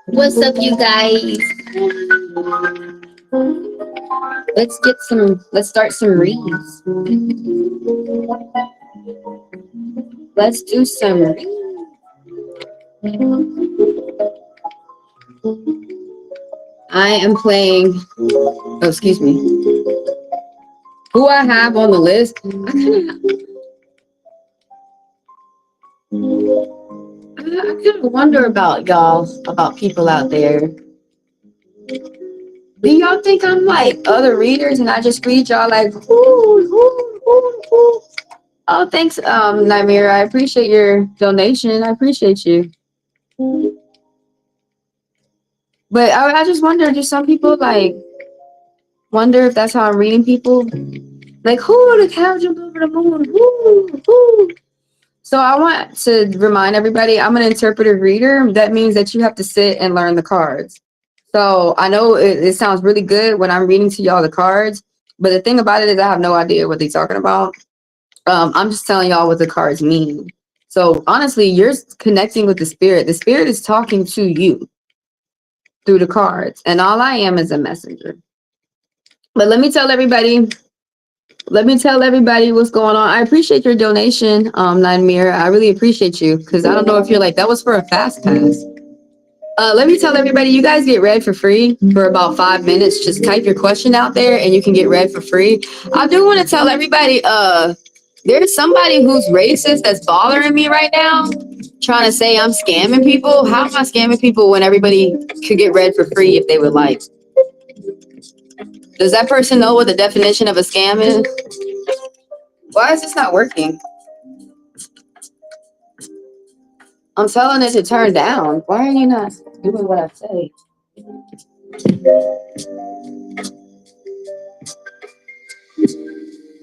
What's up, you guys? Let's start some reads. Let's do some reads. I am playing, oh, excuse me. Who I have on the list? I kind of wonder about y'all, about people out there. Do y'all think I'm like other readers and I just read y'all like, ooh. Oh, thanks, Nymira. I appreciate your donation. I appreciate you. But I just wonder, do some people like wonder if that's how I'm reading people? Like, who the cow jumped over the moon? Who? So I want to remind everybody, I'm an interpretive reader. That means that you have to sit and learn the cards. So I know it sounds really good when I'm reading to y'all the cards, but the thing about it is I have no idea what they're talking about. I'm just telling y'all what the cards mean. So honestly, you're connecting with the spirit. The spirit is talking to you through the cards, and all I am is a messenger. But let me tell everybody what's going on. I appreciate your donation, Nine I really appreciate you, because I don't know if you're like, that was for a fast pass. Let me tell everybody, you guys get read for free for about 5 minutes. Just type your question out there and you can get read for free. I do want to tell everybody, there's somebody who's racist that's bothering me right now, trying to say I'm scamming people. How am I scamming people when everybody could get read for free if they would like? Does that person know what the definition of a scam is? Why is this not working? I'm telling it to turn down. Why are you not doing what I say?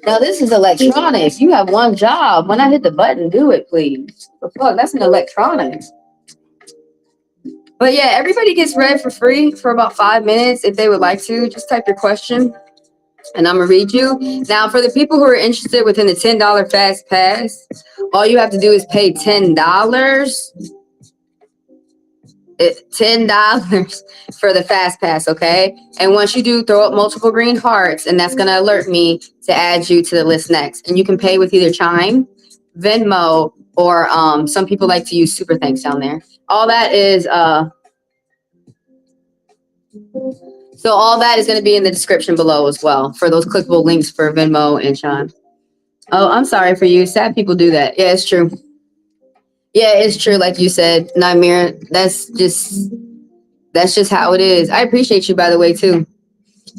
Now this is electronics. You have one job. When I hit the button, do it, please. The fuck, that's an electronics. But yeah, everybody gets read for free for about 5 minutes if they would like to. Just type your question and I'm gonna read you. Now, for the people who are interested within the $10 fast pass, all you have to do is pay $10. $10 for the fast pass, okay? And once you do, throw up multiple green hearts, and that's gonna alert me to add you to the list next. And you can pay with either Chime, Venmo, or some people like to use Super Thanks down there. All that is so all that is going to be in the description below as well for those clickable links for Venmo and Chime. Oh, I'm sorry for you. Sad people do that. Yeah, it's true. Yeah, it's true. Like you said, Nymir, that's just how it is. I appreciate you, by the way, too.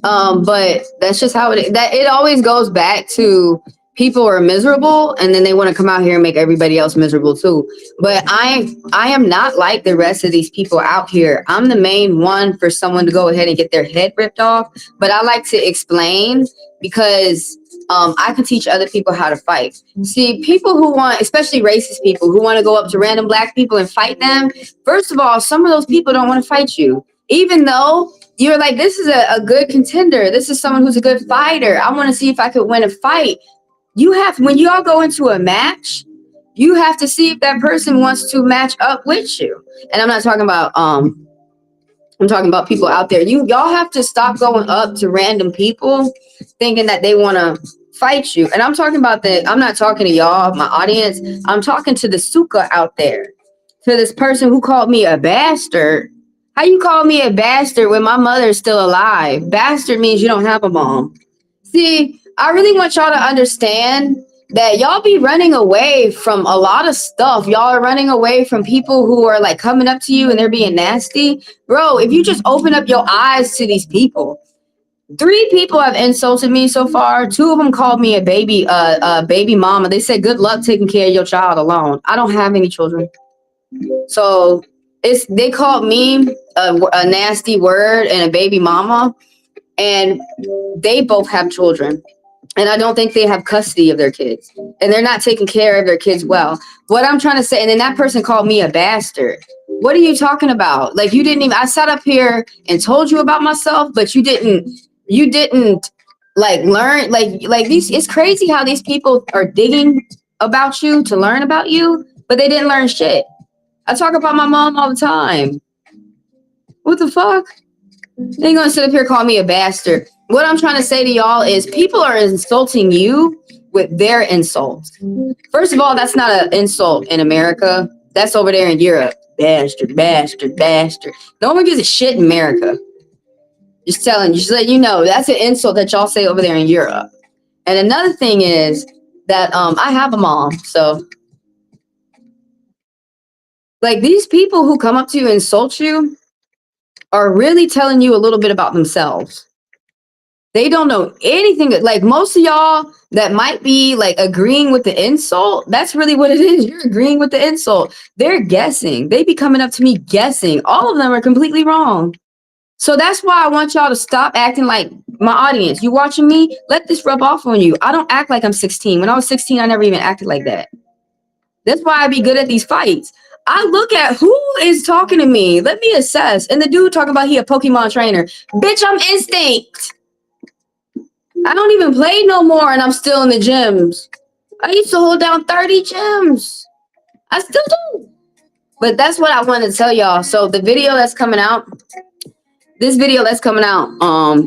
But that's just how it is. That it always goes back to people are miserable and then they want to come out here and make everybody else miserable too. But I am not like the rest of these people out here. I'm the main one for someone to go ahead and get their head ripped off. But I like to explain because I can teach other people how to fight. See, people who want, especially racist people who want to go up to random black people and fight them. First of all, some of those people don't want to fight you, even though you're like, this is a good contender. This is someone who's a good fighter. I want to see if I could win a fight. You have, when you all go into a match, you have to see if that person wants to match up with you. And I'm not talking about I'm talking about people out there. Y'all have to stop going up to random people thinking that they want to fight you. And I'm talking about I'm not talking to y'all, my audience. I'm talking to the suka out there, to this person who called me a bastard. How you call me a bastard when my mother is still alive? Bastard means you don't have a mom. See, I really want y'all to understand that y'all be running away from a lot of stuff. Y'all are running away from people who are like coming up to you and they're being nasty. Bro, if you just open up your eyes to these people. 3 people have insulted me so far. 2 of them called me a baby mama. They said, good luck taking care of your child alone. I don't have any children. So they called me a nasty word and a baby mama, and they both have children. And I don't think they have custody of their kids. And they're not taking care of their kids well. What I'm trying to say, and then that person called me a bastard. What are you talking about? Like, you didn't even, I sat up here and told you about myself, but you didn't like learn, like these, it's crazy how these people are digging about you to learn about you, but they didn't learn shit. I talk about my mom all the time. What the fuck? They gonna sit up here call me a bastard. What I'm trying to say to y'all is people are insulting you with their insults. First of all, that's not an insult in America. That's over there in Europe. Bastard, bastard, bastard. No one gives a shit in America. Just telling you, just let you know, that's an insult that y'all say over there in Europe. And another thing is that I have a mom, so like these people who come up to you and insult you are really telling you a little bit about themselves. They don't know anything. Like most of y'all that might be like agreeing with the insult, that's really what it is. You're agreeing with the insult. They're guessing. They be coming up to me guessing. All of them are completely wrong. So that's why I want y'all to stop acting like my audience. You watching me? Let this rub off on you. I don't act like I'm 16. When I was 16, I never even acted like that. That's why I be good at these fights. I look at who is talking to me. Let me assess. And the dude talking about he a Pokemon trainer. Bitch, I'm Instinct. I don't even play no more and I'm still in the gyms. I used to hold down 30 gyms. I still do. But that's what I want to tell y'all. So the video that's coming out, this video that's coming out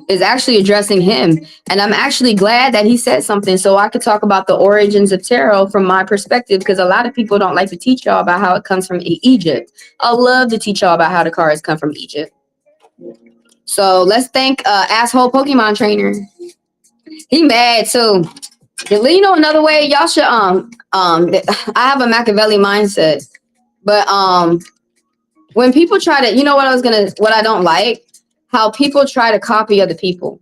is actually addressing him. And I'm actually glad that he said something so I could talk about the origins of tarot from my perspective, because a lot of people don't like to teach y'all about how it comes from Egypt. I love to teach y'all about how the cards come from Egypt. So let's thank asshole Pokemon trainer. He mad too. You know, another way y'all should I have a Machiavelli mindset, but when people try to, you know what I don't like, how people try to copy other people.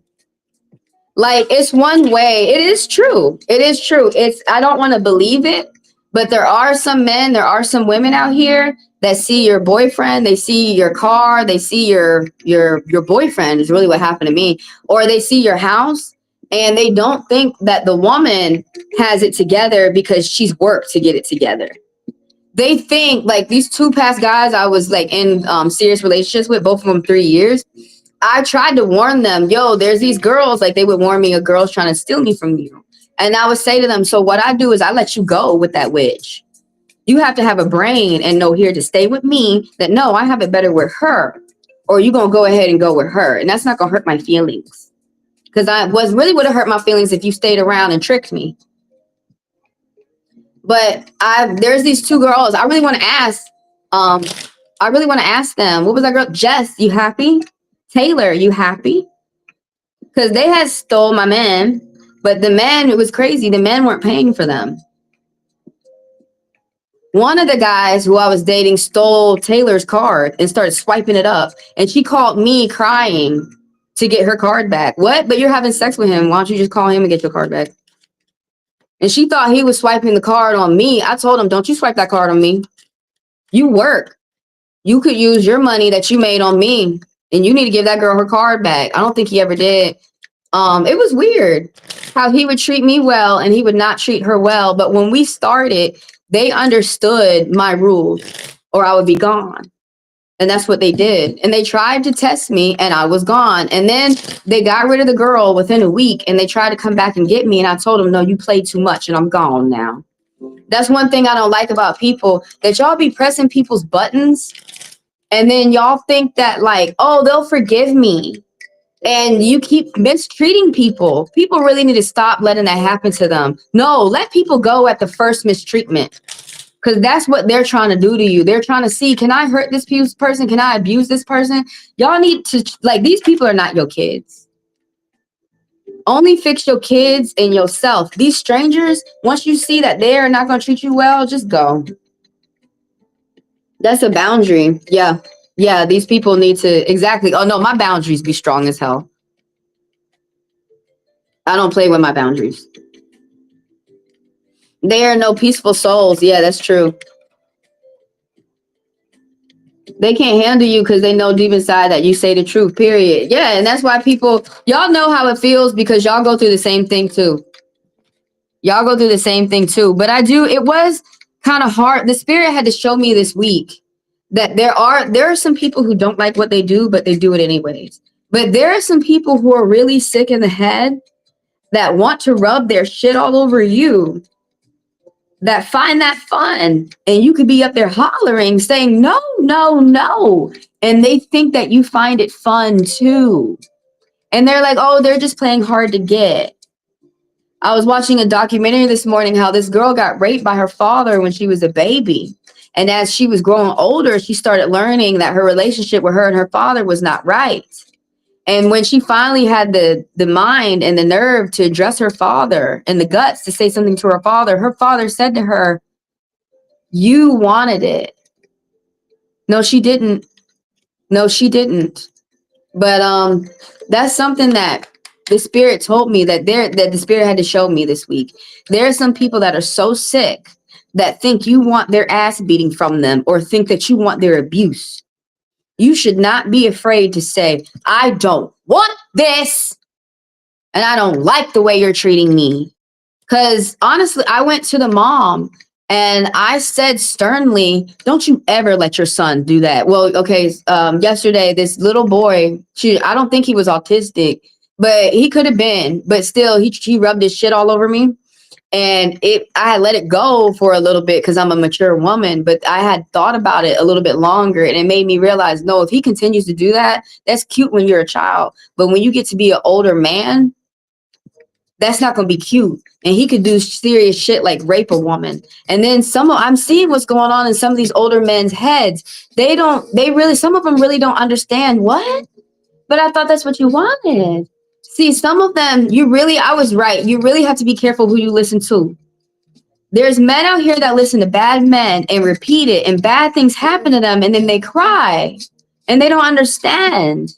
Like it's one way. It is true. It is true. I don't want to believe it, but there are some men, there are some women out here that see your boyfriend, they see your car, they see your boyfriend is really what happened to me, or they see your house. And they don't think that the woman has it together because she's worked to get it together. They think like these two past guys I was like in serious relationships with, both of them 3 years. I tried to warn them, yo, there's these girls, like they would warn me, a girl's trying to steal me from you. And I would say to them, so what I do is I let you go with that witch. You have to have a brain and know here to stay with me that no, I have it better with her. Or you going to go ahead and go with her. And that's not going to hurt my feelings. Because would have hurt my feelings if you stayed around and tricked me. But there's these two girls. I really want to ask them. What was that girl? Jess, you happy? Taylor, you happy? Because they had stole my man. But the men, it was crazy. The men weren't paying for them. One of the guys who I was dating stole Taylor's card and started swiping it up. And she called me crying to get her card back. What? But you're having sex with him. Why don't you just call him and get your card back? And she thought he was swiping the card on me. I told him, don't you swipe that card on me. You work. You could use your money that you made on me. And you need to give that girl her card back. I don't think he ever did. It was weird how he would treat me well and he would not treat her well. But when we started, they understood my rules or I would be gone. And that's what they did. And they tried to test me and I was gone. And then they got rid of the girl within a week and they tried to come back and get me. And I told them, no, you played too much and I'm gone now. That's one thing I don't like about people, that y'all be pressing people's buttons. And then y'all think that like, oh, they'll forgive me. And you keep mistreating people. People really need to stop letting that happen to them. No, let people go at the first mistreatment. Because that's what they're trying to do to you. They're trying to see, can I hurt this person? Can I abuse this person? Y'all need to, like, these people are not your kids. Only fix your kids and yourself. These strangers, once you see that they're not going to treat you well, just go. That's a boundary. Yeah. Yeah, these people need to, exactly. Oh, no, my boundaries be strong as hell. I don't play with my boundaries. They are no peaceful souls. Yeah, that's true. They can't handle you because they know deep inside that you say the truth, period. Yeah, and that's why people, y'all know how it feels because y'all go through the same thing too. Y'all go through the same thing too. But it was kind of hard. The spirit had to show me this week that there are some people who don't like what they do, but they do it anyways. But there are some people who are really sick in the head that want to rub their shit all over you, that find that fun. And you could be up there hollering, saying, no, no. And they think that you find it fun too. And they're like, oh, they're just playing hard to get. I was watching a documentary this morning how this girl got raped by her father when she was a baby. And as she was growing older, she started learning that her relationship with her and her father was not right. And when she finally had the mind and the nerve to address her father and the guts to say something to her father said to her, you wanted it. No, she didn't. No, she didn't. But that's something that the spirit told me that the spirit had to show me this week. There are some people that are so sick that think you want their ass beating from them or think that you want their abuse. You should not be afraid to say, I don't want this. And I don't like the way you're treating me. Because honestly, I went to the mom and I said sternly, don't you ever let your son do that. Well, okay, yesterday, this little boy, I don't think he was autistic, but he could have been. But still, he rubbed his shit all over me. And I had let it go for a little bit because I'm a mature woman, but I had thought about it a little bit longer. And it made me realize, no, if he continues to do that, that's cute when you're a child. But when you get to be an older man, that's not going to be cute. And he could do serious shit like rape a woman. And then I'm seeing what's going on in some of these older men's heads. Some of them really don't understand what? But I thought that's what you wanted. See, some of them, I was right. You really have to be careful who you listen to. There's men out here that listen to bad men and repeat it, and bad things happen to them, and then they cry, and they don't understand.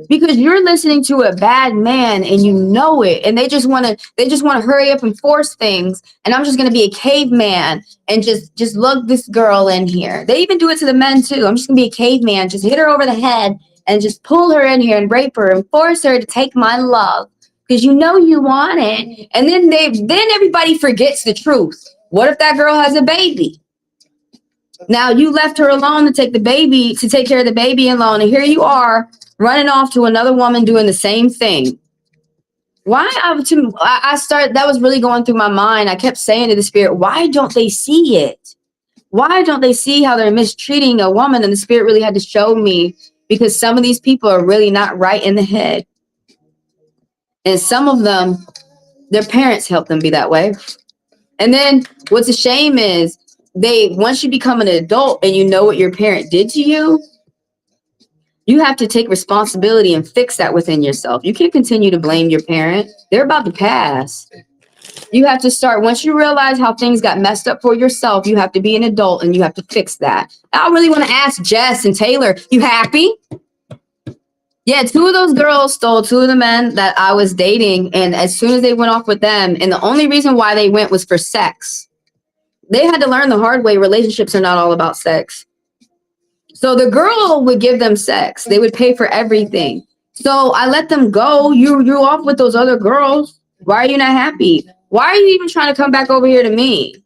Because you're listening to a bad man and you know it, and they just want to hurry up and force things. And I'm just going to be a caveman and just lug this girl in here. They even do it to the men too. I'm just going to be a caveman, just hit her over the head and just pull her in here and rape her and force her to take my love because you know you want it. And then everybody forgets the truth. What if that girl has a baby? Now you left her alone to take care of the baby alone, and here you are running off to another woman doing the same thing. That was really going through my mind. I kept saying to the spirit, why don't they see it? Why don't they see how they're mistreating a woman? And the spirit really had to show me, because some of these people are really not right in the head. And some of them, their parents helped them be that way. And then what's a shame is once you become an adult and you know what your parent did to you, you have to take responsibility and fix that within yourself. You can't continue to blame your parent. They're about to pass. You have to start, once you realize how things got messed up for yourself, you have to be an adult and you have to fix that. I really want to ask Jess and Taylor, you happy? Yeah, 2 of those girls stole 2 of the men that I was dating. And as soon as they went off with them, and the only reason why they went was for sex. They had to learn the hard way. Relationships are not all about sex. So the girl would give them sex. They would pay for everything. So I let them go. You're off with those other girls. Why are you not happy? Why are you even trying to come back over here to me?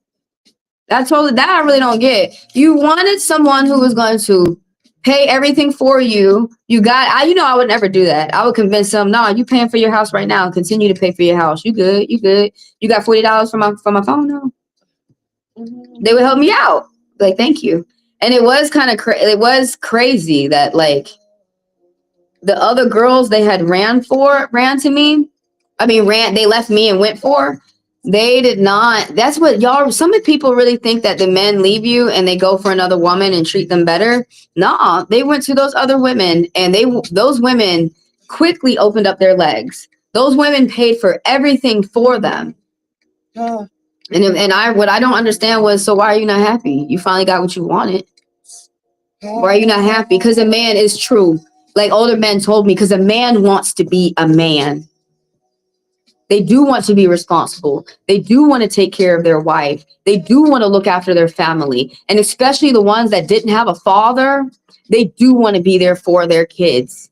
That I really don't get. You wanted someone who was going to pay everything for you. I would never do that. I would convince them, no, you paying for your house right now. Continue to pay for your house. You good. You got $40 for my phone now? They would help me out. Like, thank you. And it was kind of it was crazy that like the other girls they had ran to me. They left me and went for. They did not. That's what some people really think that the men leave you and they go for another woman and treat them better. No, they went to those other women, and those women quickly opened up their legs. Those women paid for everything for them. Oh. And what I don't understand was, so why are you not happy? You finally got what you wanted. Why are you not happy? Because a man is true. Like older men told me, because a man wants to be a man. They do want to be responsible. They do want to take care of their wife. They do want to look after their family. And especially the ones that didn't have a father, they do want to be there for their kids.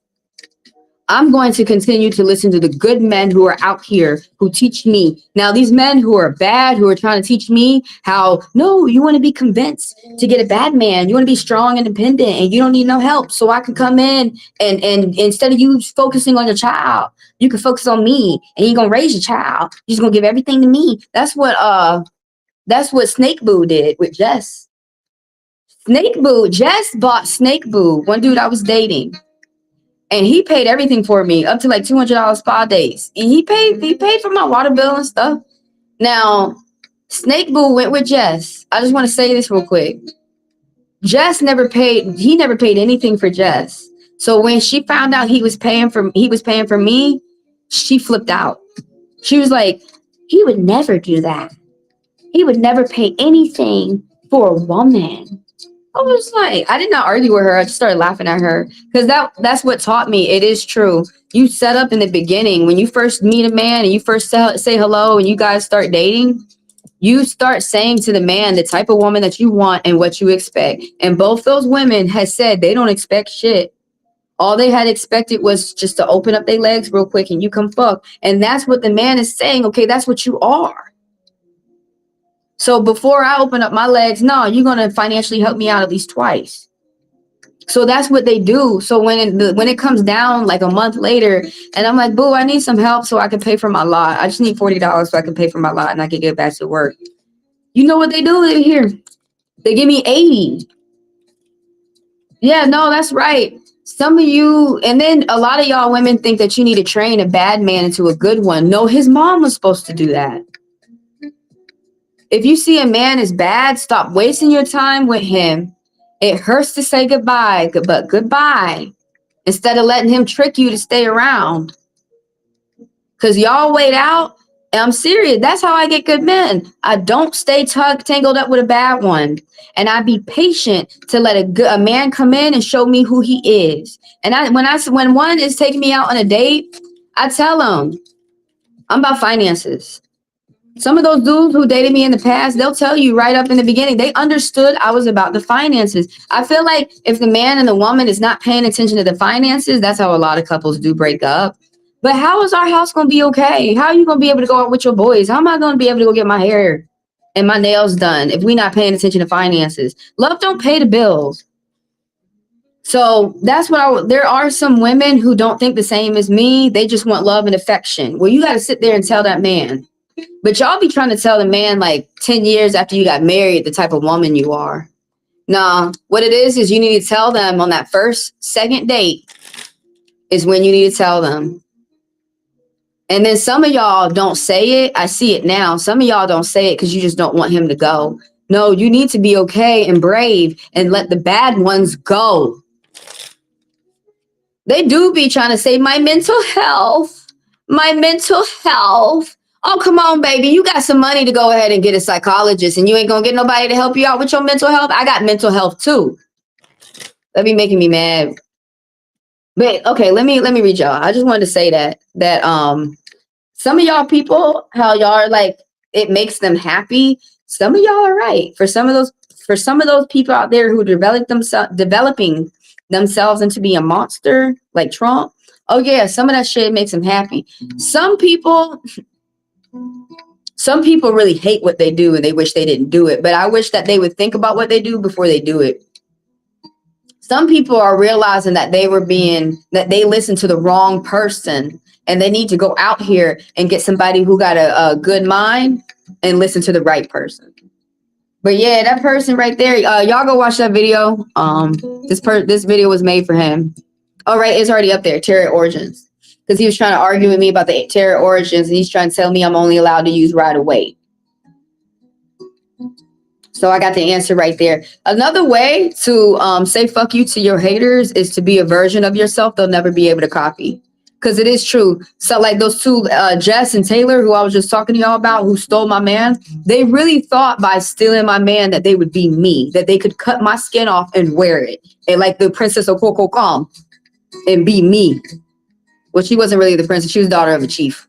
I'm going to continue to listen to the good men who are out here who teach me. Now, these men who are bad, who are trying to teach me how, no, you want to be convinced to get a bad man. You want to be strong, independent, and you don't need no help. So I can come in and instead of you focusing on your child, you can focus on me, and you're going to raise your child. You're just going to give everything to me. That's what Snake Boo did with Jess. Snake Boo, Jess bought Snake Boo, one dude I was dating. And he paid everything for me, up to like $200 spa days. And he paid for my water bill and stuff. Now, Snake Boo went with Jess. I just want to say this real quick. Jess never paid, he never paid anything for Jess. So when she found out he was paying for me, she flipped out. She was like, he would never do that. He would never pay anything for a woman. I was like, I did not argue with her. I just started laughing at her because that's what taught me. It is true. You set up in the beginning when you first meet a man and you first say hello and you guys start dating. You start saying to the man the type of woman that you want and what you expect. And both those women had said they don't expect shit. All they had expected was just to open up their legs real quick and you come fuck. And that's what the man is saying. Okay, that's what you are. So before I open up my legs, no, you're going to financially help me out at least twice. So that's what they do. So when it comes down like a month later and I'm like, boo, I need some help so I can pay for my lot. I just need $40 so I can pay for my lot and I can get back to work. You know what they do here? They give me 80. Yeah, no, that's right. Some of you, and then a lot of y'all women think that you need to train a bad man into a good one. No, his mom was supposed to do that. If you see a man is bad, stop wasting your time with him. It hurts to say goodbye, but goodbye. Instead of letting him trick you to stay around. Because y'all wait out. And I'm serious. That's how I get good men. I don't stay tangled up with a bad one. And I be patient to let a man come in and show me who he is. And when one is taking me out on a date, I tell him, I'm about finances. Some of those dudes who dated me in the past, they'll tell you right up in the beginning, they understood I was about the finances. I feel like if the man and the woman is not paying attention to the finances, that's how a lot of couples do break up. But how is our house going to be okay? How are you going to be able to go out with your boys? How am I going to be able to go get my hair and my nails done if we're not paying attention to finances? Love don't pay the bills. So that's what there are some women who don't think the same as me. They just want love and affection. Well, you got to sit there and tell that man. But y'all be trying to tell the man like 10 years after you got married the type of woman you are. Nah, what it is you need to tell them on that second date is when you need to tell them. And then some of y'all don't say it. I see it now. Some of y'all don't say it because you just don't want him to go. No, you need to be okay and brave and let the bad ones go. They do be trying to say my mental health. Oh, come on, baby. You got some money to go ahead and get a psychologist and you ain't going to get nobody to help you out with your mental health. I got mental health too. That be making me mad. But okay, let me read y'all. I just wanted to say that some of y'all people, how y'all are like, it makes them happy. Some of y'all are right. For some of those people out there who are developing themselves into be a monster like Trump. Oh yeah, some of that shit makes them happy. Some people really hate what they do and they wish they didn't do it. But I wish that they would think about what they do before they do it. Some people are realizing that they listened to the wrong person and they need to go out here and get somebody who got a good mind and listen to the right person. But yeah, that person right there, y'all go watch that video. This video was made for him. Oh, right, it's already up there, Terror Origins. Because he was trying to argue with me about the Terror Origins and he's trying to tell me I'm only allowed to use right away. So I got the answer right there. Another way to say fuck you to your haters is to be a version of yourself they'll never be able to copy. Because it is true. So like those two, Jess and Taylor, who I was just talking to y'all about, who stole my man, they really thought by stealing my man that they would be me, that they could cut my skin off and wear it. And like the Princess of Coco Calm and be me. Well, she wasn't really the princess. She was daughter of a chief.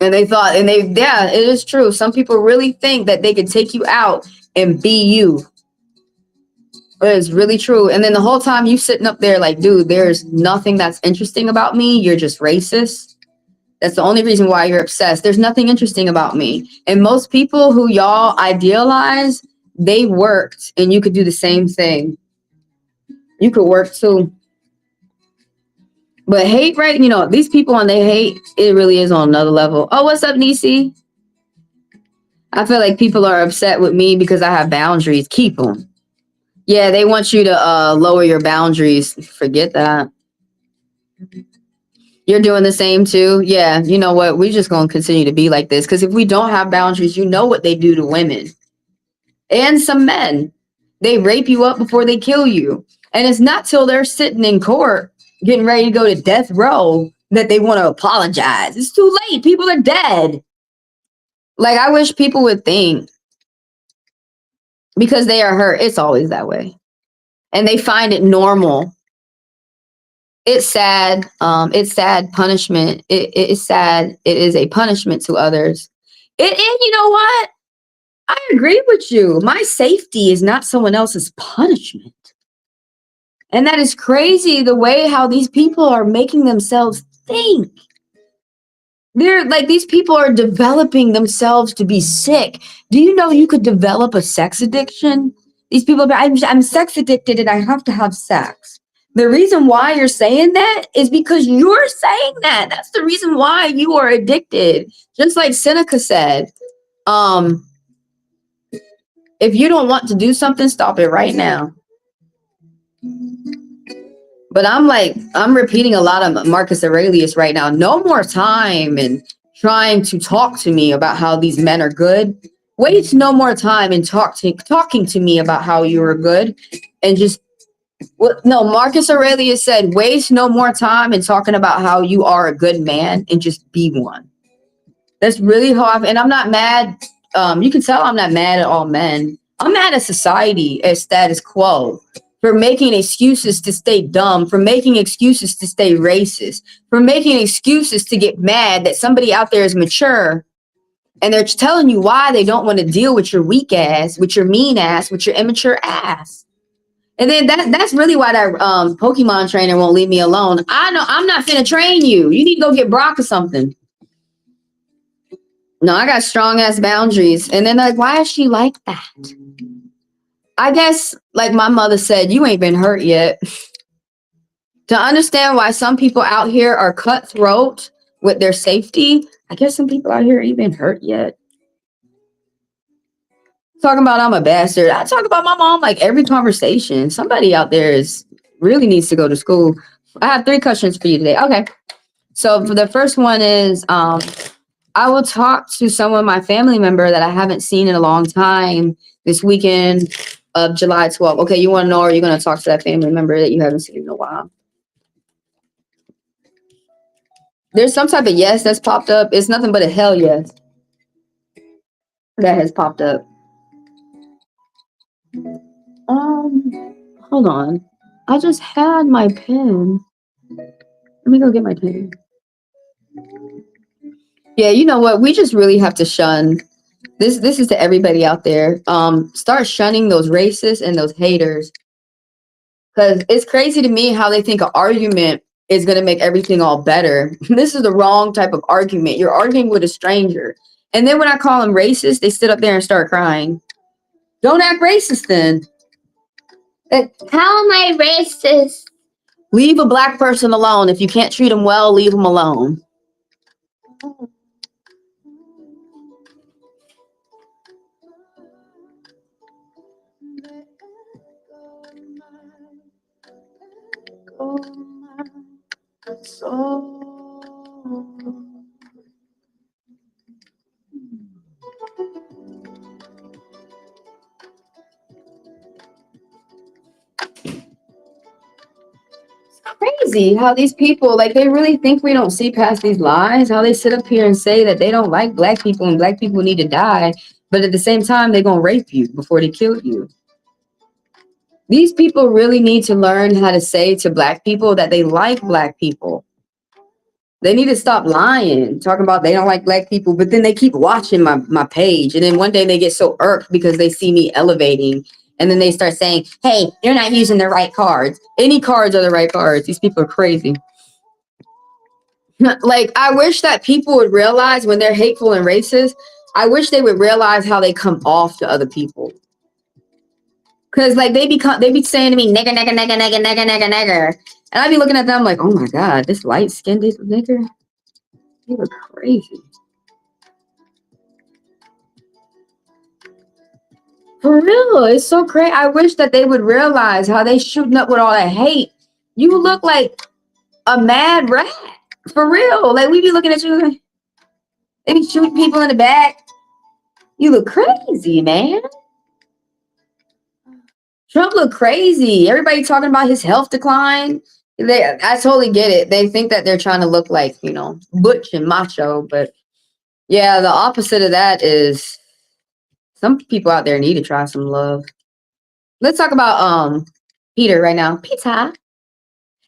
And they thought, yeah, it is true. Some people really think that they could take you out and be you. But it's really true. And then the whole time you sitting up there like, dude, there's nothing that's interesting about me. You're just racist. That's the only reason why you're obsessed. There's nothing interesting about me. And most people who y'all idealize, they worked and you could do the same thing. You could work too. But hate, right? You know, these people, when they hate, it really is on another level. Oh, what's up, Nisi? I feel like people are upset with me because I have boundaries. Keep them. Yeah, they want you to lower your boundaries. Forget that. You're doing the same too? Yeah, you know what? We're just going to continue to be like this because if we don't have boundaries, you know what they do to women and some men. They rape you up before they kill you. And it's not till they're sitting in court getting ready to go to death row that they want to apologize. It's too late. People are dead. Like, I wish people would think because they are hurt. It's always that way. And they find it normal. It's sad. It's sad punishment. It's sad. It is a punishment to others. And you know what? I agree with you. My safety is not someone else's punishment. And that is crazy the way how these people are making themselves think. They're like, these people are developing themselves to be sick. Do you know you could develop a sex addiction? These people, I'm sex addicted and I have to have sex. The reason why you're saying that is because you're saying that. That's the reason why you are addicted. Just like Seneca said, if you don't want to do something, stop it right now. But I'm repeating a lot of Marcus Aurelius right now. No more time and trying to talk to me about how these men are good. Waste no more time in talking to me about how you are good. And just, no, Marcus Aurelius said, waste no more time in talking about how you are a good man and just be one. That's really hard. And I'm not mad. You can tell I'm not mad at all men. I'm mad at society, at status quo, for making excuses to stay dumb, for making excuses to stay racist, for making excuses to get mad that somebody out there is mature and they're telling you why they don't want to deal with your weak ass, with your mean ass, with your immature ass. And then that's really why that Pokemon trainer won't leave me alone. I know I'm not finna train you. You need to go get Brock or something. No, I got strong ass boundaries. And then like, why is she like that? I guess, like my mother said, you ain't been hurt yet. To understand why some people out here are cutthroat with their safety, I guess some people out here ain't been hurt yet. Talking about I'm a bastard. I talk about my mom like every conversation. Somebody out there really needs to go to school. I have 3 questions for you today. Okay. So for the first one is, I will talk to someone, my family member that I haven't seen in a long time this weekend of July 12th. Okay, you want to know, or are you going to talk to that family member that you haven't seen in a while? There's some type of yes that's popped up. It's nothing but a hell yes that has popped up. Hold on. I just had my pen. Let me go get my pen. Yeah, you know what? We just really have to shun. This is to everybody out there. Start shunning those racists and those haters. Because it's crazy to me how they think an argument is going to make everything all better. This is the wrong type of argument. You're arguing with a stranger. And then when I call them racist, they sit up there and start crying. Don't act racist then. How am I racist? Leave a black person alone. If you can't treat them well, leave them alone. Crazy how these people, like, they really think we don't see past these lies, how they sit up here and say that they don't like black people and black people need to die, but at the same time they're gonna rape you before they kill you. These people really need to learn how to say to black people that they like black people. They need to stop lying, talking about they don't like black people, but then they keep watching my page, and then one day they get so irked because they see me elevating. And then they start saying, hey, you're not using the right cards. Any cards are the right cards. These people are crazy. Like, I wish that people would realize when they're hateful and racist, I wish they would realize how they come off to other people. Because, like, they be saying to me, nigger, nigger, nigger, nigger, nigger, nigger, nigger. And I'd be looking at them like, oh my God, this light-skinned nigger, you look crazy. For real, it's so crazy. I wish that they would realize how they shooting up with all that hate. You look like a mad rat. For real. Like, we be looking at you, like, they be shooting people in the back. You look crazy, man. Trump look crazy. Everybody talking about his health decline. I totally get it. They think that they're trying to look like, you know, butch and macho. But yeah, the opposite of that is some people out there need to try some love. Let's talk about Peter right now. Peter.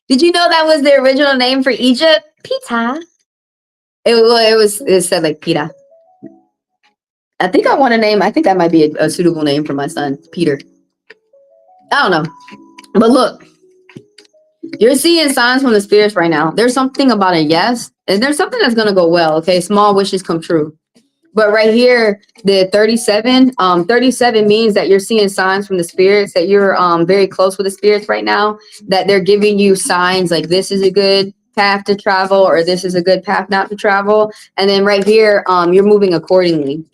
Did you know that was the original name for Egypt? Peter. It said like Peter. I think I want a name. I think that might be a suitable name for my son, Peter. I don't know. But look, you're seeing signs from the spirits right now. There's something about a yes, and there's something that's going to go well. Okay. Small wishes come true. But right here, the 37, 37 means that you're seeing signs from the spirits, that you're very close with the spirits right now, that they're giving you signs like this is a good path to travel or this is a good path not to travel. And then right here, you're moving accordingly.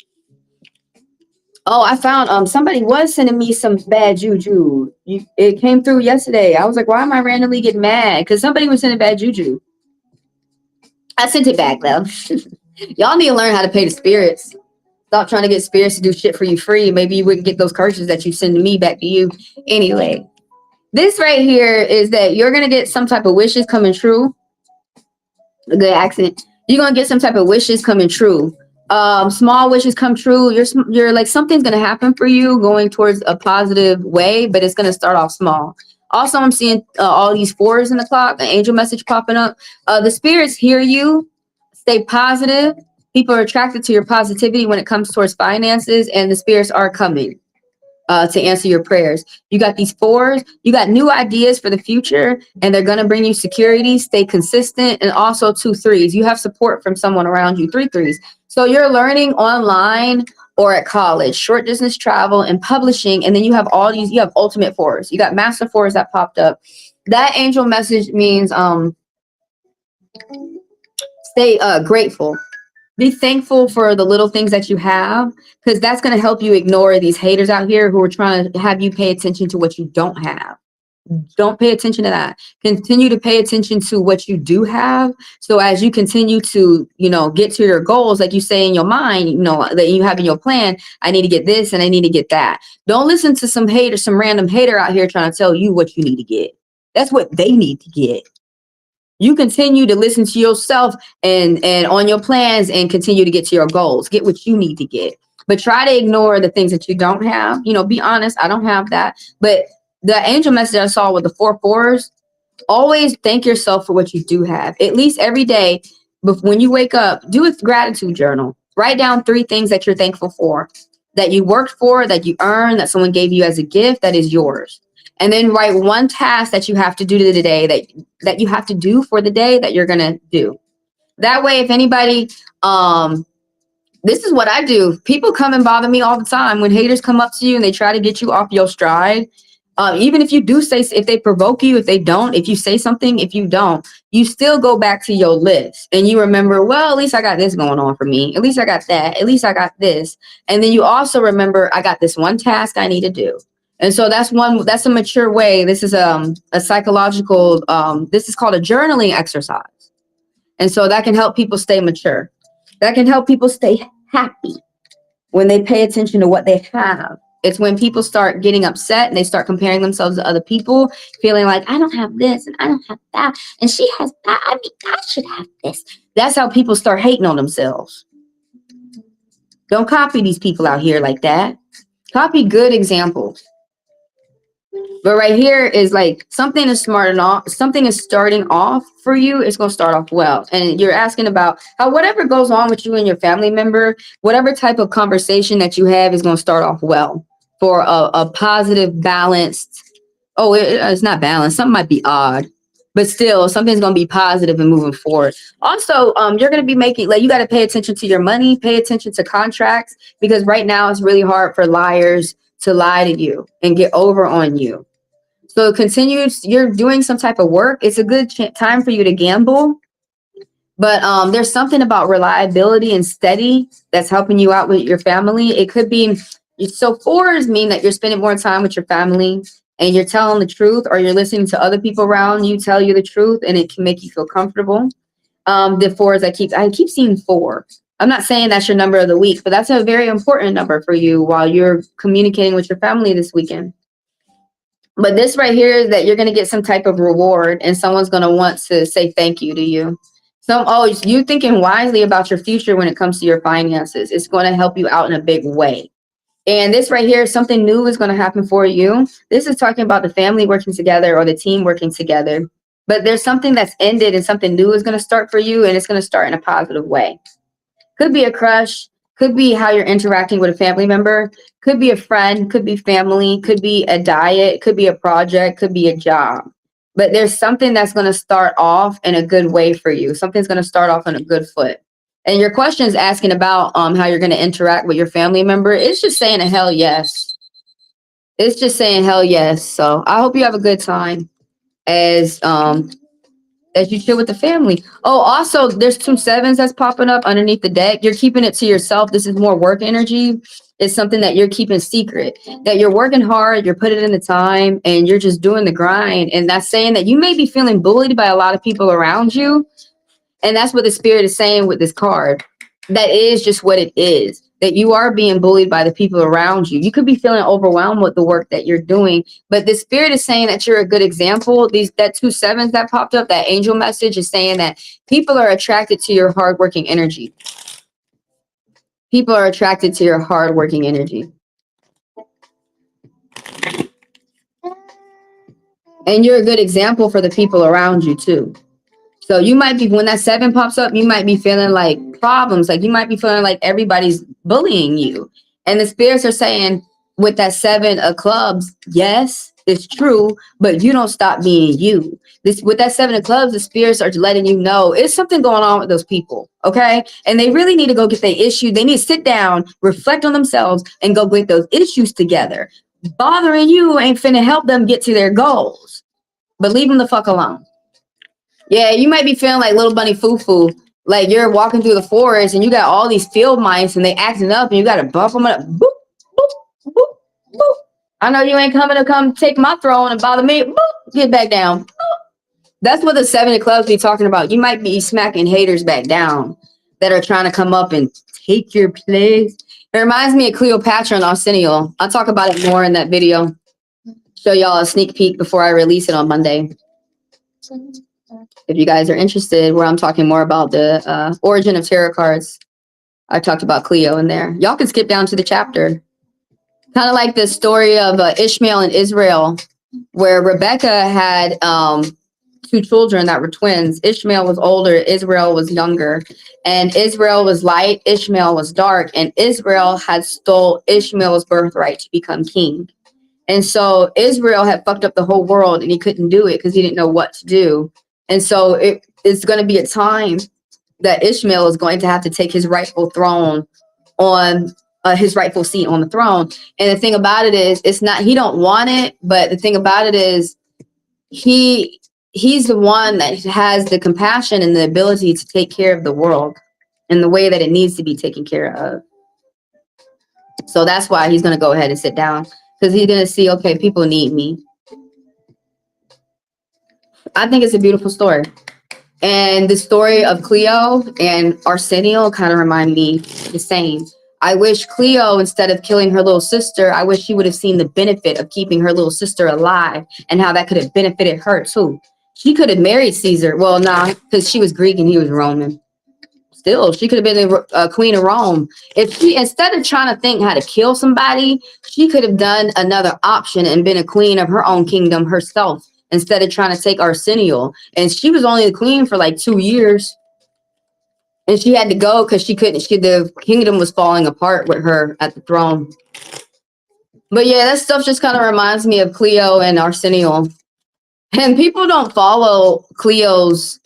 Oh, I found somebody was sending me some bad juju. It came through yesterday. I was like, why am I randomly getting mad? Because somebody was sending bad juju. I sent it back though. Y'all need to learn how to pay the spirits. Stop trying to get spirits to do shit for you free. Maybe you wouldn't get those curses that you send to me back to you. Anyway, this right here is that you're going to get some type of wishes coming true. A good accent. You're going to get some type of wishes coming true. Small wishes come true. You're like, something's going to happen for you going towards a positive way, but it's going to start off small. Also, I'm seeing all these fours in the clock, an angel message popping up. The spirits hear you. Stay positive. People are attracted to your positivity when it comes towards finances, and the spirits are coming to answer your prayers. You got these fours. You got new ideas for the future, and they're going to bring you security. Stay consistent. And also 2 3s. You have support from someone around you. 3 3s. So you're learning online or at college, short distance travel and publishing. And then you have all these, you have ultimate fours. You got master fours that popped up. That angel message means stay grateful. Be thankful for the little things that you have, because that's going to help you ignore these haters out here who are trying to have you pay attention to what you don't have. Don't pay attention to that. Continue to pay attention to what you do have. So as you continue to, you know, get to your goals, like you say in your mind, you know, that you have in your plan, I need to get this and I need to get that. Don't listen to some hater, some random hater out here trying to tell you what you need to get. That's what they need to get. You continue to listen to yourself and on your plans and continue to get to your goals. Get what you need to get. But try to ignore the things that you don't have. You know, be honest. I don't have that. But the angel message I saw with the 4 4s, always thank yourself for what you do have. At least every day, when you wake up, do a gratitude journal. Write down 3 things that you're thankful for, that you worked for, that you earned, that someone gave you as a gift, that is yours. And then write 1 task that you have to do to the day, that you have to do for the day that you're going to do. That way, if anybody, this is what I do. People come and bother me all the time when haters come up to you and they try to get you off your stride. Even if you do say, if they provoke you, if they don't, if you say something, if you don't, you still go back to your list and you remember, well, at least I got this going on for me. At least I got that. At least I got this. And then you also remember, I got this 1 task I need to do. And so that's a mature way. This is a psychological, this is called a journaling exercise. And so that can help people stay mature. That can help people stay happy when they pay attention to what they have. It's when people start getting upset and they start comparing themselves to other people, feeling like, I don't have this and I don't have that. And she has that. I mean, I should have this. That's how people start hating on themselves. Don't copy these people out here like that. Copy good examples. But right here is like something is starting off for you. It's going to start off well. And you're asking about how whatever goes on with you and your family member, whatever type of conversation that you have is going to start off well for a positive, balanced. Oh, it's not balanced. Something might be odd, but still something's going to be positive and moving forward. Also, you're going to be making, like, you got to pay attention to your money, pay attention to contracts, because right now it's really hard for liars to lie to you and get over on you. So continue, you're doing some type of work. It's a good time for you to gamble. But there's something about reliability and steady that's helping you out with your family. It could be So fours mean that you're spending more time with your family and you're telling the truth, or you're listening to other people around you tell you the truth, and it can make you feel comfortable. The fours, I keep seeing 4. I'm not saying that's your number of the week, but that's a very important number for you while you're communicating with your family this weekend. But this right here is that you're going to get some type of reward, and someone's going to want to say thank you to you. You thinking wisely about your future when it comes to your finances. It's going to help you out in a big way. And this right here, something new is going to happen for you. This is talking about the family working together or the team working together. But there's something that's ended and something new is going to start for you, and it's going to start in a positive way. Could be a crush, could be how you're interacting with a family member, could be a friend, could be family, could be a diet, could be a project, could be a job. But there's something that's going to start off in a good way for you. Something's going to start off on a good foot. And your question is asking about how you're going to interact with your family member. It's just saying a hell yes. It's just saying hell yes. So I hope you have a good time as you chill with the family. Oh, also, there's 2 7s that's popping up underneath the deck. You're keeping it to yourself. This is more work energy. It's something that you're keeping secret, that you're working hard, you're putting in the time, and you're just doing the grind. And that's saying that you may be feeling bullied by a lot of people around you. And that's what the spirit is saying with this card. That is just what it is. That you are being bullied by the people around you. You could be feeling overwhelmed with the work that you're doing, but the spirit is saying that you're a good example. That 2 7s that popped up, that angel message is saying that people are attracted to your hardworking energy. People are attracted to your hardworking energy. And you're a good example for the people around you too. So you might be, when that 7 pops up, you might be feeling like problems. Like you might be feeling like everybody's bullying you. And the spirits are saying with that 7 of clubs, yes, it's true, but you don't stop being you. With that 7 of clubs, the spirits are letting you know it's something going on with those people. Okay. And they really need to go get their issue. They need to sit down, reflect on themselves, and go get those issues together. Bothering you ain't finna help them get to their goals, but leave them the fuck alone. Yeah, you might be feeling like little bunny foo-foo. Like you're walking through the forest and you got all these field mice and they acting up and you got to bump them up. Boop, boop, boop, boop. I know you ain't coming to come take my throne and bother me. Boop, get back down. Boop. That's what the 7 of clubs be talking about. You might be smacking haters back down that are trying to come up and take your place. It reminds me of Cleopatra and Arsenio. I'll talk about it more in that video. Show y'all a sneak peek before I release it on Monday. If you guys are interested, where I'm talking more about the origin of tarot cards. I talked about Cleo in there. Y'all can skip down to the chapter. Kind of like the story of Ishmael and Israel, where Rebecca had 2 children that were twins. Ishmael was older, Israel was younger. And Israel was light, Ishmael was dark. And Israel had stole Ishmael's birthright to become king. And so Israel had fucked up the whole world and he couldn't do it because he didn't know what to do. And so it's going to be a time that Ishmael is going to have to take his rightful throne on his rightful seat on the throne. And the thing about it is, it's not, he don't want it. But the thing about it is he's the one that has the compassion and the ability to take care of the world in the way that it needs to be taken care of. So that's why he's going to go ahead and sit down, because he's going to see, okay, people need me. I think it's a beautiful story. And the story of Cleo and Arsenio kind of remind me the same. I wish Cleo, instead of killing her little sister, I wish she would have seen the benefit of keeping her little sister alive and how that could have benefited her too. She could have married Caesar. Well, nah, because she was Greek and he was Roman. Still, she could have been the queen of Rome. If she, instead of trying to think how to kill somebody, she could have done another option and been a queen of her own kingdom herself, instead of trying to take Arsenio. And she was only the queen for like 2 years. And she had to go because she couldn't, the kingdom was falling apart with her at the throne. But yeah, that stuff just kind of reminds me of Cleo and Arsenio. And people don't follow Cleo's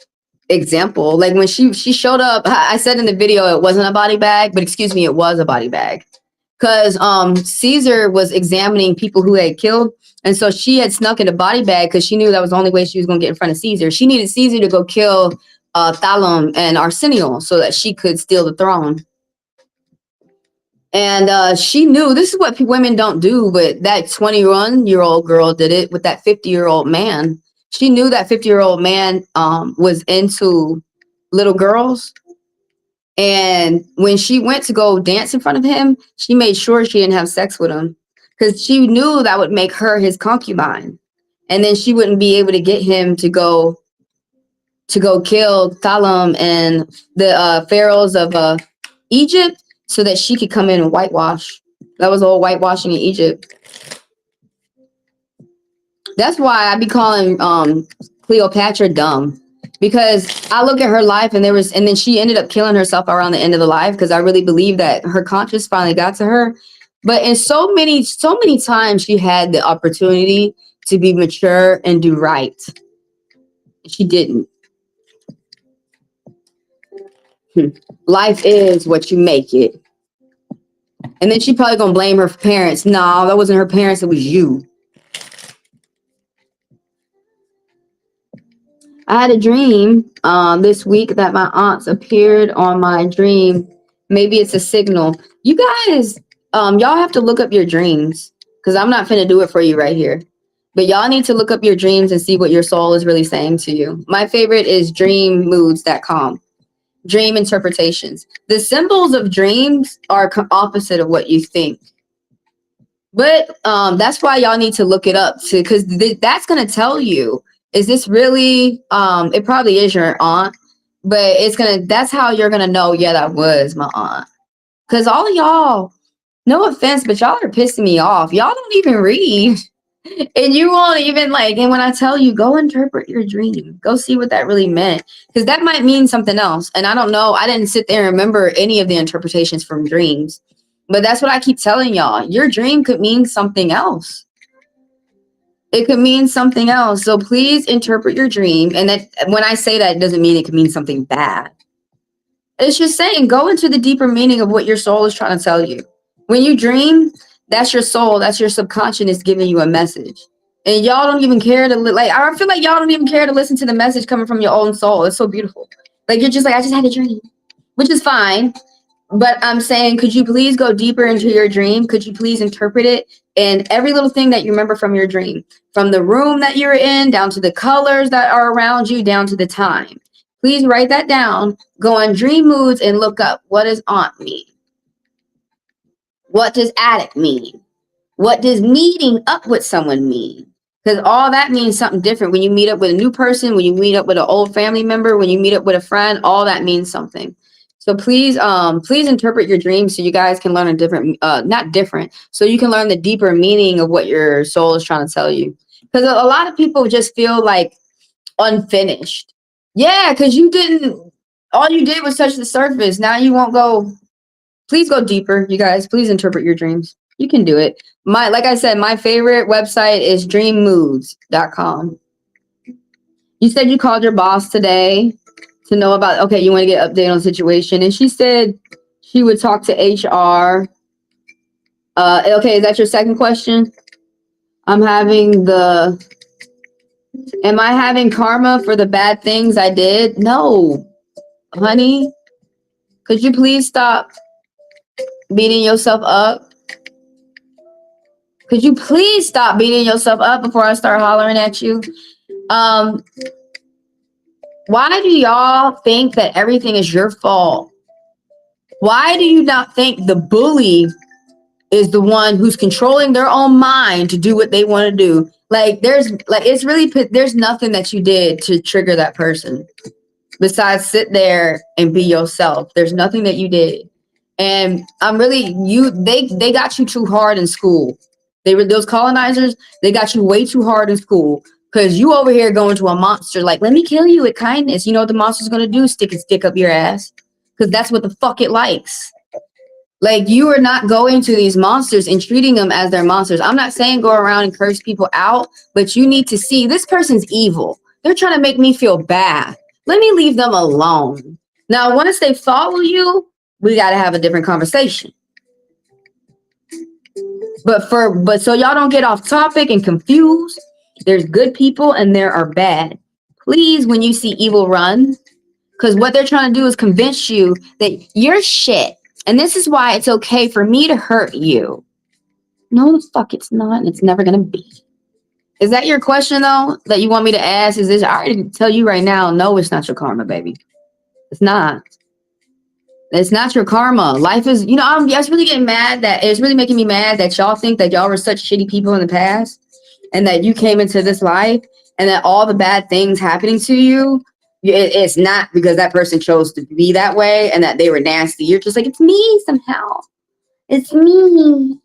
example. Like when she showed up, I said in the video it wasn't a body bag, but excuse me, it was a body bag. Because Caesar was examining people who had killed. And so she had snuck in a body bag because she knew that was the only way she was going to get in front of Caesar. She needed Caesar to go kill Thalum and Arsenio so that she could steal the throne. And she knew this is what women don't do, but that 21-year-old girl did it with that 50-year-old man. She knew that 50-year-old man was into little girls. And when she went to go dance in front of him, she made sure she didn't have sex with him because she knew that would make her his concubine. And then she wouldn't be able to get him to go kill Thalam and the pharaohs of Egypt so that she could come in and whitewash. That was all whitewashing in Egypt. That's why I be calling Cleopatra dumb. Because I look at her life and then she ended up killing herself around the end of the life because I really believe that her conscience finally got to her. But in so many times she had the opportunity to be mature and do right. She didn't. Life is what you make it. And then she probably gonna blame her parents. No, that wasn't her parents, it was you. I had a dream this week that my aunts appeared on my dream. Maybe it's a signal. You guys, y'all have to look up your dreams because I'm not finna do it for you right here. But y'all need to look up your dreams and see what your soul is really saying to you. My favorite is dreammoods.com. Dream interpretations. The symbols of dreams are opposite of what you think. But that's why y'all need to look it up too, because that's gonna tell you, is this really it probably is your aunt, but that's how you're gonna know, yeah, that was my aunt. Because all of y'all, no offense, but y'all are pissing me off. Y'all don't even read. And you won't even and when I tell you, go interpret your dream, go see what that really meant, because that might mean something else. And I don't know, I didn't sit there and remember any of the interpretations from dreams, but that's what I keep telling y'all. Your dream could mean something else. It could mean something else. So please interpret your dream. And that when I say that, it doesn't mean it could mean something bad. It's just saying, go into the deeper meaning of what your soul is trying to tell you. When you dream, that's your soul, that's your subconscious giving you a message. And y'all don't even care to I feel like y'all don't even care to listen to the message coming from your own soul. It's so beautiful. You're just I just had a dream, which is fine. But I'm saying, could you please go deeper into your dream? Could you please interpret it? And every little thing that you remember from your dream, from the room that you're in, down to the colors that are around you, down to the time. Please write that down. Go on Dream Moods and look up, what does aunt mean? What does addict mean? What does meeting up with someone mean? Because all that means something different. When you meet up with a new person, when you meet up with an old family member, when you meet up with a friend, all that means something. So please interpret your dreams so you guys can learn so you can learn the deeper meaning of what your soul is trying to tell you. Because a lot of people just feel like unfinished. Yeah, because all you did was touch the surface. Now you won't go. Please go deeper, you guys. Please interpret your dreams. You can do it. Like I said, my favorite website is dreammoods.com. You said you called your boss today to know about, okay, you want to get updated on the situation. And she said she would talk to HR. Okay, is that your second question? Am I having karma for the bad things I did? No, honey. Could you please stop beating yourself up? Could you please stop beating yourself up before I start hollering at you? Why do y'all think that everything is your fault? Why do you not think the bully is the one who's controlling their own mind to do what they want to do? There's nothing that you did to trigger that person besides sit there and be yourself. There's nothing that you did. And they got you too hard in school. Those colonizers, they got you way too hard in school. Because you over here going to a monster let me kill you with kindness. You know what the monster's going to do? Stick up your ass. Because that's what the fuck it likes. You are not going to these monsters and treating them as their monsters. I'm not saying go around and curse people out, but you need to see this person's evil. They're trying to make me feel bad. Let me leave them alone. Now, once they follow you, we got to have a different conversation. But so y'all don't get off topic and confused, there's good people and there are bad. Please, when you see evil, run. Because what they're trying to do is convince you that you're shit And this is why it's okay for me to hurt you. No, the fuck it's not. And it's never going to be. Is that your question, though, that you want me to ask? Is this, I already tell you right now, no, it's not your karma, baby. It's not. It's not your karma. Life is, you know, I'm just really getting mad that it's really making me mad that y'all think that y'all were such shitty people in the past and that you came into this life and that all the bad things happening to you, it's not because that person chose to be that way and that they were nasty. You're just like, it's me somehow. It's me.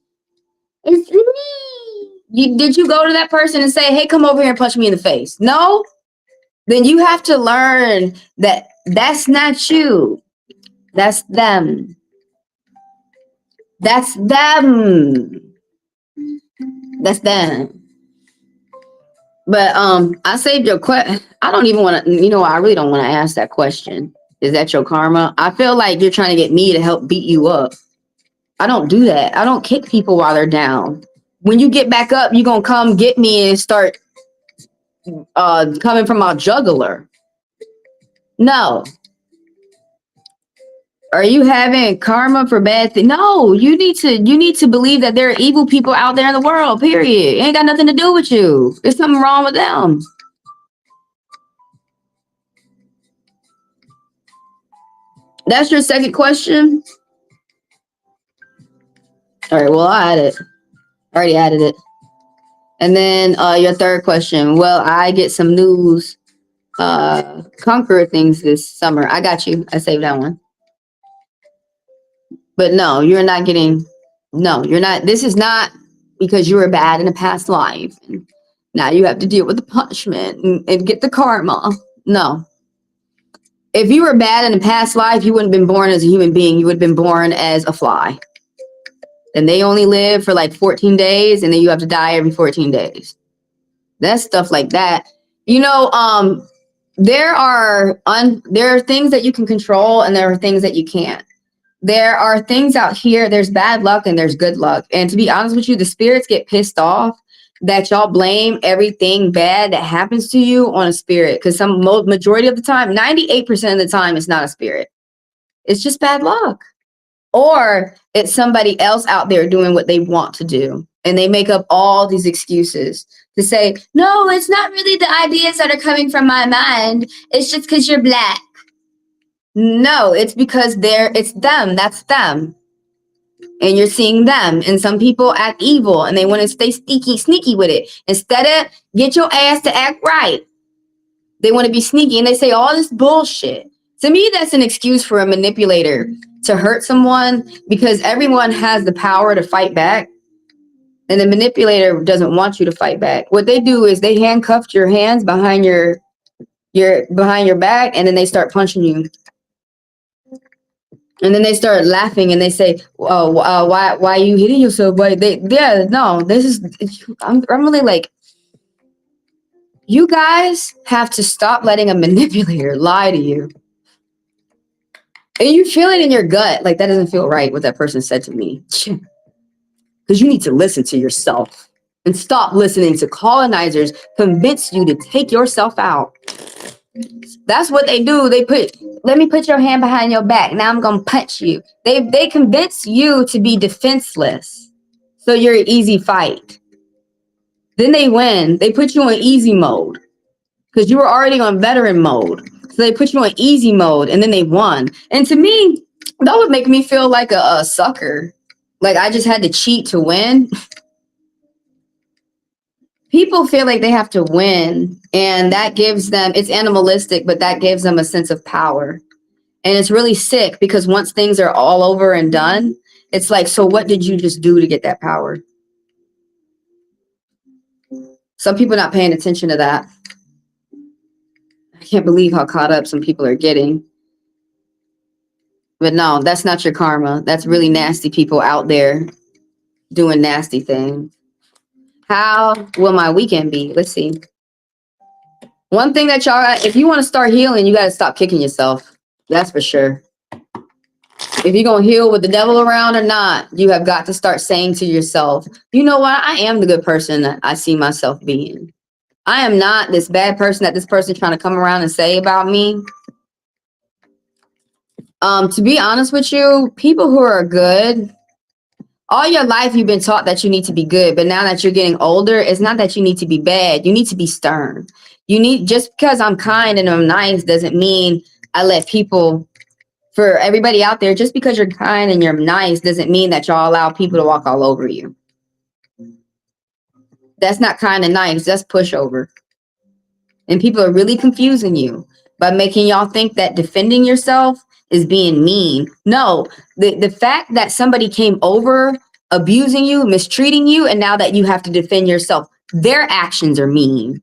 It's me. Did you go to that person and say, hey, come over here and punch me in the face? No? Then you have to learn that that's not you. That's them. That's them. That's them. But I saved your question. I don't even want to, you know, I really don't want to ask that question. Is that your karma? I feel like you're trying to get me to help beat you up. I don't do that. I don't kick people while they're down. When you get back up, you're going to come get me and start coming from our jugular. No. Are you having karma for bad things? No, you need to believe that there are evil people out there in the world, period. It ain't got nothing to do with you. There's something wrong with them. That's your second question? All right, well, I already added it. And then your third question. Well, I get some news conqueror things this summer. I got you. I saved that one. But no, you're not getting, no, you're not. This is not because you were bad in a past life. And now you have to deal with the punishment and get the karma. No. If you were bad in a past life, you wouldn't have been born as a human being. You would have been born as a fly. And they only live for like 14 days, and then you have to die every 14 days. That's stuff like that. You know, there are things that you can control, and there are things that you can't. There are things out here, there's bad luck and there's good luck. And to be honest with you, the spirits get pissed off that y'all blame everything bad that happens to you on a spirit. Because majority of the time, 98% of the time, it's not a spirit. It's just bad luck. Or it's somebody else out there doing what they want to do. And they make up all these excuses to say, no, it's not really the ideas that are coming from my mind. It's just because you're black. No, it's because it's them. That's them. And you're seeing them. And some people act evil and they want to stay sneaky with it. Instead of get your ass to act right, they want to be sneaky and they say all this bullshit. To me, that's an excuse for a manipulator to hurt someone because everyone has the power to fight back. And the manipulator doesn't want you to fight back. What they do is they handcuffed your hands behind your behind your back, and then they start punching you. And then they start laughing and they say, "Oh, why are you hitting yourself?" But I'm really like, you guys have to stop letting a manipulator lie to you. And you feel it in your gut, like that doesn't feel right what that person said to me. Because you need to listen to yourself and stop listening to colonizers convince you to take yourself out. That's what they do. Let me put your hand behind your back. Now I'm going to punch you. They convince you to be defenseless. So you're an easy fight. Then they win. They put you on easy mode because you were already on veteran mode. So they put you on easy mode and then they won. And to me, that would make me feel like a sucker. Like I just had to cheat to win. People feel like they have to win, and that gives them, it's animalistic, but that gives them a sense of power. And it's really sick because once things are all over and done, it's like, so what did you just do to get that power? Some people are not paying attention to that. I can't believe how caught up some people are getting. But no, that's not your karma. That's really nasty people out there doing nasty things. How will my weekend be? Let's see. One thing that y'all, if you want to start healing, you got to stop kicking yourself. That's for sure. If you're going to heal with the devil around or not, you have got to start saying to yourself, you know what? I am the good person that I see myself being. I am not this bad person that this person trying to come around and say about me. To be honest with you, people who are good, all your life you've been taught that you need to be good, but now that you're getting older, it's not that you need to be bad. You need to be stern. You need, just because I'm kind and I'm nice doesn't mean I let people, for everybody out there, just because you're kind and you're nice doesn't mean that y'all allow people to walk all over you. That's not kind and nice. That's pushover. And people are really confusing you by making y'all think that defending yourself is being mean. No, the fact that somebody came over abusing you, mistreating you, and now that you have to defend yourself, their actions are mean.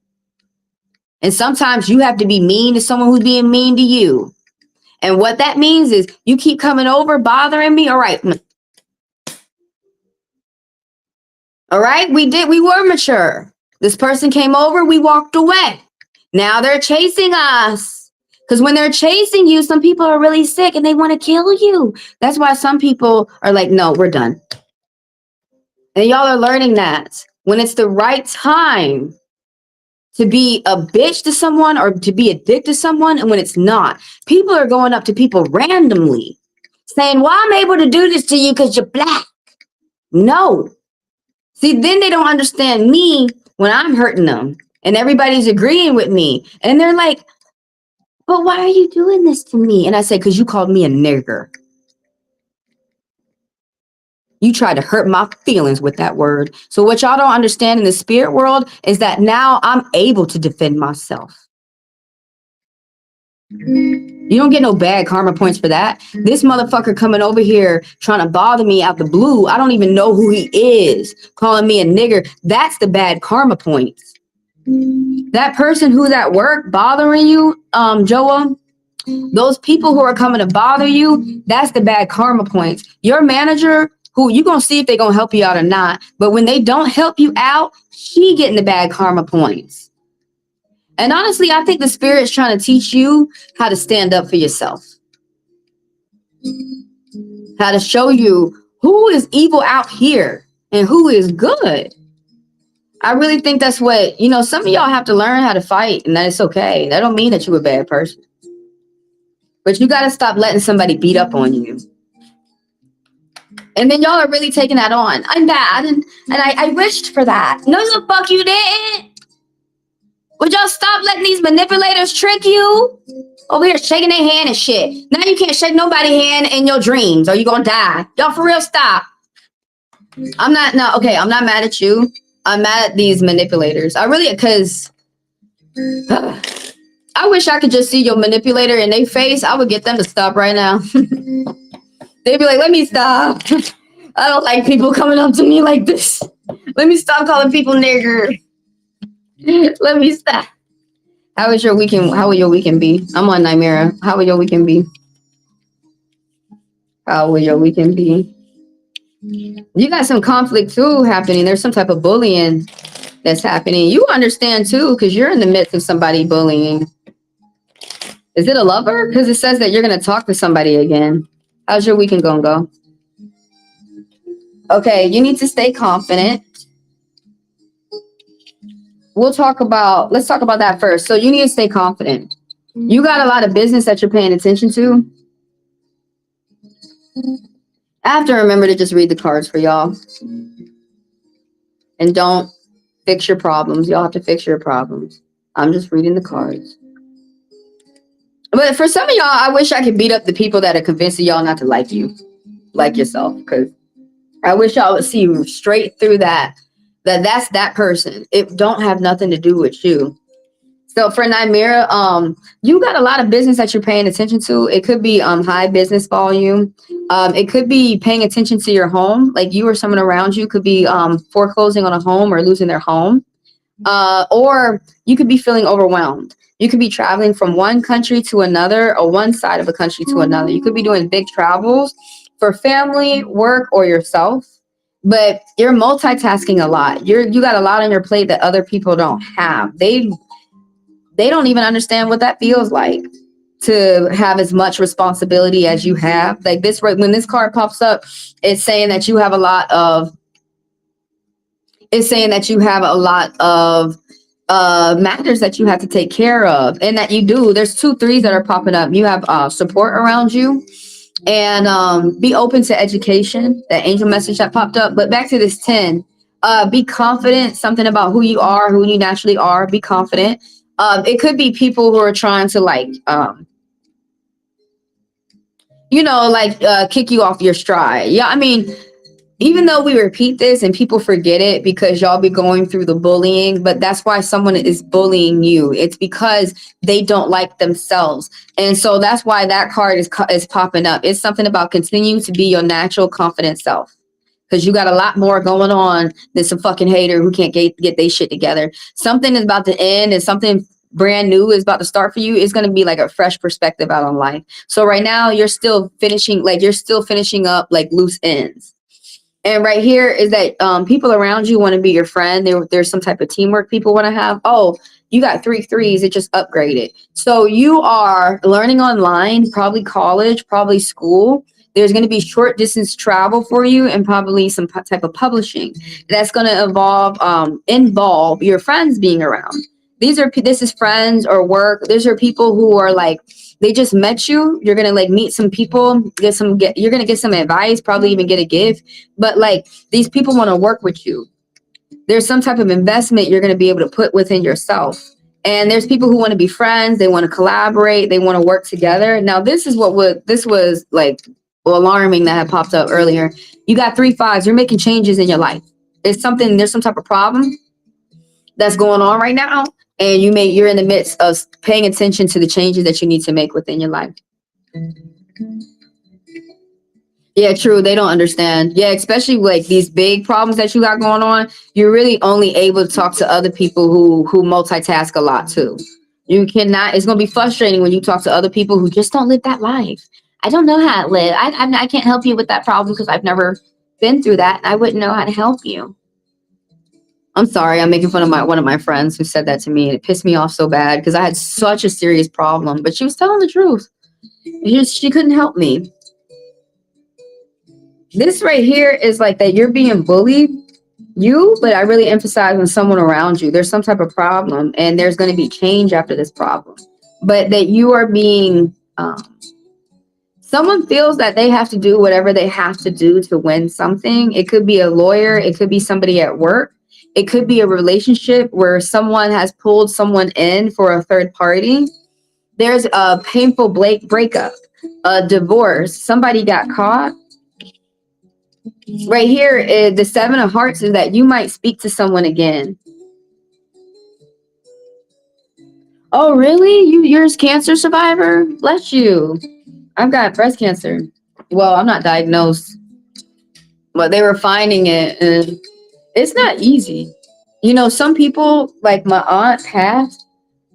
And sometimes you have to be mean to someone who's being mean to you. And what that means is you keep coming over, bothering me. All right. All right. We were mature. This person came over, we walked away. Now they're chasing us. Because when they're chasing you, some people are really sick and they want to kill you. That's why some people are like, no, we're done. And y'all are learning that when it's the right time to be a bitch to someone or to be a dick to someone, and when it's not, people are going up to people randomly saying, well, I'm able to do this to you because you're black. No. See, then they don't understand me when I'm hurting them and everybody's agreeing with me. And they're like, but why are you doing this to me? And I say, because you called me a nigger. You tried to hurt my feelings with that word. So what y'all don't understand in the spirit world is that now I'm able to defend myself. You don't get no bad karma points for that. This motherfucker coming over here trying to bother me out the blue. I don't even know who he is, calling me a nigger. That's the bad karma points. That person who's at work bothering you, Joa, those people who are coming to bother you, that's the bad karma points. Your manager, who you gonna see if they're gonna help you out or not, but when they don't help you out, she getting the bad karma points. And honestly, I think the spirit's trying to teach you how to stand up for yourself. How to show you who is evil out here and who is good. I really think that's what, some of y'all have to learn how to fight, and that it's okay. That don't mean that you're a bad person. But you got to stop letting somebody beat up on you. And then y'all are really taking that on. I'm bad, and I wished for that. No, the fuck you didn't. Would y'all stop letting these manipulators trick you? Over here shaking their hand and shit. Now you can't shake nobody's hand in your dreams or you're going to die. Y'all for real, stop. I'm not mad at you. I'm mad at these manipulators. Because I wish I could just see your manipulator in their face. I would get them to stop right now. They'd be like, let me stop. I don't like people coming up to me like this. Let me stop calling people nigger. Let me stop. How was your weekend? How will your weekend be? I'm on Nightmare. How will your weekend be? How will your weekend be? You got some conflict too happening. There's some type of bullying that's happening. You understand too, because you're in the midst of somebody bullying. Is it a lover? Because it says that you're going to talk to somebody again. How's your weekend going to go? Okay, you need to stay confident. Let's talk about that first. So you need to stay confident. You got a lot of business that you're paying attention to. I have to remember to just read the cards for y'all. And don't fix your problems. Y'all have to fix your problems. I'm just reading the cards. But for some of y'all, I wish I could beat up the people that are convincing y'all not to like you, like yourself. Because I wish y'all would see straight through that's that person. It don't have nothing to do with you. So for Nymera, you got a lot of business that you're paying attention to. It could be high business volume. It could be paying attention to your home. Like you or someone around you could be foreclosing on a home or losing their home. Or you could be feeling overwhelmed. You could be traveling from one country to another or one side of a country to another. You could be doing big travels for family, work, or yourself. But you're multitasking a lot. You got a lot on your plate that other people don't have. They don't even understand what that feels like to have as much responsibility as you have. Like this, when this card pops up, it's saying that you have a lot of matters that you have to take care of, and that you do. There's 2 3s that are popping up. You have support around you. And be open to education, that angel message that popped up. But back to this 10, be confident, something about who you are, who you naturally are. Be confident. It could be people who are trying to kick you off your stride. Yeah, I mean, even though we repeat this and people forget it because y'all be going through the bullying, but that's why someone is bullying you. It's because they don't like themselves. And so that's why that card is popping up. It's something about continue to be your natural confident self. Because you got a lot more going on than some fucking hater who can't get their shit together. Something is about to end and something brand new is about to start for you. It's going to be like a fresh perspective out on life. So right now you're still finishing up like loose ends. And right here is that people around you want to be your friend. There's some type of teamwork people want to have. Oh, you got 3 threes. It just upgraded. So you are learning online, probably college, probably school. There's going to be short distance travel for you and probably some type of publishing. That's going to involve your friends being around. This is friends or work. These are people who are like, they just met you. You're going to like meet some people, you're going to get some advice, probably even get a gift. But like these people want to work with you. There's some type of investment you're going to be able to put within yourself. And there's people who want to be friends. They want to collaborate. They want to work together. Now, this was like alarming that had popped up earlier. You got 3 5s. You're making changes in your life. There's some type of problem that's going on right now. And you're in the midst of paying attention to the changes that you need to make within your life. Yeah, true. They don't understand. Yeah, especially like these big problems that you got going on. You're really only able to talk to other people who multitask a lot too. You cannot. It's gonna be frustrating when you talk to other people who just don't live that life. I don't know how to live. I can't help you with that problem because I've never been through that. And I wouldn't know how to help you. I'm sorry. I'm making fun of one of my friends who said that to me, and it pissed me off so bad because I had such a serious problem, but she was telling the truth. She couldn't help me. This right here is like that you're being bullied, but I really emphasize on someone around you. There's some type of problem and there's going to be change after this problem. But that you are being, someone feels that they have to do whatever they have to do to win something. It could be a lawyer. It could be somebody at work. It could be a relationship where someone has pulled someone in for a third party. There's a painful breakup, a divorce. Somebody got caught. Right here is the 7 of Hearts is that you might speak to someone again. Oh, really? You're a cancer survivor? Bless you. I've got breast cancer. Well, I'm not diagnosed, but they were finding it, and it's not easy. Some people, like my aunt, passed.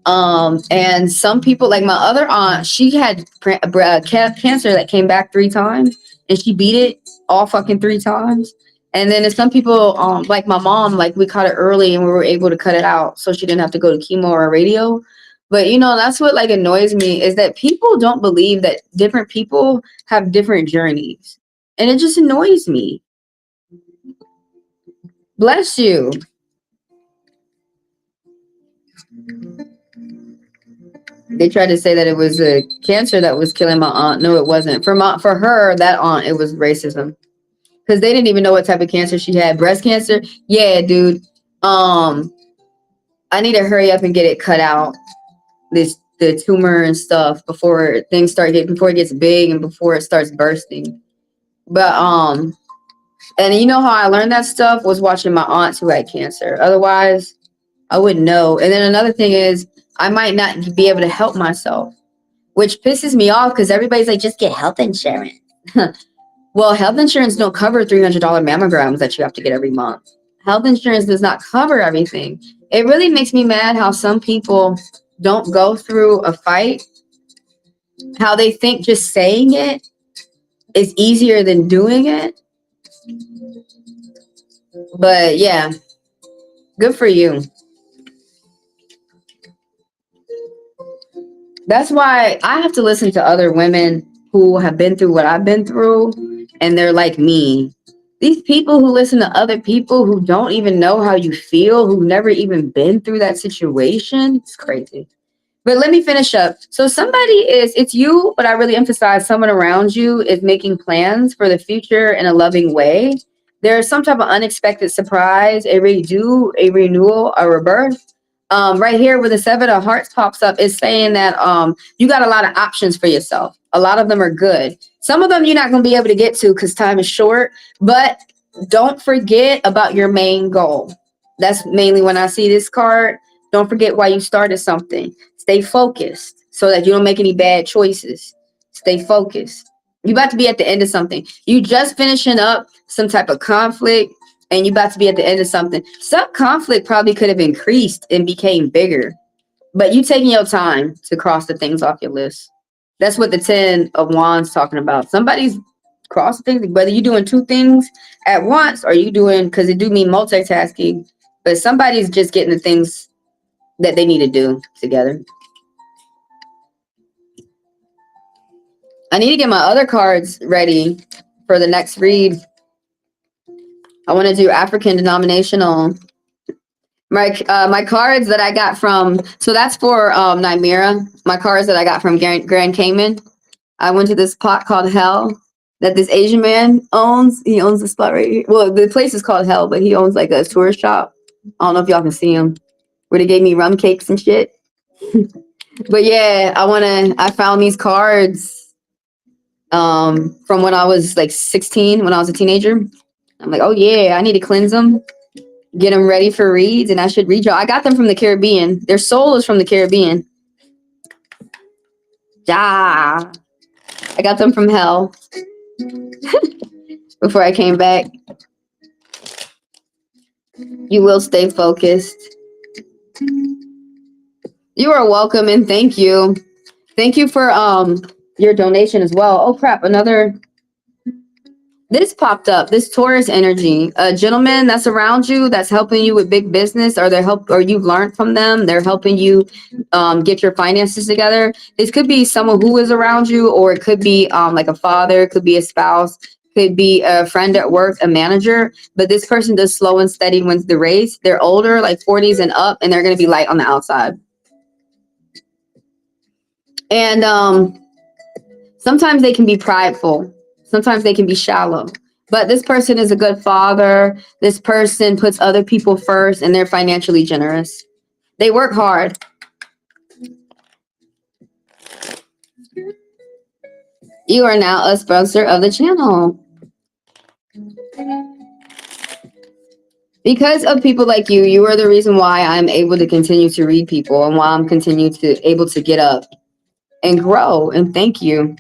And some people, like my other aunt, she had cancer that came back 3 times, and she beat it all fucking 3 times. And then there's some people, like my mom, like we caught it early and we were able to cut it out, so she didn't have to go to chemo or radio. But that's what like annoys me is that people don't believe that different people have different journeys, and it just annoys me. Bless you. They tried to say that it was a cancer that was killing my aunt. No, it wasn't. For her, that aunt, it was racism. Because they didn't even know what type of cancer she had. Breast cancer? Yeah, dude. I need to hurry up and get it cut out. The tumor and stuff before it gets big and before it starts bursting. But and you know how I learned that stuff was watching my aunts who had cancer. Otherwise, I wouldn't know. And then another thing is I might not be able to help myself, which pisses me off because everybody's like, just get health insurance. Well, health insurance don't cover $300 mammograms that you have to get every month. Health insurance does not cover everything. It really makes me mad how some people don't go through a fight, how they think just saying it is easier than doing it. But yeah, good for you. That's why I have to listen to other women who have been through what I've been through, and they're like me. These people who listen to other people who don't even know how you feel, who've never even been through that situation, it's crazy. But let me finish up. So it's you, but I really emphasize someone around you is making plans for the future in a loving way. There's some type of unexpected surprise, a redo, a renewal, a rebirth. Right here where the seven of hearts pops up is saying that you got a lot of options for yourself. A lot of them are good. Some of them you're not going to be able to get to because time is short, but don't forget about your main goal. That's mainly when I see this card. Don't forget why you started something. Stay focused so that you don't make any bad choices. Stay focused. You about to be at the end of something. You just finishing up some type of conflict and you about to be at the end of something. Some conflict probably could have increased and became bigger, but you taking your time to cross the things off your list. That's what the 10 of Wands talking about. Somebody's crossing things, whether you're doing two things at once or you doing, because it do mean multitasking, but somebody's just getting the things that they need to do together. I need to get my other cards ready for the next read. I want to do African denominational. My cards that I got from, so that's for Nymeria. My cards that I got from Grand Cayman. I went to this pot called Hell that this Asian man owns. He owns the spot right here. Well, the place is called Hell, but he owns like a tourist shop. I don't know if y'all can see him, where they gave me rum cakes and shit. But yeah, I found these cards from when I was like 16, when I was a teenager. I'm like, oh yeah, I need to cleanse them, get them ready for reads, and I should read y'all. I got them from the Caribbean. Their soul is from the Caribbean. Ah, I got them from Hell before I came back. You will stay focused. You are welcome and thank you. Thank you for your donation as well. Oh crap, this popped up, this Taurus energy. A gentleman that's around you that's helping you with big business, or you've learned from them. They're helping you get your finances together. This could be someone who is around you, or it could be like a father, it could be a spouse, could be a friend at work, a manager. But this person does slow and steady wins the race. They're older, like 40s and up, and they're going to be light on the outside. And sometimes they can be prideful. Sometimes they can be shallow. But this person is a good father. This person puts other people first, and they're financially generous. They work hard. You are now a sponsor of the channel. Because of people like you, you are the reason why I'm able to continue to read people and why I'm able to get up and grow. And thank you.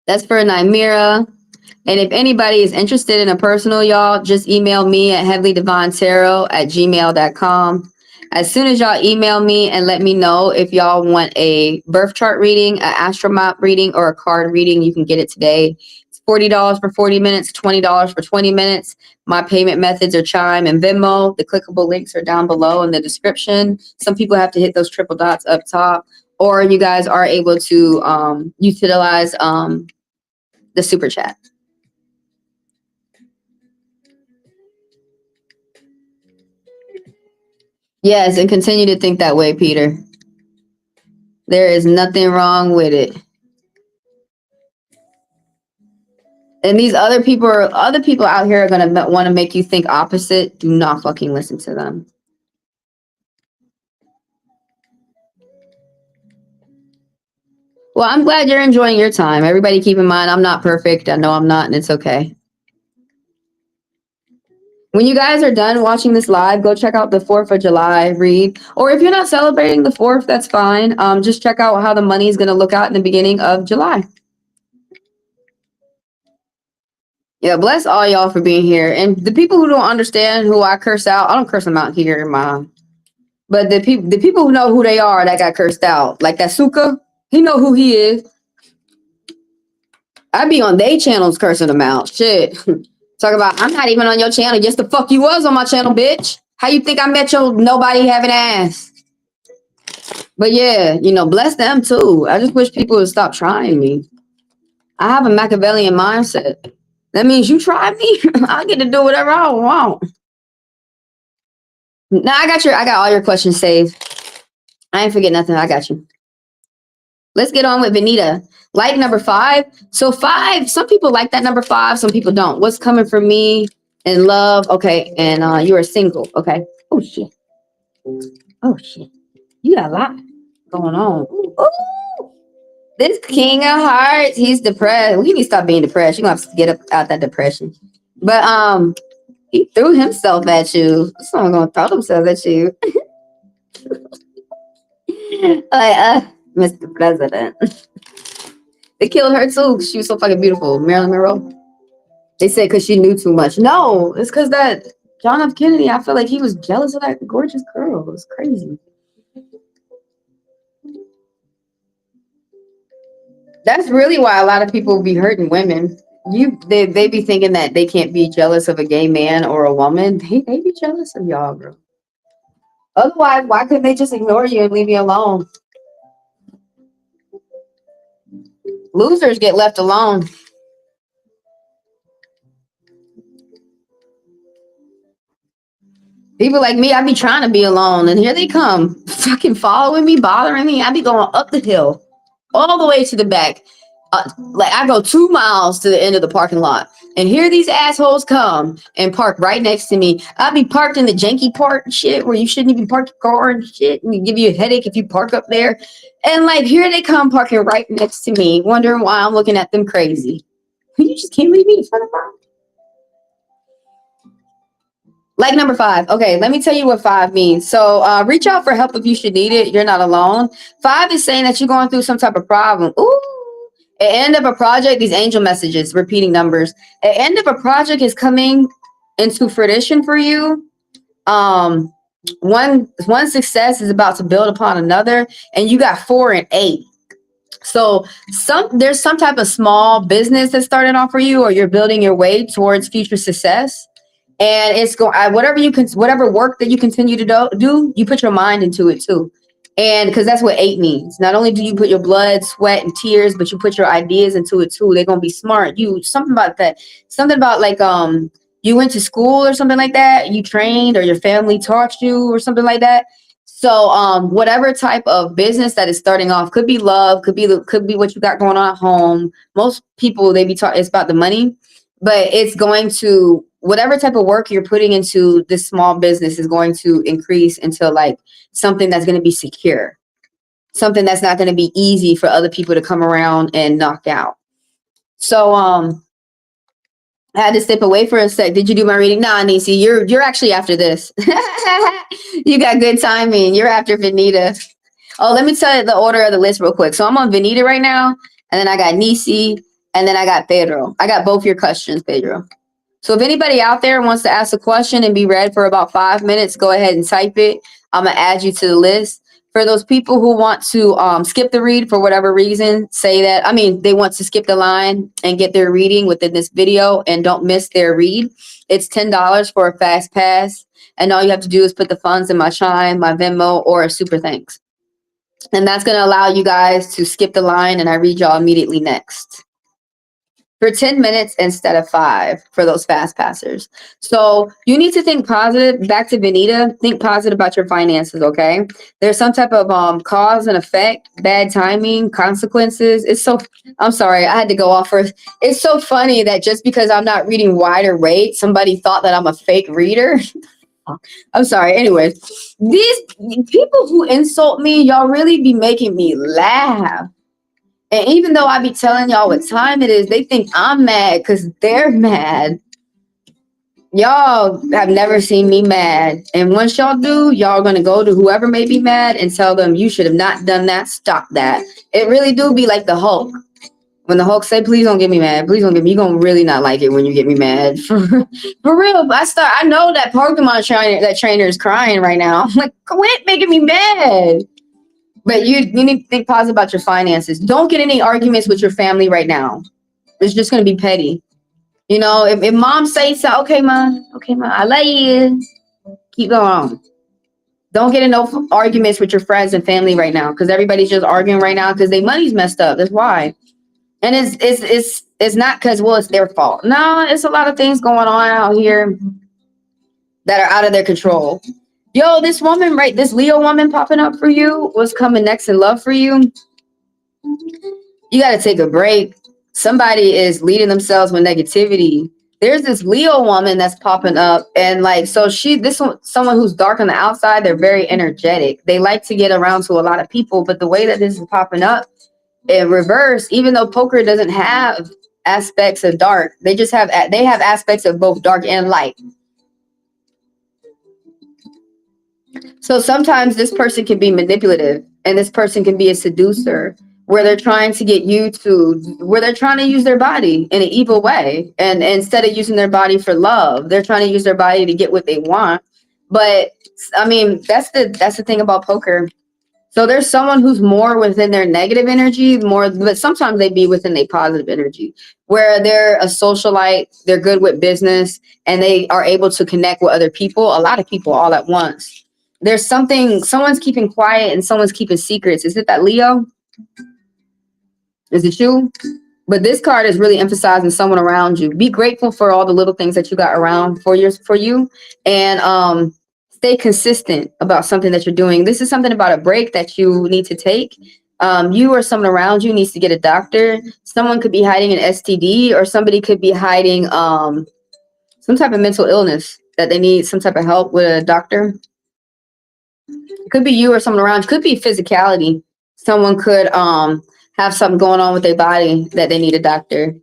That's for Nymeria. And if anybody is interested in a personal, y'all, just email me at HeavenlyDivineTaro@gmail.com. As soon as y'all email me and let me know if y'all want a birth chart reading, an astral map reading, or a card reading, you can get it today. It's $40 for 40 minutes, $20 for 20 minutes. My payment methods are Chime and Venmo. The clickable links are down below in the description. Some people have to hit those triple dots up top, or you guys are able to utilize the super chat. Yes, and continue to think that way, Peter. There is nothing wrong with it. And these other people out here are going to want to make you think opposite. Do not fucking listen to them. Well, I'm glad you're enjoying your time. Everybody keep in mind, I'm not perfect. I know I'm not, and it's okay. When you guys are done watching this live, go check out the 4th of July read. Or if you're not celebrating the 4th, that's fine. Just check out how the money is going to look out in the beginning of July. Yeah, bless all y'all for being here. And the people who don't understand who I curse out, I don't curse them out here, Mom. But the people who know who they are that got cursed out, like that Suka, he know who he is. I be on they channels cursing them out. Shit. Talk about, I'm not even on your channel. Yes, the fuck you was on my channel, bitch. How you think I met your nobody having ass? But yeah, bless them too. I just wish people would stop trying me. I have a Machiavellian mindset. That means you try me, I get to do whatever I want. Nah, I got all your questions saved. I ain't forget nothing. I got you. Let's get on with Vanita. Like number 5. So 5, some people like that number 5, some people don't. What's coming for me in love? Okay, and you are single. Okay. Oh shit. Oh shit. You got a lot going on. Ooh. This King of Hearts, he's depressed. We need to stop being depressed. You're gonna have to get up out that depression. But he threw himself at you. Someone gonna throw themselves at you. Like, Mr. President. They killed her too. She was so fucking beautiful. Marilyn Monroe. They said because she knew too much. No, it's because that John F. Kennedy, I feel like he was jealous of that gorgeous girl. It was crazy. That's really why a lot of people be hurting women. They be thinking that they can't be jealous of a gay man or a woman. They be jealous of y'all, bro. Otherwise, why couldn't they just ignore you and leave you alone? Losers get left alone. People like me, I be trying to be alone, and here they come, fucking following me, bothering me. I be going up the hill, all the way to the back. Like I go 2 miles to the end of the parking lot, and here these assholes come and park right next to me. I be parked in the janky part and shit where you shouldn't even park your car and shit, and give you a headache if you park up there. And like here they come parking right next to me, wondering why I'm looking at them crazy. You just can't leave me in front of them. Like number 5. Okay, let me tell you what 5 means. So reach out for help if you should need it. You're not alone. 5 is saying that you're going through some type of problem. Ooh. At the end of a project, these angel messages, repeating numbers. At the end of a project is coming into fruition for you. One success is about to build upon another, and you got 4 and 8. So there's some type of small business that's starting off for you, or you're building your way towards future success. And it's going whatever work that you continue to do, you put your mind into it too. And because that's what 8 means. Not only do you put your blood, sweat, and tears, but you put your ideas into it too. They're gonna be smart. Something about that. Something about like you went to school or something like that. You trained, or your family taught you, or something like that. So whatever type of business that is starting off, could be love, could be what you got going on at home. Most people, they be taught it's about the money, but it's going to, whatever type of work you're putting into this small business is going to increase into like something that's going to be secure, something that's not going to be easy for other people to come around and knock out. So I had to step away for a sec. Did you do my reading? Nah, Nisi, you're actually after this. You got good timing. You're after Vanita. Oh, let me tell you the order of the list real quick. So I'm on Vanita right now, and then I got Nisi, and then I got Pedro. I got both your questions, Pedro. So if anybody out there wants to ask a question and be read for about 5 minutes, go ahead and type it. I'm going to add you to the list. For those people who want to skip the read for whatever reason, they want to skip the line and get their reading within this video and don't miss their read. It's $10 for a fast pass. And all you have to do is put the funds in my Chime, my Venmo, or a super thanks. And that's going to allow you guys to skip the line and I read y'all immediately next. For 10 minutes instead of 5 for those fast passers. So you need to think positive. Back to Vanita, think positive about your finances, okay? There's some type of cause and effect, bad timing, consequences. I'm sorry, I had to go off first. It's so funny that just because I'm not reading wider rate, somebody thought that I'm a fake reader. I'm sorry. Anyways, these people who insult me, y'all really be making me laugh. And even though I be telling y'all what time it is, they think I'm mad because they're mad. Y'all have never seen me mad. And once y'all do, y'all going to go to whoever may be mad and tell them, you should have not done that. Stop that. It really do be like the Hulk. When the Hulk say, please don't get me mad. Please don't get me. You're going to really not like it when you get me mad. For real. I know that Pokemon trainer is crying right now. I'm like, quit making me mad. But you need to think positive about your finances. Don't get any arguments with your family right now. It's just going to be petty. You know, if mom says so, okay, mom, I love you. Keep going on. Don't get in no arguments with your friends and family right now because everybody's just arguing right now because their money's messed up. That's why. And it's not because, well, it's their fault. No, it's a lot of things going on out here that are out of their control. Yo, this woman, right? This Leo woman popping up for you was coming next in love for you. You got to take a break. Somebody is leading themselves with negativity. There's this Leo woman that's popping up, and like, so this one, someone who's dark on the outside, they're very energetic. They like to get around to a lot of people, but the way that this is popping up in reverse, even though poker doesn't have aspects of dark, they have aspects of both dark and light. So sometimes this person can be manipulative and this person can be a seducer where they're trying to get you to where they're trying to use their body in an evil way. And instead of using their body for love, they're trying to use their body to get what they want. But I mean, that's the thing about poker. So there's someone who's more within their negative energy, but sometimes they be within their positive energy, where they're a socialite, they're good with business, and they are able to connect with other people, a lot of people all at once. Someone's keeping quiet and someone's keeping secrets. Is it that Leo? Is it you? But this card is really emphasizing someone around you. Be grateful for all the little things that you got around for you, and stay consistent about something that you're doing. This is something about a break that you need to take. You or someone around you needs to get a doctor. Someone could be hiding an STD, or somebody could be hiding some type of mental illness that they need some type of help with a doctor. It could be you or someone around you. Could be physicality. Someone could have something going on with their body that they need a doctor.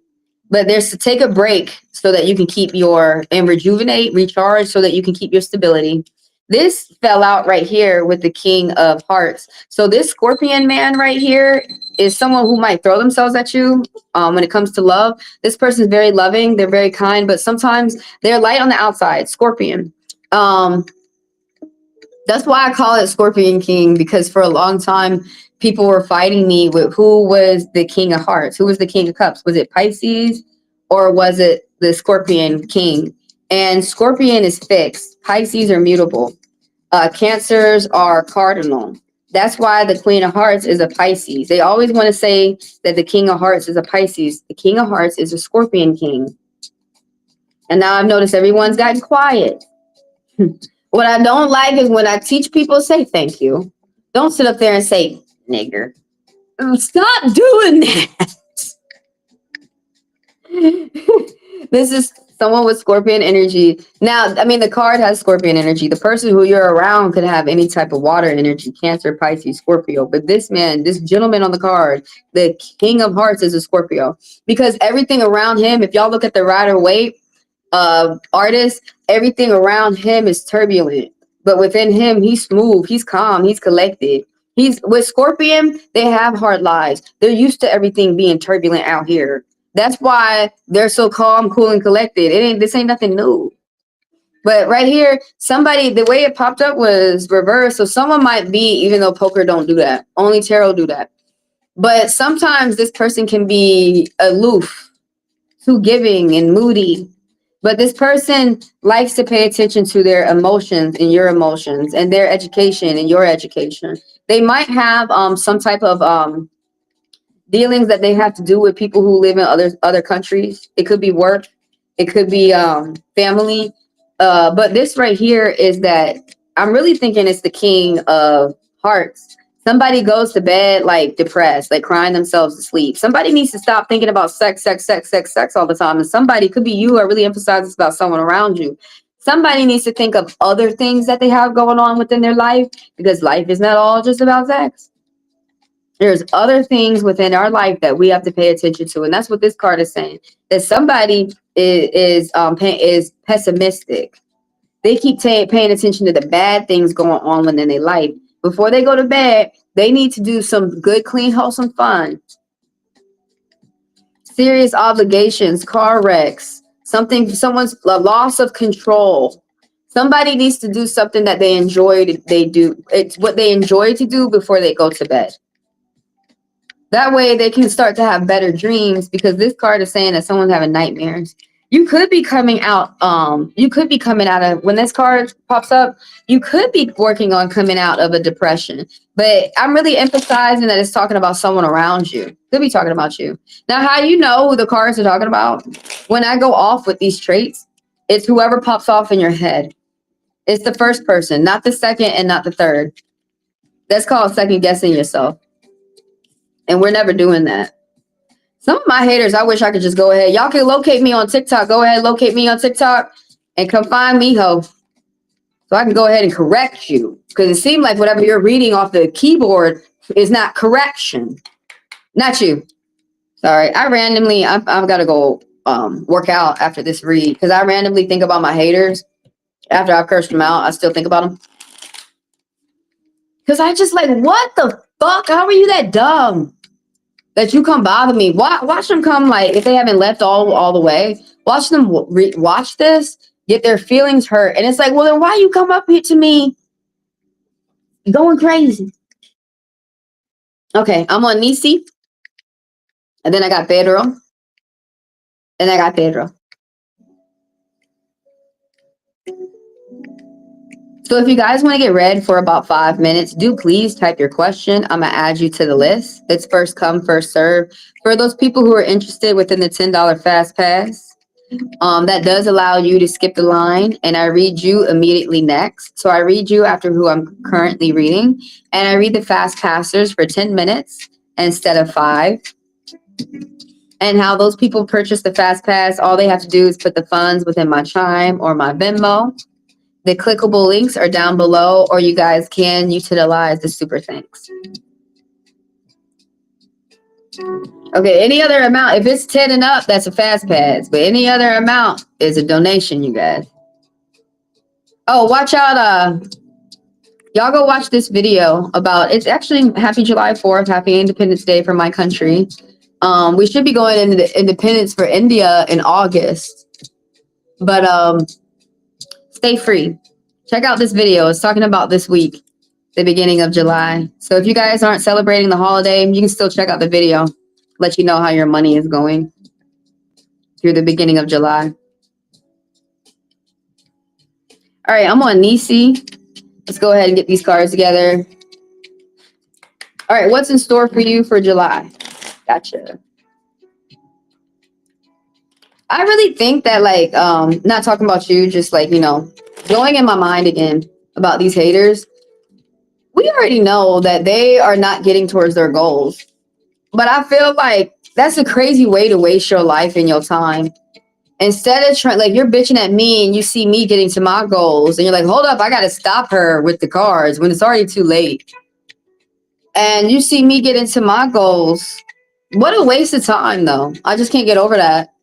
But there's to take a break so that you can keep and rejuvenate, recharge, so that you can keep your stability. This fell out right here with the King of Hearts. So this Scorpion man right here is someone who might throw themselves at you when it comes to love. This person is very loving. They're very kind, but sometimes they're light on the outside. Scorpion. That's why I call it Scorpion King, because for a long time, people were fighting me with who was the King of Hearts, who was the King of Cups. Was it Pisces or was it the Scorpion King? And Scorpion is fixed. Pisces are mutable. Cancers are cardinal. That's why the Queen of Hearts is a Pisces. They always want to say that the King of Hearts is a Pisces. The King of Hearts is a Scorpion King. And now I've noticed everyone's gotten quiet. What I don't like is when I teach people, say thank you. Don't sit up there and say nigger. Stop doing that. This is someone with Scorpion energy. Now, I mean, the card has Scorpion energy. The person who you're around could have any type of water energy, Cancer, Pisces, Scorpio. But this man, this gentleman on the card, the King of Hearts, is a Scorpio. Because everything around him, if y'all look at the Rider-Waite artist, everything around him is turbulent. But within him, he's smooth, he's calm, he's collected. He's with Scorpion, they have hard lives. They're used to everything being turbulent out here. That's why they're so calm, cool, and collected. This ain't nothing new. But right here, the way it popped up was reversed. So someone might be, even though poker don't do that, only tarot do that. But sometimes this person can be aloof, too giving and moody. But this person likes to pay attention to their emotions and your emotions, and their education and your education. They might have some type of dealings that they have to do with people who live in other countries. It could be work, it could be family. But this right here is that I'm really thinking it's the King of Hearts. Somebody goes to bed like depressed, like crying themselves to sleep. Somebody needs to stop thinking about sex all the time. And somebody, could be you, or really emphasize this about someone around you. Somebody needs to think of other things that they have going on within their life, because life is not all just about sex. There's other things within our life that we have to pay attention to. And that's what this card is saying, that somebody is pessimistic. They keep paying attention to the bad things going on within their life. Before they go to bed, they need to do some good, clean, wholesome fun. Serious obligations, car wrecks, someone's loss of control. Somebody needs to do something that they enjoy. It's what they enjoy to do before they go to bed. That way they can start to have better dreams, because this card is saying that someone's having nightmares. You could be coming out of, when this card pops up, you could be working on coming out of a depression. But I'm really emphasizing that it's talking about someone around you. Could be talking about you. Now, how you know who the cards are talking about? When I go off with these traits, it's whoever pops off in your head. It's the first person, not the second and not the third. That's called second guessing yourself. And we're never doing that. Some of my haters, I wish I could just go ahead. Y'all can locate me on TikTok. Go ahead, locate me on TikTok and come find me, ho. So I can go ahead and correct you. Because it seemed like whatever you're reading off the keyboard is not correction. Not you. Sorry. I've got to go work out after this read. Because I randomly think about my haters. After I've cursed them out, I still think about them. Because I just like, what the fuck? How are you that dumb? That you come bother me. Watch them come, like, if they haven't left all the way, watch them watch this, get their feelings hurt. And it's like, well, then why you come up here to me going crazy? Okay, I'm on Nisi. And then I got Pedro. And I got Pedro. So if you guys want to get read for about 5 minutes, do please type your question. I'm going to add you to the list. It's first come, first serve. For those people who are interested within the $10 fast pass, that does allow you to skip the line, and I read you immediately next. So I read you after who I'm currently reading, and I read the fast passers for 10 minutes instead of 5. And how those people purchase the fast pass, all they have to do is put the funds within my Chime or my Venmo. The clickable links are down below, or you guys can utilize the super thanks. Okay, any other amount, if it's 10 and up, that's a fast pass. But any other amount is a donation, you guys. Oh, watch out. Y'all go watch this video about, it's actually Happy July 4th, Happy Independence Day for my country. We should be going into the independence for India in August. But stay free. Check out this video. It's talking about this week, the beginning of July. So if you guys aren't celebrating the holiday, you can still check out the video. Let you know how your money is going through the beginning of July. All right, I'm on Nisi. Let's go ahead and get these cards together. All right, what's in store for you for July? Gotcha. I really think that, like, not talking about you, just like, you know, going in my mind again about these haters. We already know that they are not getting towards their goals. But I feel like that's a crazy way to waste your life and your time. Instead of trying, like, you're bitching at me and you see me getting to my goals and you're like, hold up, I got to stop her with the cards when it's already too late. And you see me get into my goals. What a waste of time, though. I just can't get over that.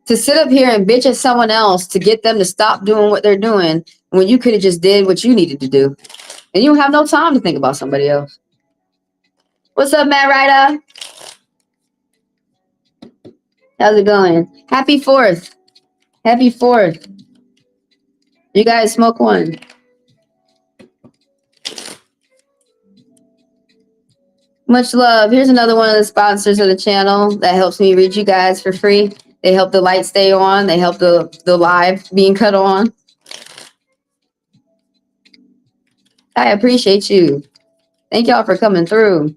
To sit up here and bitch at someone else to get them to stop doing what they're doing when you could have just did what you needed to do. And you don't have no time to think about somebody else. What's up, Matt Ryder? How's it going? Happy 4th. Happy 4th. You guys smoke one. Much love. Here's another one of the sponsors of the channel that helps me read you guys for free. They help the light stay on. They help the live being cut on. I appreciate you. Thank y'all for coming through.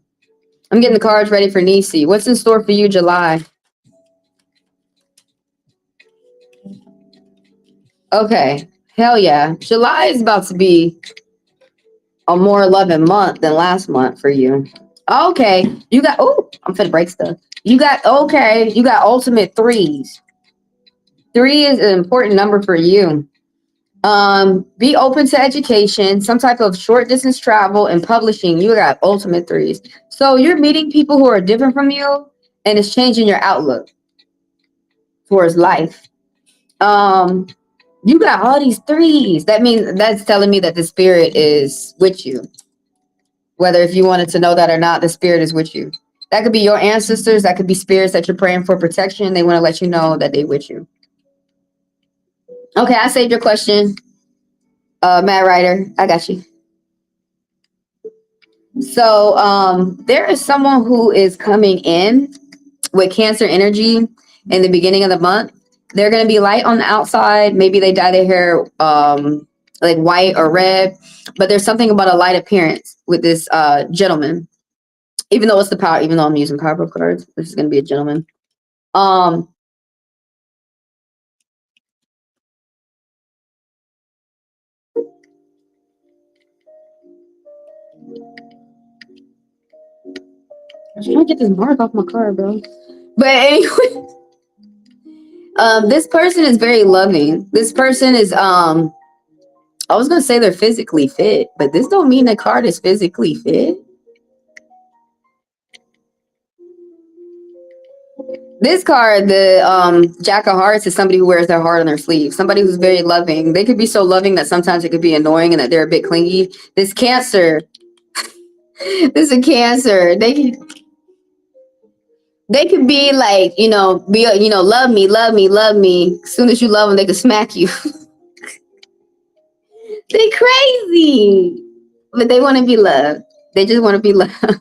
I'm getting the cards ready for Nisi. What's in store for you, July? Okay. Hell yeah. July is about to be a more loving month than last month for you. Okay. You got, oh, I'm finna break stuff. You got, okay. You got ultimate 3s. 3 is an important number for you. Be open to education, some type of short distance travel and publishing. You got ultimate 3s. So you're meeting people who are different from you and it's changing your outlook towards life. You got all these 3s. That means that's telling me that the spirit is with you. Whether if you wanted to know that or not, the spirit is with you. That could be your ancestors. That could be spirits that you're praying for protection. They want to let you know that they're with you. Okay, I saved your question. Matt Ryder, I got you. So there is someone who is coming in with Cancer energy in the beginning of the month. They're going to be light on the outside. Maybe they dye their hair like white or red. But there's something about a light appearance with this gentleman. Even though it's the power, even though I'm using PowerPuff cards, this is going to be a gentleman. I'm trying to get this mark off my card, bro. But anyway, this person is very loving. This person is I was gonna say they're physically fit, but this don't mean the card is physically fit. This card, the Jack of Hearts, is somebody who wears their heart on their sleeve. Somebody who's very loving. They could be so loving that sometimes it could be annoying and that they're a bit clingy. This Cancer, this is a Cancer. They could be like, love me, love me, love me. As soon as you love them, they could smack you. They crazy, but they want to be loved. They just want to be loved.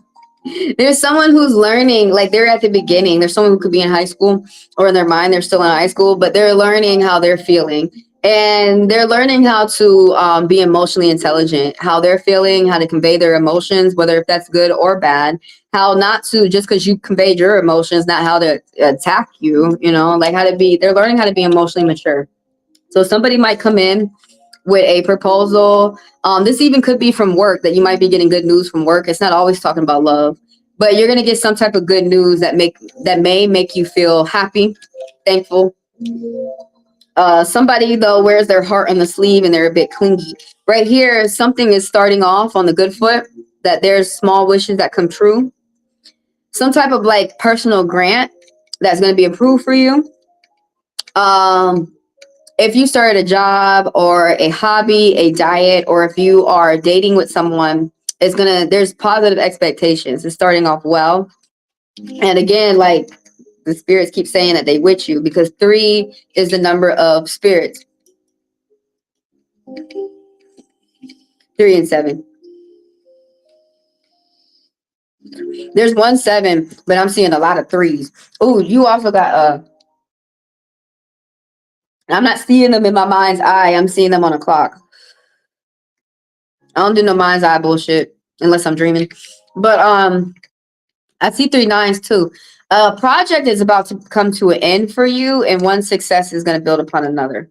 There's someone who's learning, like they're at the beginning. There's someone who could be in high school, or in their mind, they're still in high school, but they're learning how they're feeling. And they're learning how to be emotionally intelligent, how they're feeling, how to convey their emotions, whether if that's good or bad, how not to, just because you conveyed your emotions, not how to attack you, like how to be, they're learning how to be emotionally mature. So somebody might come in with a proposal. This even could be from work, that you might be getting good news from work. It's not always talking about love, but you're gonna get some type of good news that may make you feel happy, thankful. Somebody though wears their heart on the sleeve and they're a bit clingy. Right here, something is starting off on the good foot. That there's small wishes that come true. Some type of like personal grant that's gonna be approved for you. If you started a job or a hobby, a diet, or if you are dating with someone, there's positive expectations. It's starting off well. And again, like the spirits keep saying that they with you, because 3 is the number of spirits. 3 and 7. There's 1 7, but I'm seeing a lot of 3s. Oh, you also got I'm not seeing them in my mind's eye. I'm seeing them on a clock. I don't do no mind's eye bullshit unless I'm dreaming. But I see 3 9s too. A project is about to come to an end for you, and one success is going to build upon another.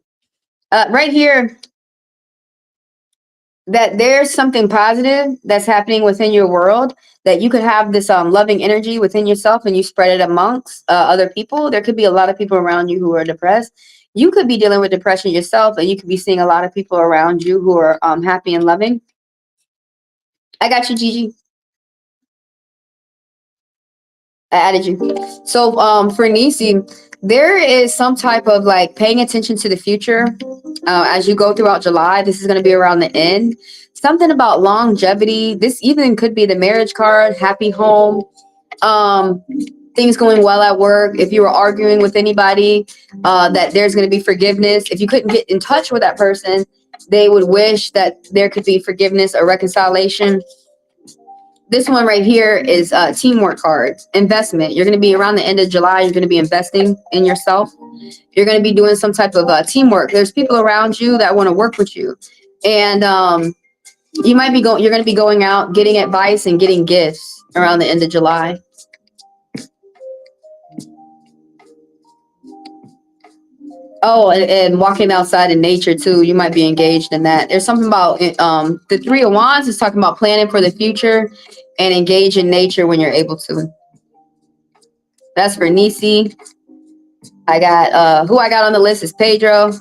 Right here, that there's something positive that's happening within your world, that you could have this loving energy within yourself and you spread it amongst other people. There could be a lot of people around you who are depressed. You could be dealing with depression yourself, and you could be seeing a lot of people around you who are happy and loving. I got you, Gigi. I added you. So for Nisi, there is some type of like paying attention to the future as you go throughout July. This is going to be around the end. Something about longevity. This even could be the marriage card, happy home, things going well at work. If you were arguing with anybody, that there's going to be forgiveness. If you couldn't get in touch with that person, they would wish that there could be forgiveness or reconciliation. This one right here is teamwork cards, investment. You're going to be around the end of July. You're going to be investing in yourself. You're going to be doing some type of teamwork. There's people around you that want to work with you. And you're going to be going out, getting advice and getting gifts around the end of July. Oh, and walking outside in nature too. You might be engaged in that. There's something about the 3 of Wands is talking about planning for the future and engage in nature when you're able to. That's for Nisi. I got who I got on the list is Pedro,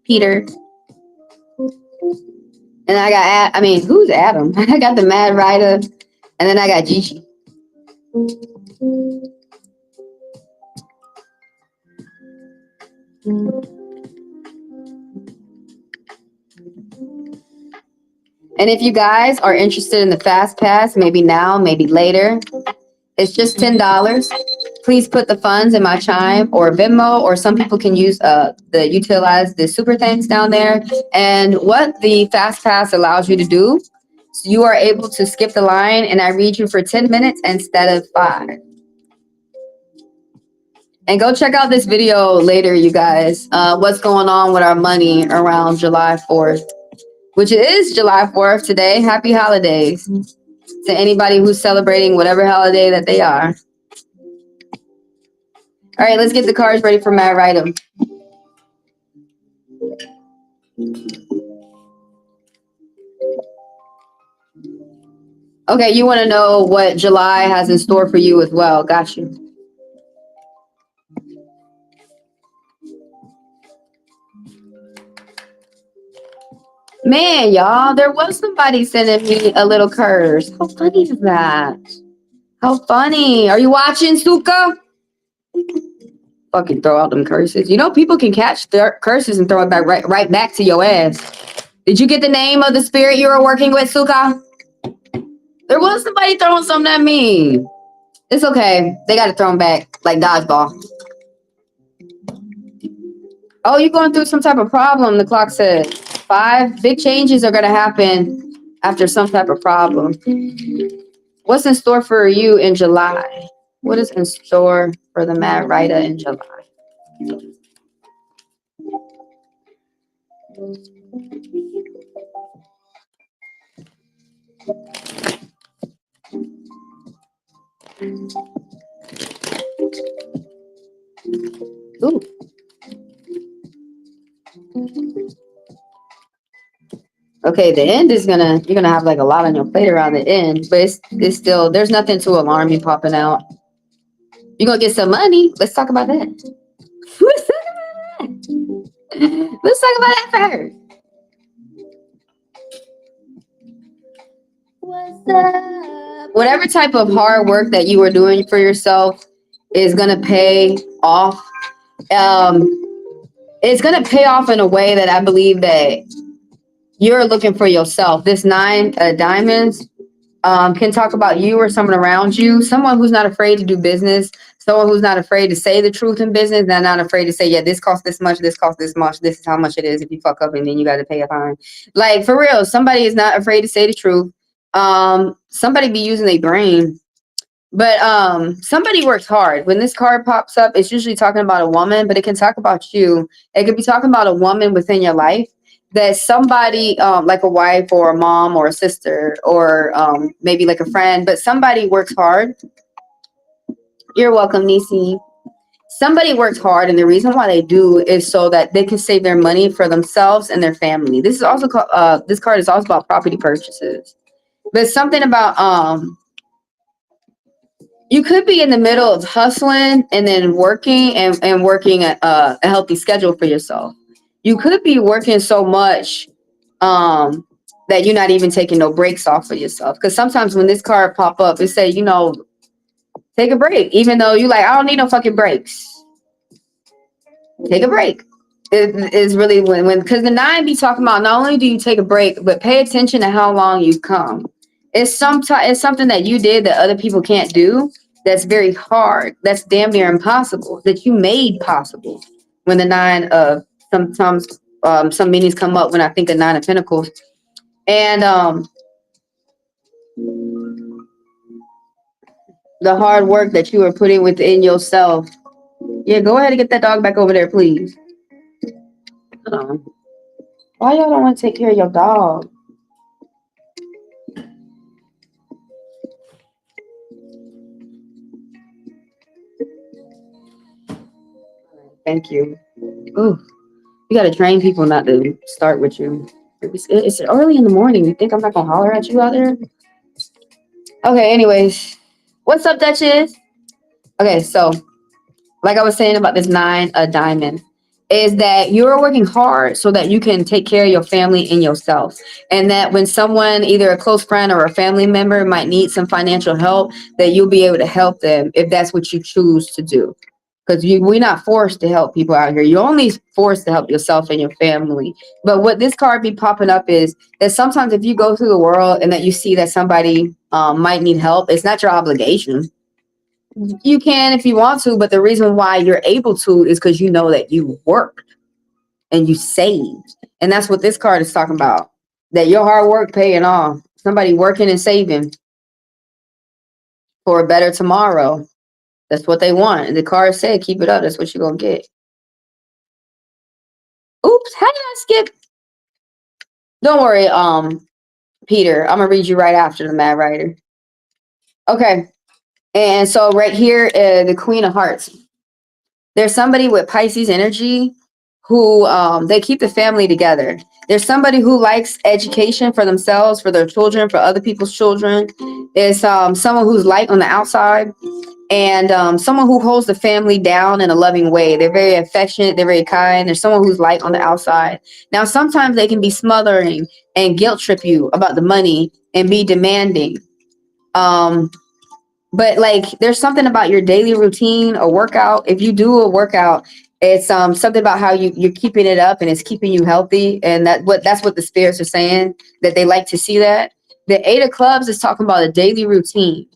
Peter, and I got who's Adam? I got the Mad Rider, and then I got Gigi. And if you guys are interested in the Fast Pass, maybe now, maybe later, it's just $10. Please put the funds in my Chime or Venmo, or some people can use utilize the super thanks down there. And what the Fast Pass allows you to do, you are able to skip the line, and I read you for 10 minutes instead of 5. And go check out this video later, you guys. What's going on with our money around July 4th, which is July 4th today. Happy holidays to anybody who's celebrating whatever holiday that they are. All right, let's get the cards ready for Mad Rightum. Okay, you want to know what July has in store for you as well. Got you. Man, y'all, there was somebody sending me a little curse. How funny is that? How funny. Are you watching, Suka? Fucking throw out them curses. You know, people can catch their curses and throw it back right back to your ass. Did you get the name of the spirit you were working with, Suka? There was somebody throwing something at me. It's okay. They got to throw them back like dodgeball. Oh, you're going through some type of problem, the clock says. 5 big changes are going to happen after some type of problem. What's in store for you in July? What is in store for the Mad Writer in July? Ooh. Okay, the end is you're gonna have like a lot on your plate around the end, but it's still, there's nothing to alarm you popping out. You're gonna get some money. Let's talk about that. Let's talk about that. Let's talk about that first. What's up? Whatever type of hard work that you are doing for yourself is gonna pay off. It's gonna pay off in a way that I believe that you're looking for yourself. This 9 diamonds can talk about you or someone around you, someone who's not afraid to do business, someone who's not afraid to say the truth in business, and not afraid to say, yeah, this costs this much, this costs this much, this is how much it is if you fuck up and then you got to pay a fine. Like, for real, somebody is not afraid to say the truth. Somebody be using their brain. But somebody works hard. When this card pops up, it's usually talking about a woman, but it can talk about you. It could be talking about a woman within your life that somebody, like a wife or a mom or a sister or maybe like a friend, but somebody works hard. You're welcome, Nisi. Somebody works hard, and the reason why they do is so that they can save their money for themselves and their family. This is also this card is also about property purchases. But something about you could be in the middle of hustling and then working and working a healthy schedule for yourself. You could be working so much that you're not even taking no breaks off for yourself. Because sometimes when this card pop up, it say, take a break. Even though you like, I don't need no fucking breaks. Take a break. It is really when because the 9 be talking about not only do you take a break, but pay attention to how long you've come. It's something that you did that other people can't do. That's very hard. That's damn near impossible. That you made possible. When the 9 of sometimes some meanings come up when I think of 9 of Pentacles, and the hard work that you are putting within yourself. Yeah, go ahead and get that dog back over there, please. Why y'all don't want to take care of your dog? Thank you. Ooh, you gotta train people not to start with you. It's early in the morning. You think I'm not gonna holler at you out there? Okay, anyways. What's up, Duchess? Okay, so like I was saying about this 9 a diamond, is that you're working hard so that you can take care of your family and yourself. And that when someone, either a close friend or a family member, might need some financial help, that you'll be able to help them if that's what you choose to do. Because we're not forced to help people out here. You're only forced to help yourself and your family. But what this card be popping up is that sometimes if you go through the world and that you see that somebody might need help, it's not your obligation. You can if you want to, but the reason why you're able to is because you know that you worked and you saved. And that's what this card is talking about. That your hard work paying off. Somebody working and saving for a better tomorrow. That's what they want. And the card said, keep it up. That's what you're going to get. Oops, how did I skip? Don't worry, Peter. I'm going to read you right after the Mad Writer. Okay. And so right here, the Queen of Hearts. There's somebody with Pisces energy who they keep the family together. There's somebody who likes education for themselves, for their children, for other people's children. It's someone who's light on the outside, and someone who holds the family down in a loving way. They're very affectionate. They're very kind. There's someone who's light on the outside. Now, sometimes they can be smothering and guilt trip you about the money and be demanding. Um, but like, there's something about your daily routine, a workout. If you do a workout, it's something about how you're keeping it up and it's keeping you healthy. And that's what the spirits are saying, that they like to see that. The Eight of Clubs is talking about a daily routine,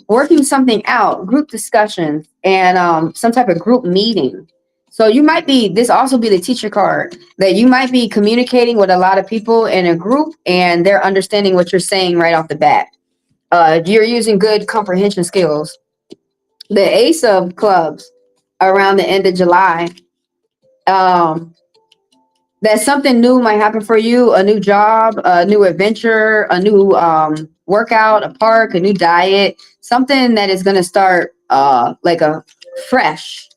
working something out, group discussions, and some type of group meeting. So you might be, this also be the teacher card, that you might be communicating with a lot of people in a group and they're understanding what you're saying right off the bat. You're using good comprehension skills. The Ace of Clubs around the end of July, um, that something new might happen for you, a new job, a new adventure, a new workout, a park, a new diet, something that is going to start like a fresh,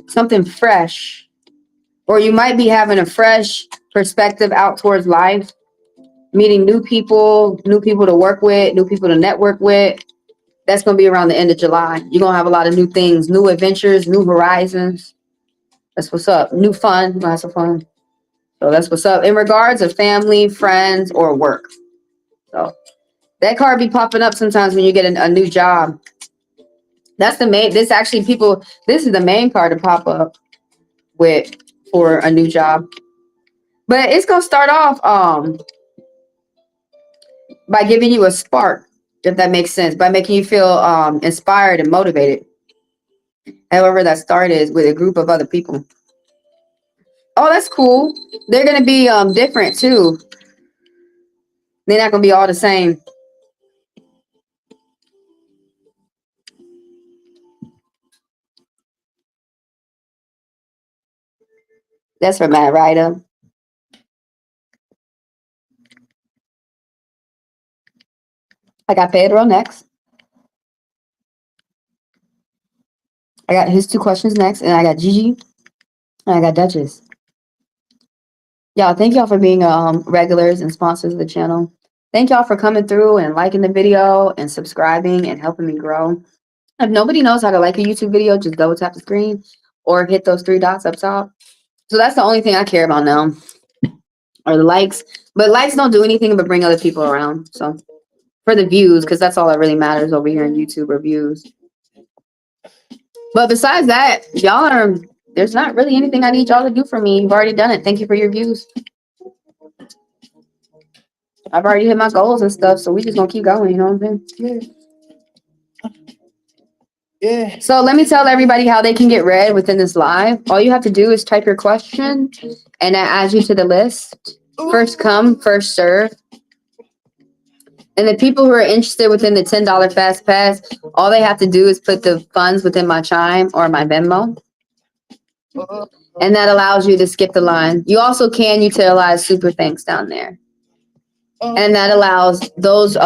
something fresh. Or you might be having a fresh perspective out towards life, meeting new people to work with, new people to network with. That's going to be around the end of July. You're going to have a lot of new things, new adventures, new horizons. That's what's up. New fun, lots of fun. So that's what's up in regards of family, friends, or work. So that card be popping up sometimes when you get a new job. That's the main, this is the main card to pop up with for a new job. But it's going to start off by giving you a spark, if that makes sense, by making you feel inspired and motivated. However that start is with a group of other people. Oh, that's cool. They're going to be different too. They're not going to be all the same. That's for Matt Ryder. I got Pedro next. I got his 2 questions next, and I got Gigi, and I got Duchess. Y'all, thank y'all for being regulars and sponsors of the channel. Thank y'all for coming through and liking the video and subscribing and helping me grow. If nobody knows how to like a YouTube video, just double tap the screen or hit those 3 dots up top. So that's the only thing I care about now, are the likes. But likes don't do anything but bring other people around. So for the views, because that's all that really matters over here in YouTube, are views. But besides that, there's not really anything I need y'all to do for me. You've already done it. Thank you for your views. I've already hit my goals and stuff, so we just gonna keep going, you know what I'm saying? Yeah. So let me tell everybody how they can get read within this live. All you have to do is type your question, and that adds you to the list. First come, first serve. And the people who are interested within the $10 Fast Pass, all they have to do is put the funds within my Chime or my Venmo. And that allows you to skip the line. You also can utilize Super Thanks down there. And that allows those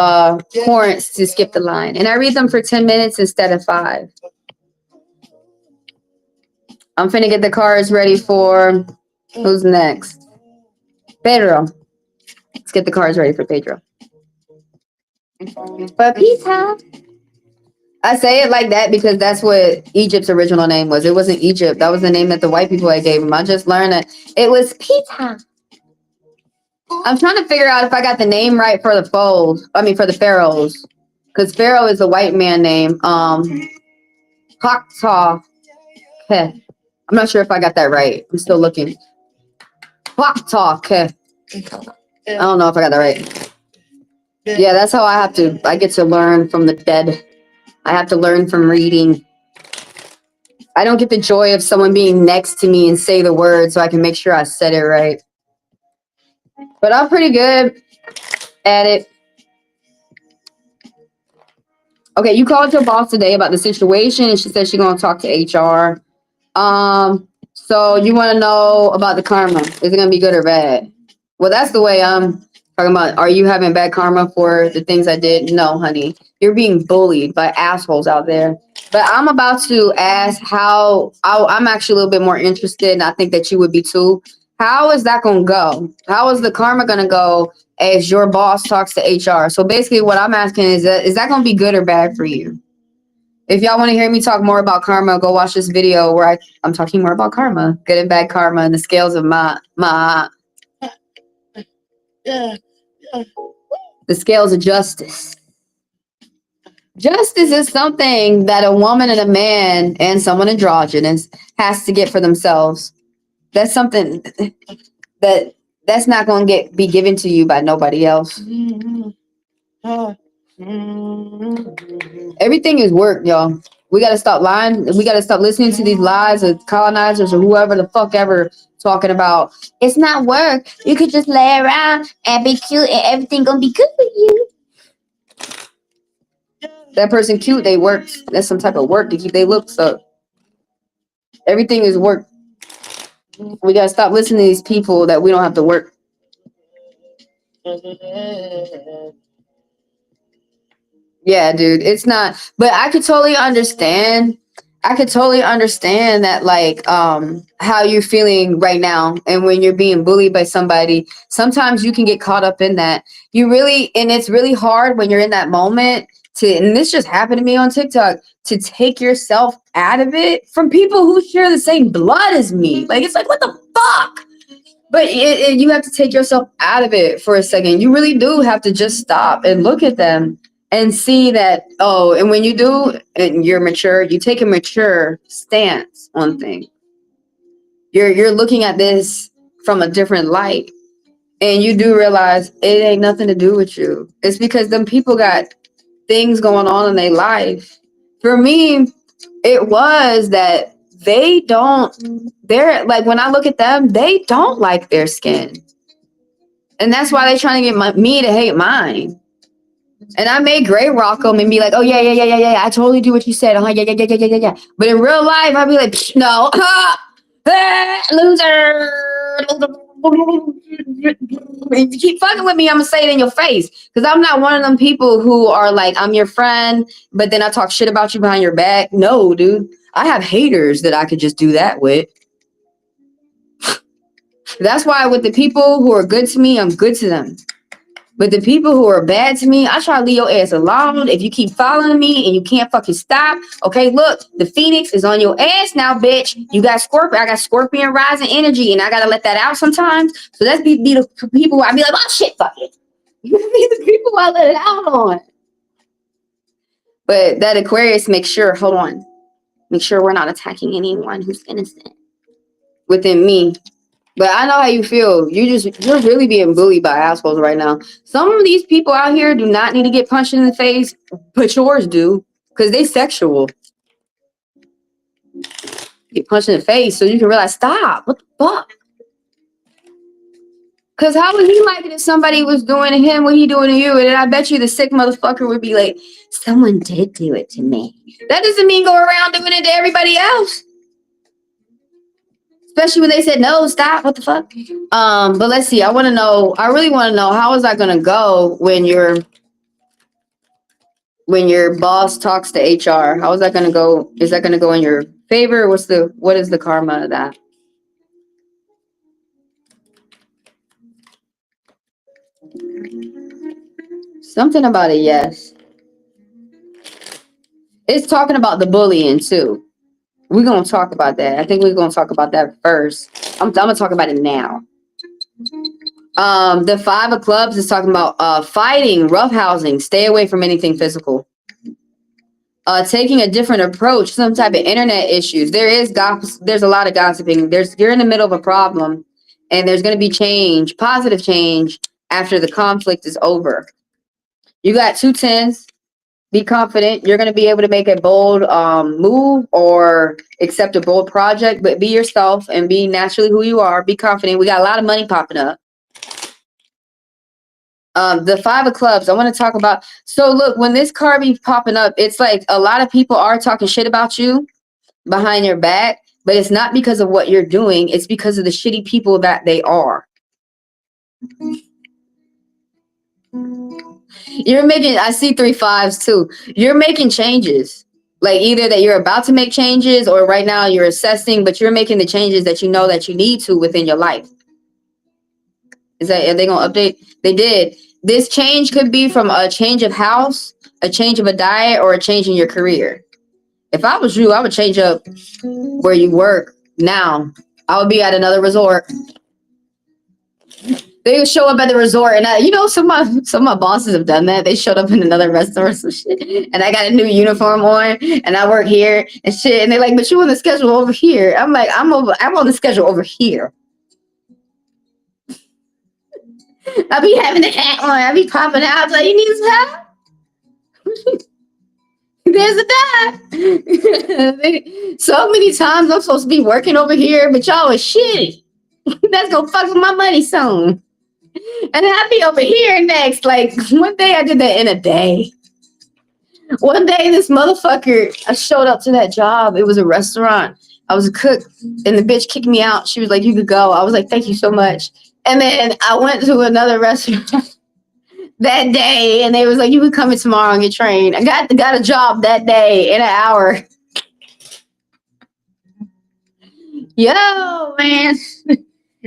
currents to skip the line. And I read them for 10 minutes instead of 5. I'm finna get the cards ready for who's next? Pedro. Let's get the cards ready for Pedro. Papita. I say it like that because that's what Egypt's original name was. It wasn't Egypt. That was the name that the white people had gave him. I just learned that it was Pita. I'm trying to figure out if I got the name right for the for the pharaohs. Because Pharaoh is a white man name. Pakta. I'm not sure if I got that right. I'm still looking. Pakta. I don't know if I got that right. Yeah, that's how I get to learn from the dead. I have to learn from reading. I don't get the joy of someone being next to me and say the word so I can make sure I said it right. But I'm pretty good at it. Okay, you called your boss today about the situation, and she said she's gonna talk to HR. So you want to know about the karma? Is it gonna be good or bad? Well, that's the way I'm talking about. Are you having bad karma for the things I did? No, honey. You're being bullied by assholes out there. But I'm about to ask I'm actually a little bit more interested, and I think that you would be too. How is that going to go? How is the karma going to go as your boss talks to HR? So basically what I'm asking is that going to be good or bad for you? If y'all want to hear me talk more about karma, go watch this video where I'm talking more about karma, good and bad karma, and the scales of the scales of justice. Justice is something that a woman and a man and someone androgynous has to get for themselves. That's something that's not going to be given to you by nobody else. Everything is work, y'all. We got to stop lying. We got to stop listening to these lies of colonizers or whoever the fuck ever talking about. It's not work. You could just lay around and be cute and everything going to be good for you. That person cute, they work. That's some type of work to keep their looks up. Everything is work. We got to stop listening to these people that we don't have to work. Yeah, dude, it's not. But I could totally understand. I could totally understand that, like, how you're feeling right now. And when you're being bullied by somebody, sometimes you can get caught up in that. And it's really hard when you're in that moment and this just happened to me on TikTok, to take yourself out of it from people who share the same blood as me. Like, it's like, what the fuck? But you have to take yourself out of it for a second. You really do have to just stop and look at them and see that, and when you do, and you're mature, you take a mature stance on things. You're looking at this from a different light. And you do realize it ain't nothing to do with you. It's because them people got things going on in their life. For me, it was that they're like, when I look at them, they don't like their skin. And that's why they're trying to get me to hate mine. And I may gray rock them and be like, oh, yeah. I totally do what you said. Yeah. But in real life, I'd be like, no. Loser. If you keep fucking with me, I'm going to say it in your face. Because I'm not one of them people who are like, I'm your friend, but then I talk shit about you behind your back. No, dude. I have haters that I could just do that with. That's why with the people who are good to me, I'm good to them. But the people who are bad to me, I try to leave your ass alone. If you keep following me and you can't fucking stop, okay, look, the Phoenix is on your ass now, bitch. You got Scorpion. I got Scorpion rising energy, and I got to let that out sometimes. So that's be the people where I be like, oh, shit, fuck it. You be the people I let it out on. But that Aquarius makes sure, hold on, make sure we're not attacking anyone who's innocent within me. But I know how you feel. You're really being bullied by assholes right now. Some of these people out here do not need to get punched in the face, but yours do, because they sexual. Get punched in the face so you can realize, stop. What the fuck? Because how would he like it if somebody was doing to him what he doing to you? And I bet you the sick motherfucker would be like, someone did do it to me. That doesn't mean go around doing it to everybody else. Especially when they said, no, stop, what the fuck? But let's see, I really want to know, how is that going to go when your boss talks to HR? How is that going to go? Is that going to go in your favor? What is the karma of that? Something about a yes. It's talking about the bullying too. We're going to talk about that. I think we're going to talk about that first. I'm going to talk about it now. The 5 of Clubs is talking about fighting, roughhousing, stay away from anything physical. Taking a different approach, some type of internet issues. There's a lot of gossiping. You're in the middle of a problem, and there's going to be change, positive change, after the conflict is over. You got 2 10s. Be confident. You're going to be able to make a bold move or accept a bold project, but be yourself and be naturally who you are. Be confident. We got a lot of money popping up. The 5 of Clubs, I want to talk about. So look, when this card be popping up, it's like a lot of people are talking shit about you behind your back, but it's not because of what you're doing. It's because of the shitty people that they are. I see 3 5s too. You're making changes. Like either that you're about to make changes or right now you're assessing, but you're making the changes that you know that you need to within your life. Is that, are they gonna update? They did. This change could be from a change of house, a change of a diet, or a change in your career. If I was you, I would change up where you work now. I would be at another resort. They would show up at the resort, and you know, some of my bosses have done that. They showed up in another restaurant, or some shit, and I got a new uniform on, and I work here and shit. And they're like, "But you on the schedule over here?" I'm like, I'm on the schedule over here." I be having the hat on. I be popping out. Like, you need some help? There's a dime. So many times I'm supposed to be working over here, but y'all is shitty. That's gonna fuck with my money soon. And then I'll be over here next. Like, one day I did that in a day. One day this motherfucker, I showed up to that job. It was a restaurant. I was a cook, and the bitch kicked me out. She was like, "You could go." I was like, "Thank you so much." And then I went to another restaurant that day, and they was like, "You can come in tomorrow and get trained." I got a job that day in an hour. Yo, man.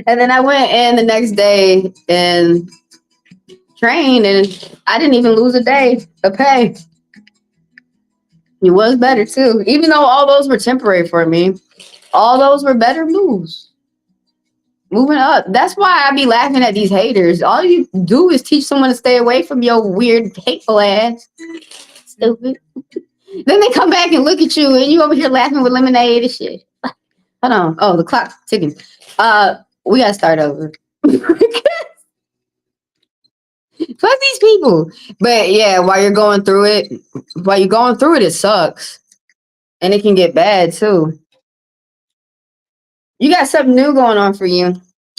And then I went in the next day and trained, and I didn't even lose a day of pay. It was better too, even though all those were temporary for me. All those were better moves. Moving up. That's why I be laughing at these haters. All you do is teach someone to stay away from your weird, hateful ass. Stupid. Then they come back and look at you, and you over here laughing with lemonade and shit. Hold on. Oh, the clock's ticking. We gotta start over. Fuck these people. But yeah, while you're going through it, it sucks. And it can get bad too. You got something new going on for you.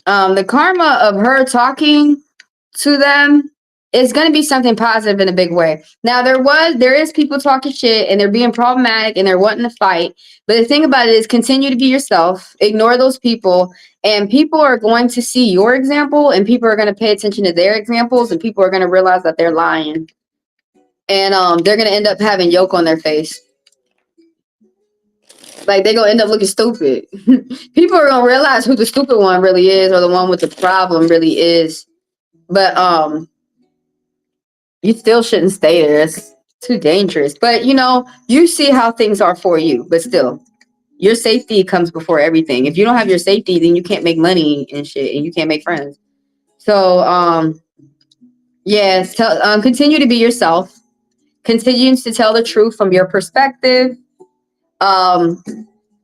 The karma of her talking to them is going to be something positive in a big way. Now there is people talking shit and they're being problematic and they're wanting to fight. But the thing about it is continue to be yourself, ignore those people, and people are going to see your example and people are going to pay attention to their examples and people are going to realize that they're lying. And they're going to end up having yolk on their face. Like, they're going to end up looking stupid. People are going to realize who the stupid one really is or the one with the problem really is. But you still shouldn't stay there. It's too dangerous. But, you know, you see how things are for you. But still, your safety comes before everything. If you don't have your safety, then you can't make money and shit. And you can't make friends. So, yes, continue to be yourself. Continue to tell the truth from your perspective.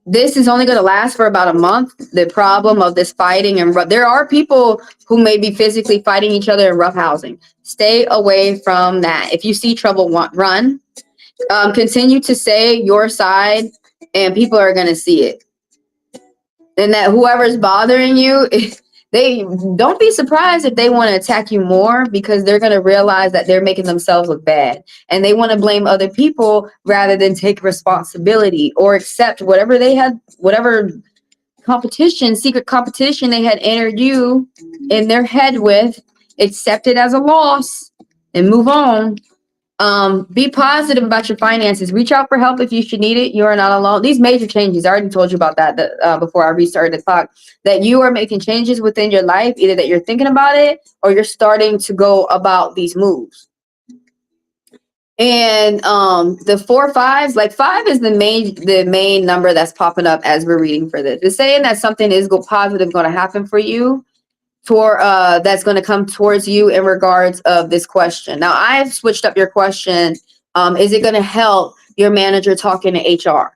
This is only going to last for about a month. The problem of this fighting and there are people who may be physically fighting each other in rough housing. Stay away from that. If you see trouble, run. Continue to say your side, and people are going to see it. And that whoever's bothering you, they don't be surprised if they want to attack you more because they're going to realize that they're making themselves look bad and they want to blame other people rather than take responsibility or accept whatever they had, whatever secret competition they had entered you in their head with, accept it as a loss and move on. Be positive about your finances. Reach out for help if you should need it. You are not alone. These major changes, I already told you about that before I restarted the clock, that you are making changes within your life, either that you're thinking about it or you're starting to go about these moves. And the 4 5s, like 5 is the main number that's popping up as we're reading for this. It's saying that something is positive going to happen for you. That's going to come towards you in regards of this question. Now, I've switched up your question. Is it going to help your manager talking to HR?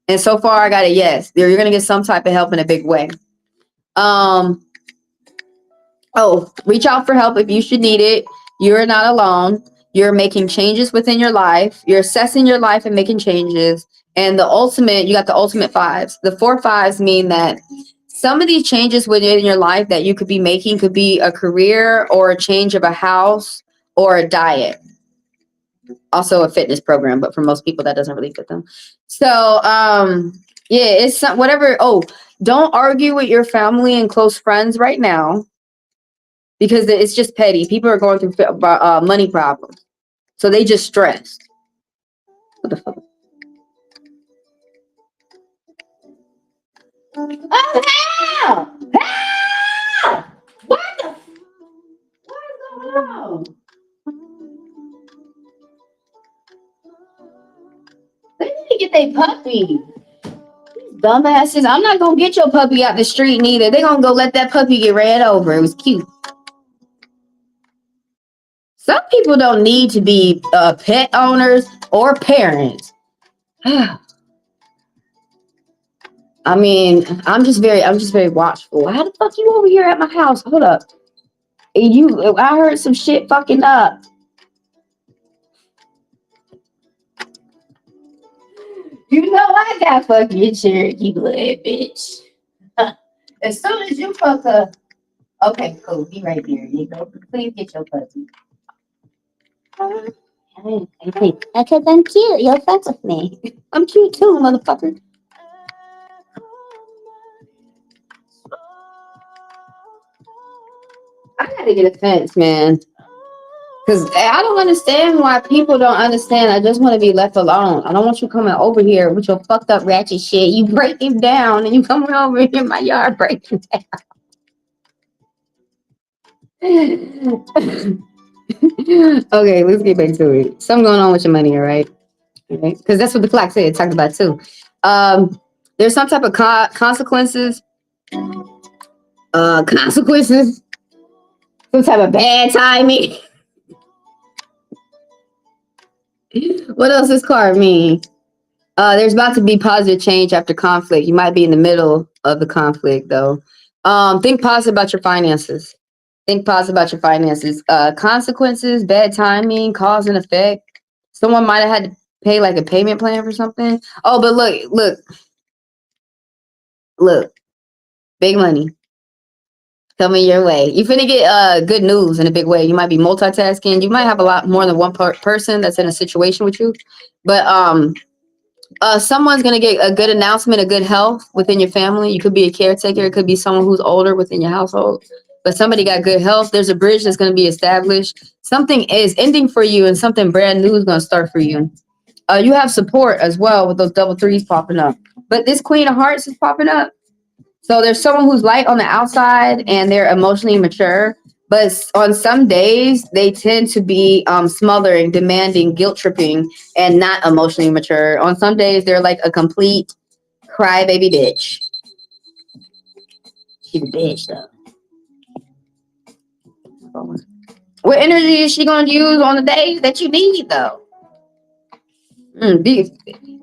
And so far, I got a yes. You're going to get some type of help in a big way. Reach out for help if you should need it. You're not alone. You're making changes within your life. You're assessing your life and making changes. And the ultimate, you got the ultimate 5s. The 4 5s mean that some of these changes within your life that you could be making could be a career or a change of a house or a diet. Also a fitness program, but for most people that doesn't really fit them. So, it's whatever. Oh, don't argue with your family and close friends right now because it's just petty. People are going through money problems. So they just stressed. What the fuck? Oh, hell! Hell! get their puppy. Dumbasses. I'm not gonna get your puppy out the street neither. They gonna go let that puppy get ran over. It was cute. Some people don't need to be pet owners or parents. I mean, I'm just very watchful. How the fuck you over here at my house? Hold up. I heard some shit fucking up. You know I got fucking Cherokee blood, bitch. As soon as you fuck up. Okay, cool. Be right there. You go. Please get your puppy. Because I'm cute. You'll fuck with me. I'm cute too, motherfucker. I gotta get a fence, man. Because I don't understand why people don't understand. I just want to be left alone. I don't want you coming over here with your fucked up ratchet shit. You break him down and you coming over in my yard breaking down. Okay, let's get back to it. Something going on with your money, all right? Okay, because that's what the clock said. It talked about too. There's some type of consequences. Consequences. Some type of bad timing. What else does card mean? There's about to be positive change after conflict. You might be in the middle of the conflict, though. Think positive about your finances. Think positive about your finances. Consequences, bad timing, cause and effect. Someone might have had to pay like a payment plan for something. Oh, but look. Big money coming your way. You finna get good news in a big way. You might be multitasking. You might have a lot more than one person that's in a situation with you. But someone's gonna get a good announcement, a good health within your family. You could be a caretaker. It could be someone who's older within your household. But somebody got good health. There's a bridge that's gonna be established. Something is ending for you, and something brand new is gonna start for you. You have support as well with those double threes popping up. But this Queen of Hearts is popping up. So there's someone who's light on the outside and they're emotionally mature. But on some days, they tend to be smothering, demanding, guilt tripping, and not emotionally mature. On some days, they're like a complete crybaby bitch. She's a bitch, though. What energy is she going to use on the days that you need, though?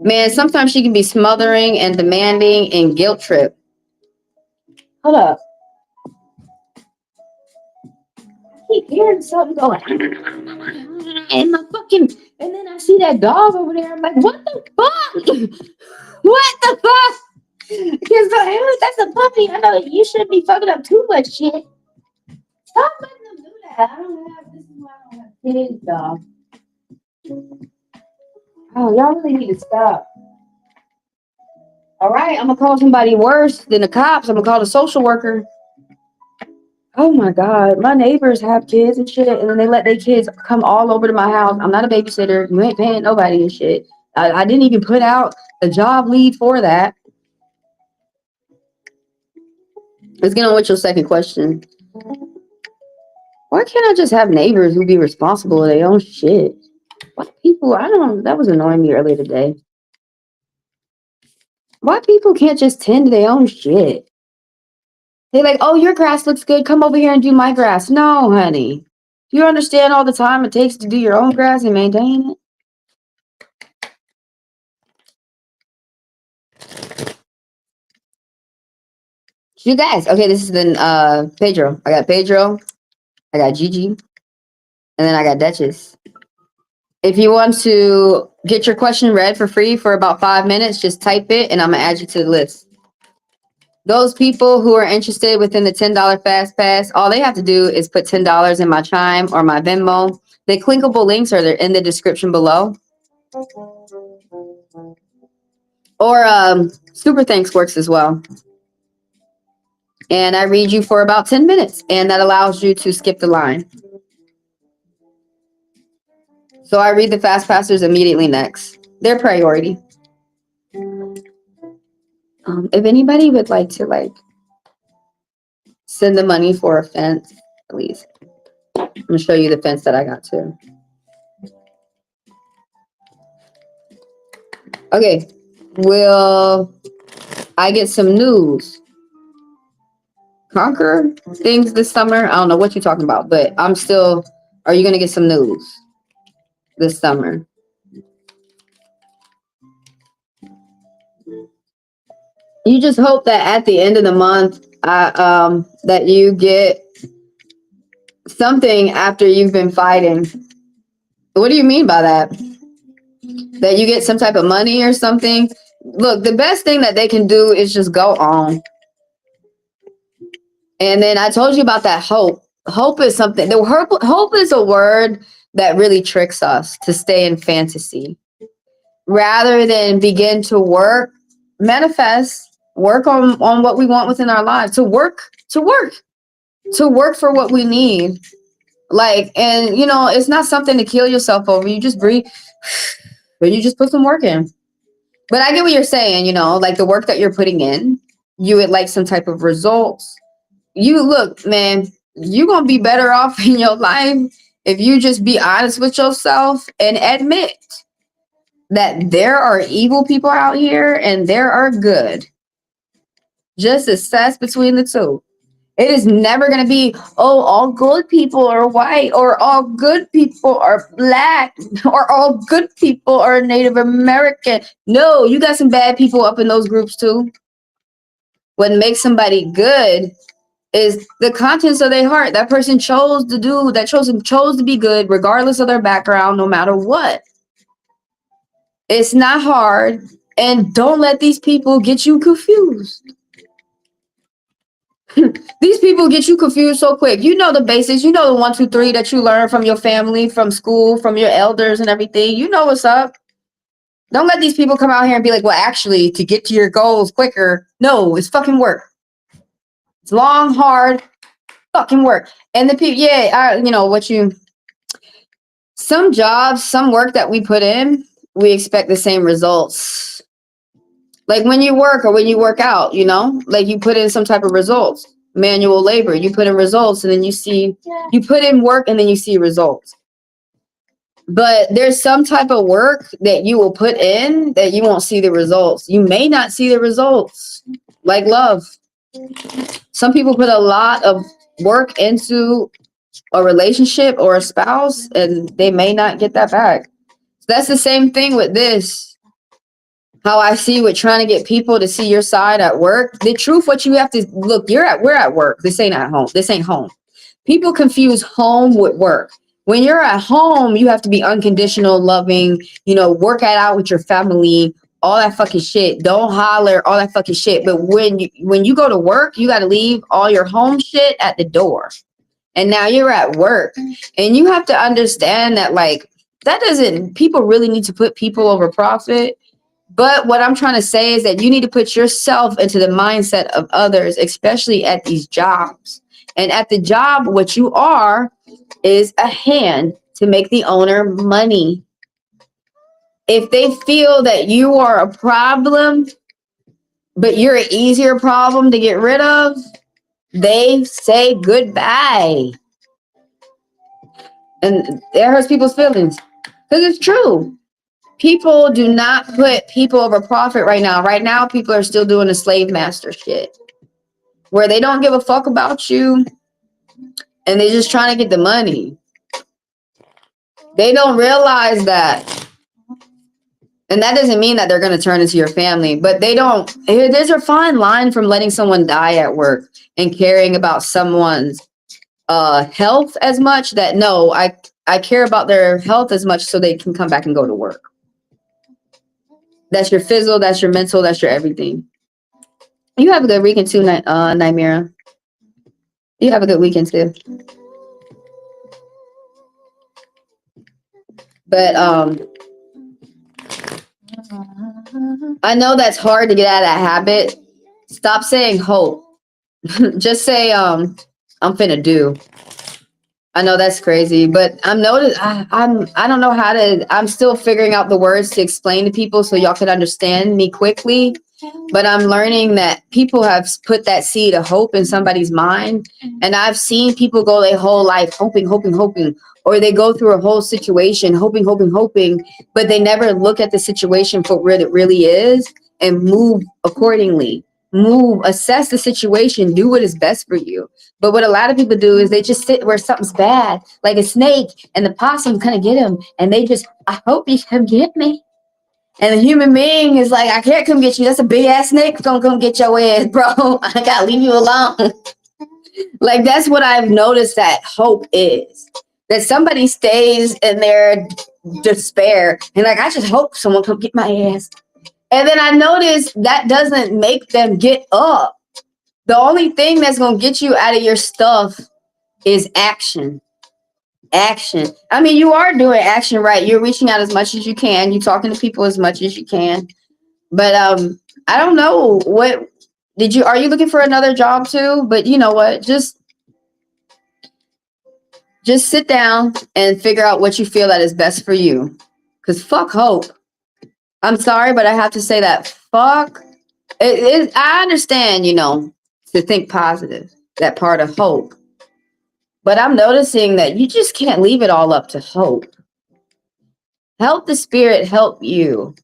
Man, sometimes she can be smothering and demanding and guilt trip. Hold up. I keep hearing something going and then I see that dog over there. I'm like, what the fuck? What the fuck? Because that's a puppy. I know you shouldn't be fucking up too much shit. Stop letting them do that. This is why I don't have kids, dog. Oh, y'all really need to stop. All right, I'm gonna call somebody worse than the cops. I'm gonna call the social worker. Oh my God, my neighbors have kids and shit, and then they let their kids come all over to my house. I'm not a babysitter. You ain't paying nobody and shit. I didn't even put out a job lead for that. Let's get on with your second question. Why can't I just have neighbors who be responsible of their own shit? Why people, I don't know, that was annoying me earlier today. Why people can't just tend to their own shit? They're like, oh, your grass looks good. Come over here and do my grass. No, honey. You understand all the time it takes to do your own grass and maintain it? You guys, okay, this is the Pedro. I got Pedro, I got Gigi, and then I got Duchess. If you want to get your question read for free for about 5 minutes, just type it and I'm gonna add you to the list. Those people who are interested within the $10 fast pass, all they have to do is put $10 in my Chime or my Venmo. The clickable links are there in the description below. Or Super Thanks works as well. And I read you for about 10 minutes, and that allows you to skip the line. So I read the fast passers immediately next. They're priority. If anybody would like to send the money for a fence, please. I'm gonna show you the fence that I got too. Okay, will I get some news? Conquer things this summer? I don't know what you're talking about, but I'm still, are you going to get some news this summer? You just hope that at the end of the month, that you get something after you've been fighting. What do you mean by that? That you get some type of money or something? Look, the best thing that they can do is just go on. And then I told you about that hope. Hope is something. Hope is a word that really tricks us to stay in fantasy rather than begin to work, manifest, work on what we want within our lives. To work for what we need. Like, and you know, it's not something to kill yourself over. You just breathe, but you just put some work in. But I get what you're saying, you know, like the work that you're putting in, you would like some type of results. You look, man, you're going to be better off in your life if you just be honest with yourself and admit that there are evil people out here and there are good. Just assess between the two. It is never going to be, oh, all good people are white, or all good people are black, or all good people are Native American. No, you got some bad people up in those groups too. What makes somebody good is the contents of their heart. That person chose to do, that chose to be good regardless of their background, no matter what. It's not hard. And don't let these people get you confused. These people get you confused so quick. You know the basics. You know the 1, 2, 3 that you learn from your family, from school, from your elders and everything. You know what's up. Don't let these people come out here and be like, well, actually, to get to your goals quicker. No, it's fucking work. It's long, hard, fucking work. And the people, some jobs, some work that we put in, we expect the same results. Like when you work or when you work out, you know, like you put in some type of results, manual labor, you put in results and then you put in work and then you see results. But there's some type of work that you will put in that you won't see the results. You may not see the results, like love. Some people put a lot of work into a relationship or a spouse and they may not get that back. That's the same thing with this. How I see with trying to get people to see your side at work. The truth, what you have to look, we're at work. This ain't at home. This ain't home. People confuse home with work. When you're at home, you have to be unconditional, loving, you know, work it out with your family, all that fucking shit. Don't holler, all that fucking shit. But when you go to work, you got to leave all your home shit at the door. And now you're at work. And you have to understand that, like, people really need to put people over profit. But what I'm trying to say is that you need to put yourself into the mindset of others, especially at these jobs. And at the job, what you are is a hand to make the owner money. If they feel that you are a problem, but you're an easier problem to get rid of, they say goodbye. And it hurts people's feelings because it's true. People do not put people over profit right now. Right now, people are still doing the slave master shit where they don't give a fuck about you and they're just trying to get the money. They don't realize that. And that doesn't mean that they're going to turn into your family, but they don't. There's a fine line from letting someone die at work and caring about someone's health as much that, no, I care about their health as much so they can come back and go to work. That's your physical, that's your mental, that's your everything. You have a good weekend too, Nymira. You have a good weekend too. But I know that's hard to get out of that habit. Stop saying hope. Just say I'm finna do. I know that's crazy, but I don't know how to. I'm still figuring out the words to explain to people so y'all can understand me quickly. But I'm learning that people have put that seed of hope in somebody's mind, and I've seen people go their whole life hoping, or they go through a whole situation hoping, but they never look at the situation for where it really is. and move accordingly. Move, assess the situation, do what is best for you. But what a lot of people do is they just sit where something's bad, like a snake, and the possum kind of get him, and they just, I hope you come get me. And the human being is like, I can't come get you. That's a big ass snake. It's gonna come get your ass, bro. I gotta leave you alone. Like, that's what I've noticed that hope is. That somebody stays in their despair and like, I just hope someone come get my ass. And then I noticed that doesn't make them get up. The only thing that's gonna get you out of your stuff is action. Action. I mean, you are doing action, right? You're reaching out as much as you can. You're talking to people as much as you can. But I don't know, what are you looking for another job too? But you know what? Just sit down and figure out what you feel that is best for you. Cause fuck hope. I'm sorry, but I have to say that. Fuck it. I understand, to think positive. That part of hope. But I'm noticing that you just can't leave it all up to hope. Help the spirit help you.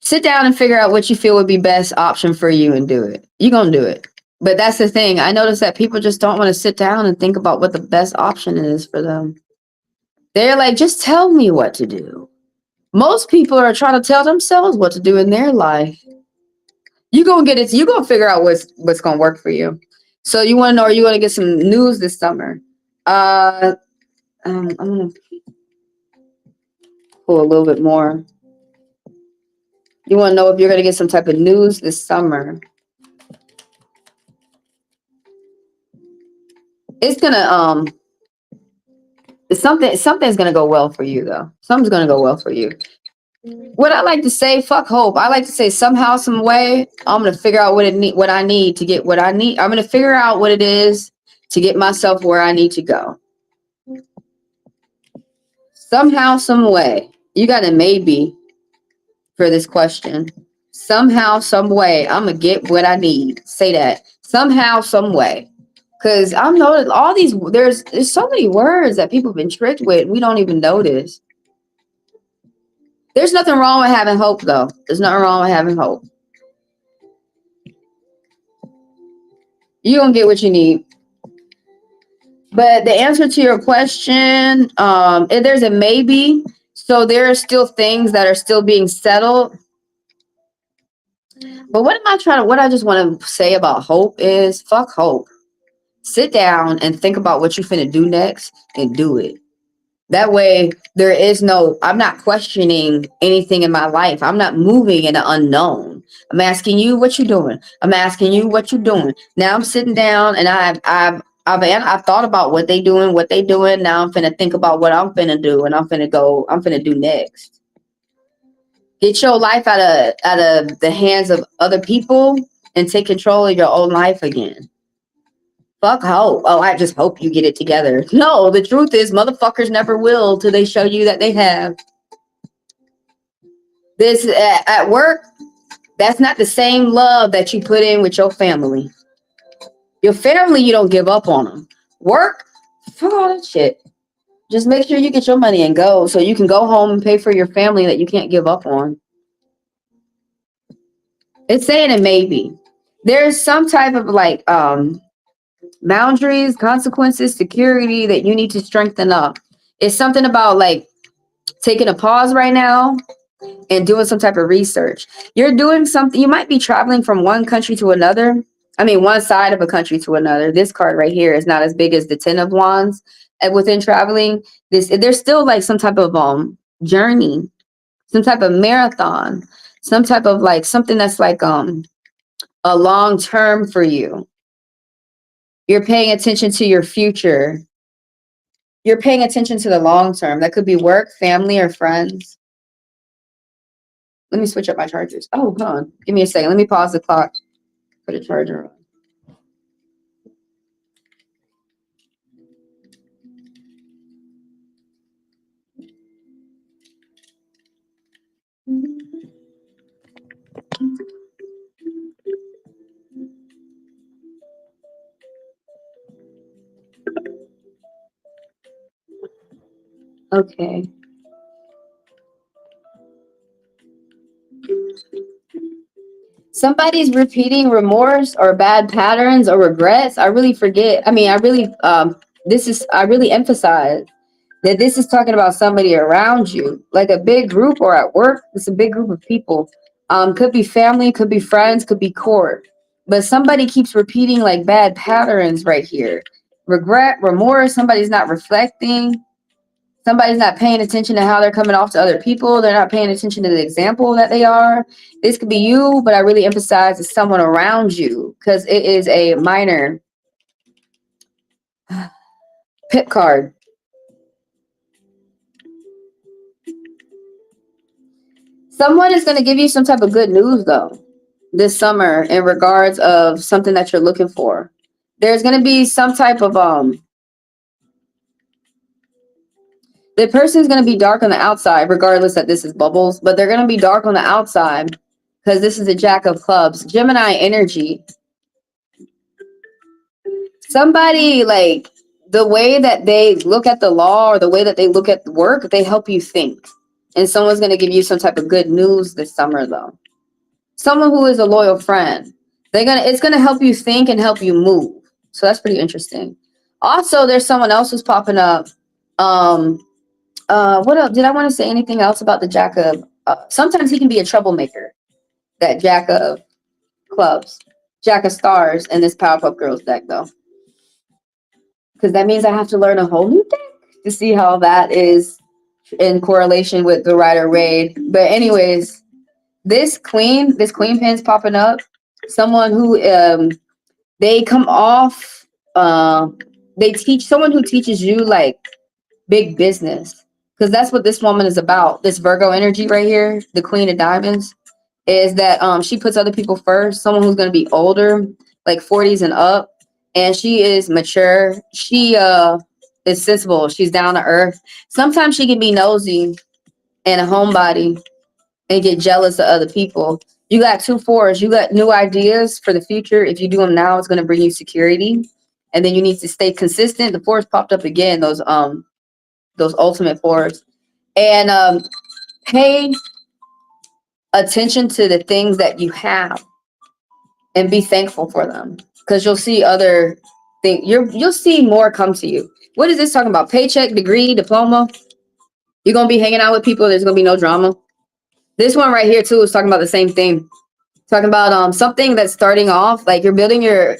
Sit down and figure out what you feel would be best option for you and do it. You're going to do it. But that's the thing. I notice that people just don't want to sit down and think about what the best option is for them. They're like, just tell me what to do. Most people are trying to tell themselves what to do in their life. You're going to get it. You're going to figure out what's going to work for you. So you want to know, are you going to get some news this summer? I'm going to pull a little bit more. You want to know if you're going to get some type of news this summer. It's going to, something's going to go well for you, though. Something's going to go well for you. What I like to say, fuck hope. I like to say somehow, some way, I'm going to figure out what I need to get what I need. I'm going to figure out what it is to get myself where I need to go. Somehow, some way. You got a maybe for this question. Somehow, some way, I'm going to get what I need. Say that. Somehow, some way. Because I'm noticing all these, there's so many words that people have been tricked with. We don't even notice. There's nothing wrong with having hope, though. There's nothing wrong with having hope. You're going to get what you need. But the answer to your question, there's a maybe. So there are still things that are still being settled. But what I just want to say about hope is fuck hope. Sit down and think about what you're finna do next and do it. That way, I'm not questioning anything in my life. I'm not moving in the unknown. I'm asking you what you're doing. I'm asking you what you're doing. Now I'm sitting down and I've thought about what they doing. Now I'm finna think about what I'm finna do, and I'm finna do next. Get your life out of the hands of other people and take control of your own life again. Fuck hope. Oh, I just hope you get it together. No, the truth is motherfuckers never will till they show you that they have. This at work, that's not the same love that you put in with your family. Your family, you don't give up on them. Work, fuck all that shit. Just make sure you get your money and go so you can go home and pay for your family that you can't give up on. It's saying it maybe. There's some type of boundaries, consequences, security that you need to strengthen up. It's something about taking a pause right now and doing some type of research. You're doing something. You might be traveling from one country to another. I mean, one side of a country to another. This card right here is not as big as the 10 of Wands. And within traveling, there's still some type of journey, some type of marathon, some type of something that's a long term for you. You're paying attention to your future. You're paying attention to the long term. That could be work, family, or friends. Let me switch up my chargers. Oh, hold on. Give me a second. Let me pause the clock. Put a charger on. Okay. Somebody's repeating remorse or bad patterns or regrets. I really forget. I mean, I really emphasize that this is talking about somebody around you, like a big group or at work. It's a big group of people. Could be family, could be friends, could be court. But somebody keeps repeating like bad patterns right here. Regret, remorse, somebody's not reflecting. Somebody's not paying attention to how they're coming off to other people. They're not paying attention to the example that they are. This could be you, but I really emphasize it's someone around you because it is a minor pip card. Someone is going to give you some type of good news though this summer in regards of something that you're looking for. There's going to be some type of the person's going to be dark on the outside regardless that this is bubbles, but they're going to be dark on the outside because this is a Jack of Clubs, Gemini energy. Somebody like the way that they look at the law or the way that they look at work, they help you think. And someone's going to give you some type of good news this summer though. Someone who is a loyal friend. It's gonna help you think and help you move. So that's pretty interesting. Also, there's someone else who's popping up. What else? Did I want to say anything else about the Jack of? Sometimes he can be a troublemaker. That Jack of Clubs, Jack of Stars in this Powerpuff Girls deck though, because that means I have to learn a whole new deck to see how that is in correlation with the Rider Raid. But anyways, this queen pin's popping up. Someone who they come off they teach someone who teaches you like big business, because that's what this woman is about. This Virgo energy right here, the Queen of Diamonds, is that she puts other people first. Someone who's going to be older, like 40s and up, and she is mature. She is sensible. She's down to earth. Sometimes she can be nosy and a homebody and get jealous of other people. You got 2 4s. You got new ideas for the future. If you do them now, it's going to bring you security. And then you need to stay consistent. The 4s popped up again. Those ultimate 4s. And pay attention to the things that you have and be thankful for them, because you'll see other things. You'll see more come to you. What is this talking about? Paycheck, degree, diploma. You're going to be hanging out with people. There's going to be no drama. This one right here too is talking about the same thing. Talking about something that's starting off, like you're building your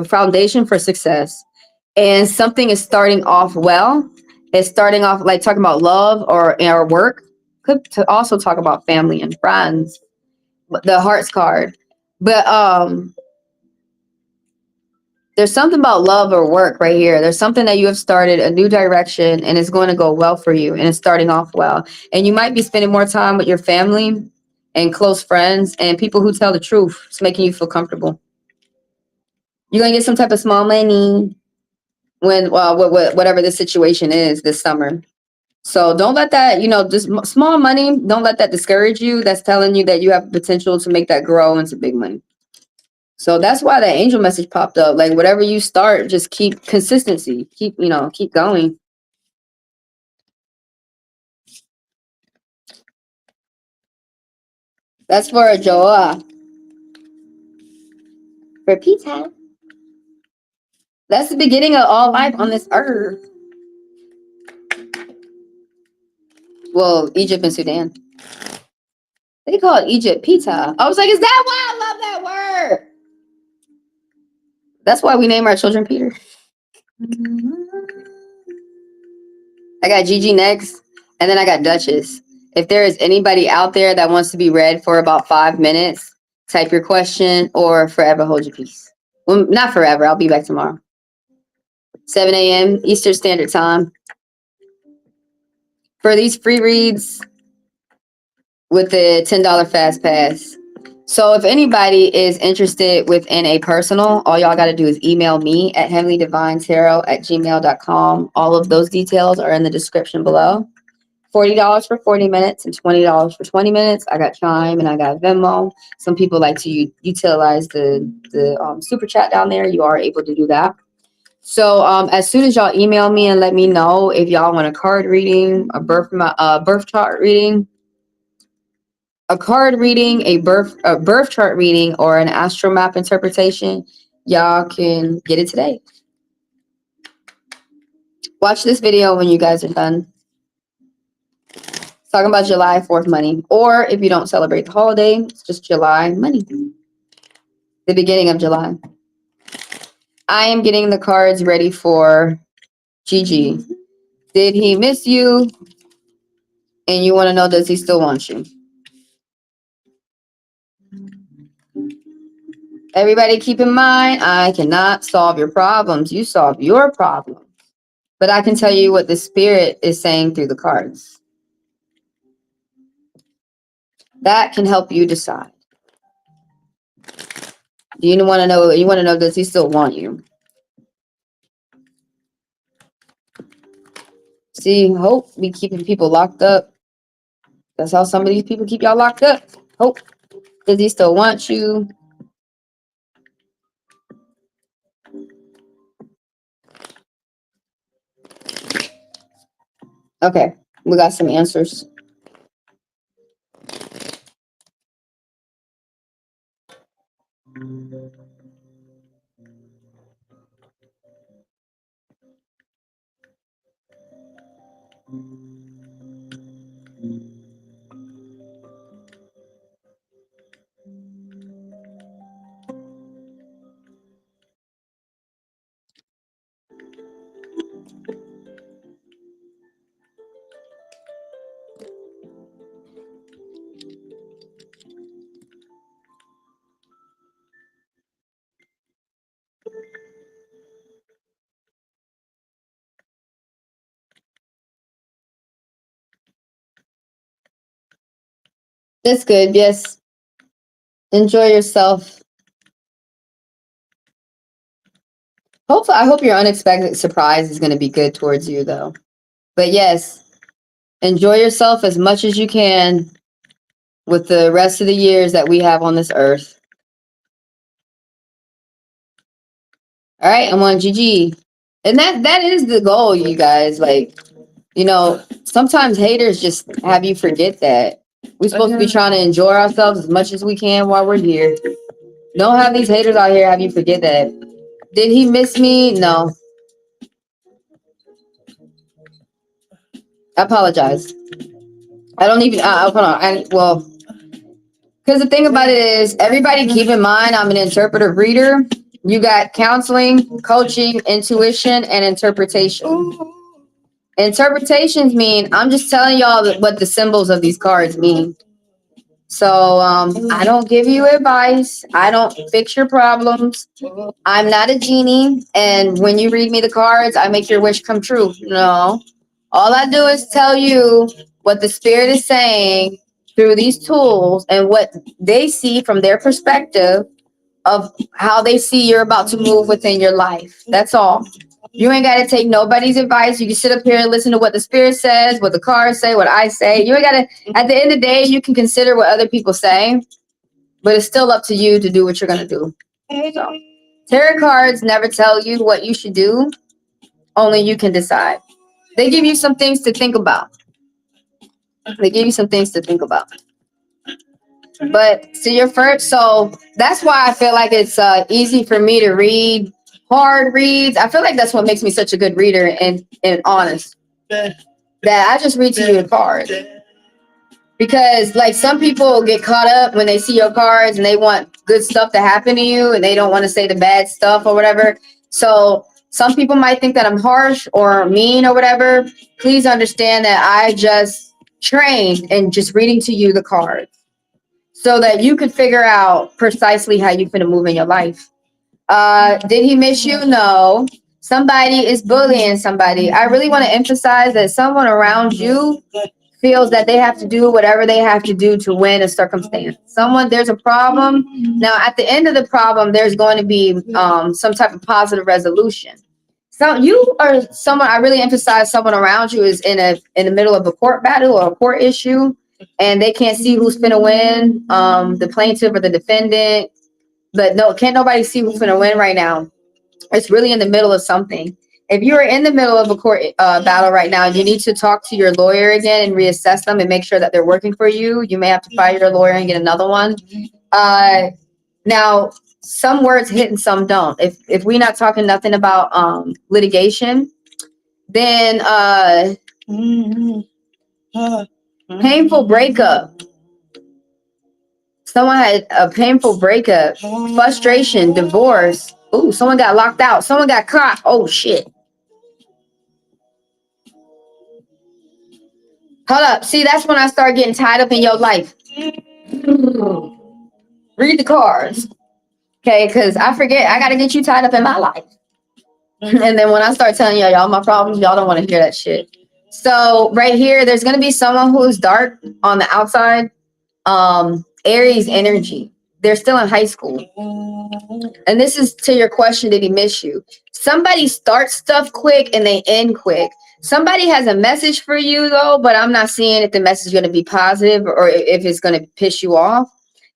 foundation for success, and something is starting off well. It's starting off like talking about love or work. Could to also talk about family and friends. The Hearts card, but there's something about love or work right here. There's something that you have started a new direction, and it's going to go well for you, and it's starting off well. And you might be spending more time with your family and close friends and people who tell the truth. It's making you feel comfortable. You're gonna get some type of small money when whatever the situation is this summer. So don't let that, just small money. Don't let that discourage you. That's telling you that you have potential to make that grow into big money. So that's why that angel message popped up. Like whatever you start, just keep consistency. Keep going. That's for Joa. For Peter. That's the beginning of all life on this earth. Well, Egypt and Sudan. They call it Egypt Pita. I was like, is that why I love that word? That's why we name our children Peter. I got Gigi next, and then I got Duchess. If there is anybody out there that wants to be read for about 5 minutes, type your question or forever hold your peace. Well, not forever. I'll be back tomorrow. 7 a.m. Eastern Standard Time. For these free reads with the $10 Fast Pass. So if anybody is interested within a personal, all y'all got to do is email me at HeavenlyDivineTaro@gmail.com. All of those details are in the description below. $40 for 40 minutes and $20 for 20 minutes. I got Chime and I got Venmo. Some people like to utilize the super chat down there. You are able to do that. So as soon as y'all email me and let me know if y'all want a card reading, a birth chart reading, a card reading, a birth chart reading, or an astral map interpretation, y'all can get it today. Watch this video when you guys are done. It's talking about July 4th money. Or if you don't celebrate the holiday, it's just July money. The beginning of July. I am getting the cards ready for Gigi. Did he miss you? And you want to know, does he still want you? Everybody keep in mind, I cannot solve your problems. You solve your problems. But I can tell you what the spirit is saying through the cards. That can help you decide. You want to know, does he still want you? See, hope be keeping people locked up. That's how some of these people keep y'all locked up. Hope. Does he still want you? Okay, we got some answers. That's good. Yes. Enjoy yourself. Hopefully, I hope your unexpected surprise is going to be good towards you, though. But yes, enjoy yourself as much as you can with the rest of the years that we have on this earth. All right, I'm on GG. And that is the goal, you guys. Like, you know, sometimes haters just have you forget that. We're supposed to be trying to enjoy ourselves as much as we can while we're here. Don't have these haters out here have you forget that. Did he miss me? No. I apologize. I don't even, hold on. Because the thing about it is, everybody keep in mind, I'm an interpretive reader. You got counseling, coaching, intuition, and interpretation. Interpretations mean, I'm just telling y'all what the symbols of these cards mean. So I don't give you advice. I don't fix your problems. I'm not a genie. And when you read me the cards, I make your wish come true. No. All I do is tell you what the spirit is saying through these tools and what they see from their perspective of how they see you're about to move within your life. That's all. You ain't got to take nobody's advice. You can sit up here and listen to what the spirit says, what the cards say, what I say. You ain't got to, at the end of the day, you can consider what other people say, but it's still up to you to do what you're going to do. So, tarot cards never tell you what you should do. Only you can decide. They give you some things to think about. They give you some things to think about. But so your first, so that's why I feel like it's easy for me to read hard reads. I feel like that's what makes me such a good reader and honest. That I just read to you a card. Because like some people get caught up when they see your cards and they want good stuff to happen to you and they don't want to say the bad stuff or whatever. So some people might think that I'm harsh or mean or whatever. Please understand that I just trained in just reading to you the cards so that you could figure out precisely how you're going to move in your life. Did he miss you? No. Somebody is bullying somebody. I really want to emphasize that someone around you feels that they have to do whatever they have to do to win a circumstance. There's a problem. Now, at the end of the problem, there's going to be some type of positive resolution. So you are someone, I really emphasize someone around you is in the middle of a court battle or a court issue, and they can't see who's going to win, the plaintiff or the defendant. But no, can't nobody see who's going to win right now. It's really in the middle of something. if you are in the middle of a court battle right now, you need to talk to your lawyer again and reassess them and make sure that they're working for you. You may have to fire your lawyer and get another one. Now, some words hit and some don't. If we're not talking nothing about litigation, then painful breakup. Someone had a painful breakup, frustration, divorce. Ooh, someone got locked out. Someone got caught. Oh, shit. Hold up. See, that's when I start getting tied up in your life. Read the cards. Okay, because I forget. I got to get you tied up in my life. And then when I start telling y'all my problems, y'all don't want to hear that shit. So right here, there's going to be someone who's dark on the outside. Aries energy. They're still in high school. And this is to your question, did he miss you? Somebody starts stuff quick and they end quick. Somebody has a message for you though, but I'm not seeing if the message is going to be positive or if it's going to piss you off.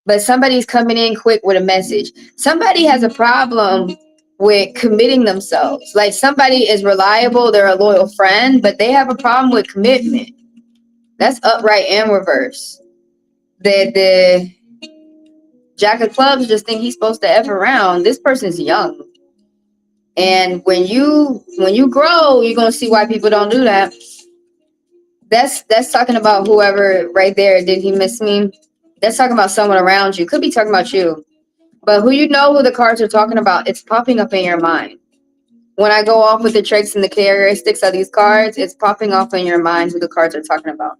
But somebody's coming in quick with a message. Somebody has a problem with committing themselves. Like somebody is reliable, they're a loyal friend, but they have a problem with commitment. That's upright and reverse. The Jack of Clubs just think he's supposed to F around. This person's young. And when you grow, you're gonna see why people don't do that. That's talking about whoever right there. Did he miss me? That's talking about someone around you. Could be talking about you. But who the cards are talking about, it's popping up in your mind. When I go off with the traits and the characteristics of these cards, it's popping off in your mind who the cards are talking about.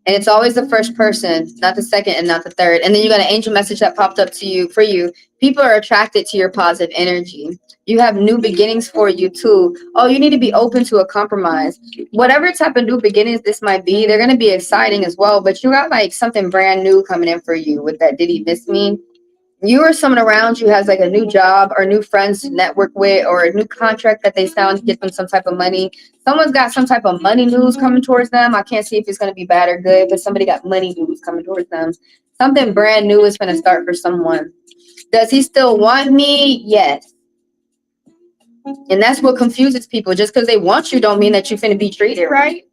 And it's always the first person, not the second and not the third. And then you got an angel message that popped up to you for you. People are attracted to your positive energy. You have new beginnings for you too. Oh, you need to be open to a compromise. Whatever type of new beginnings this might be, they're going to be exciting as well. But you got like something brand new coming in for you with that. Did he miss me? You or someone around you has like a new job or new friends to network with or a new contract that they signed to get them some type of money. Someone's got some type of money news coming towards them. I can't see if it's going to be bad or good, but somebody got money news coming towards them. Something brand new is going to start for someone. Does he still want me? Yes. And that's what confuses people. Just because they want you don't mean that you're finna be treated right.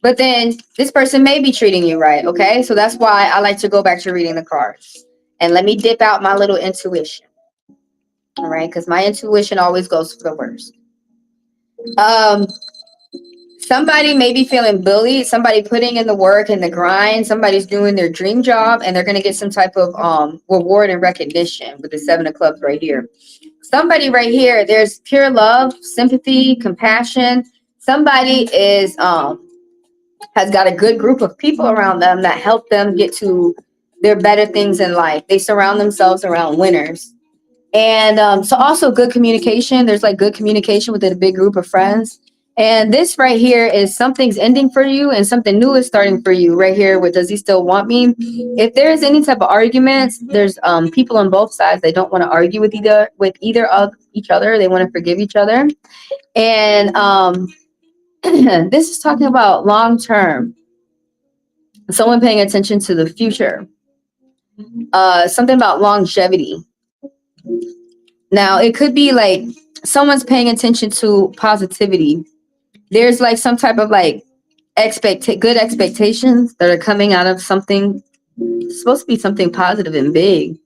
But then this person may be treating you right, okay? So that's why I like to go back to reading the cards. And let me dip out my little intuition. All right, because my intuition always goes for the worst. Somebody may be feeling bullied, somebody putting in the work and the grind, somebody's doing their dream job, and they're going to get some type of reward and recognition with the 7 of clubs right here. Somebody right here, there's pure love, sympathy, compassion. Somebody is has got a good group of people around them that help them get to their better things in life. They surround themselves around winners. And so also good communication. There's like good communication within a big group of friends. And this right here is something's ending for you and something new is starting for you right here with does he still want me? If there's any type of arguments, there's people on both sides. They don't want to argue with either of each other. They want to forgive each other. And this is talking about long term. Someone paying attention to the future. Something about longevity. Now, it could be like someone's paying attention to positivity. There's like some type of like good expectations that are coming out of something. It's supposed to be something positive and big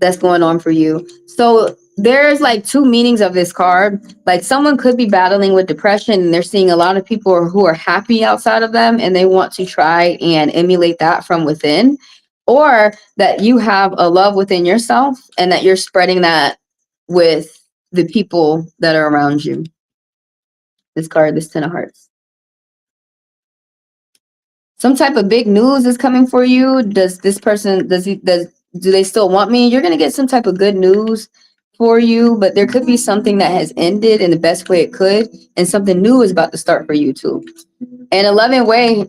that's going on for you. So there's like 2 meanings of this card. Like someone could be battling with depression and they're seeing a lot of people who are happy outside of them and they want to try and emulate that from within, or that you have a love within yourself and that you're spreading that with the people that are around you. This card, this 10 of hearts. Some type of big news is coming for you. Does this person, do they still want me? You're going to get some type of good news for you, but there could be something that has ended in the best way it could, and something new is about to start for you too. And a loving way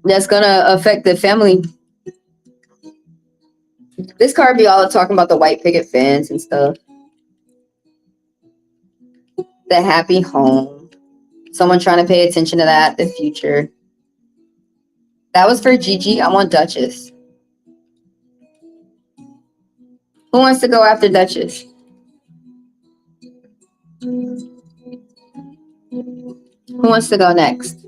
that's going to affect the family. This card be all talking about the white picket fence and stuff. The happy home. Someone trying to pay attention to that, the future. That was for Gigi. I want Duchess. Who wants to go after Duchess? Who wants to go next?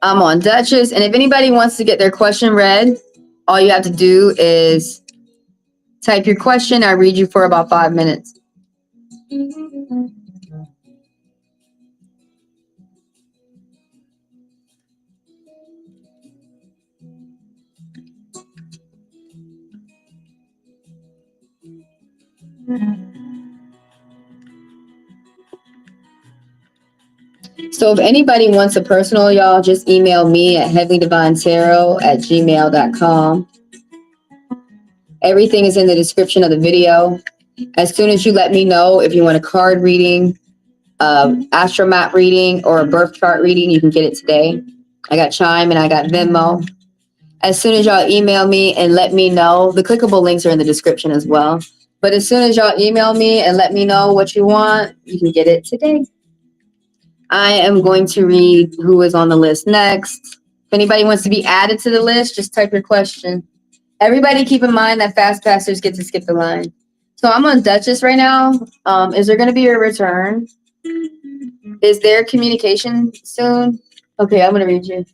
I'm on Duchess. And if anybody wants to get their question read, all you have to do is type your question. I read you for about 5 minutes. So if anybody wants a personal, y'all, just email me at HeavenlyDivineTaro@gmail.com. Everything is in the description of the video. As soon as you let me know if you want a card reading, astromap reading, or a birth chart reading, you can get it today. I got Chime and I got Venmo. As soon as y'all email me and let me know, the clickable links are in the description as well. But as soon as y'all email me and let me know what you want, you can get it today. I am going to read who is on the list next. If anybody wants to be added to the list, just type your question. Everybody keep in mind that fast passers get to skip the line. So I'm on Duchess right now. Is there going to be a return? Is there communication soon? Okay, I'm going to read you.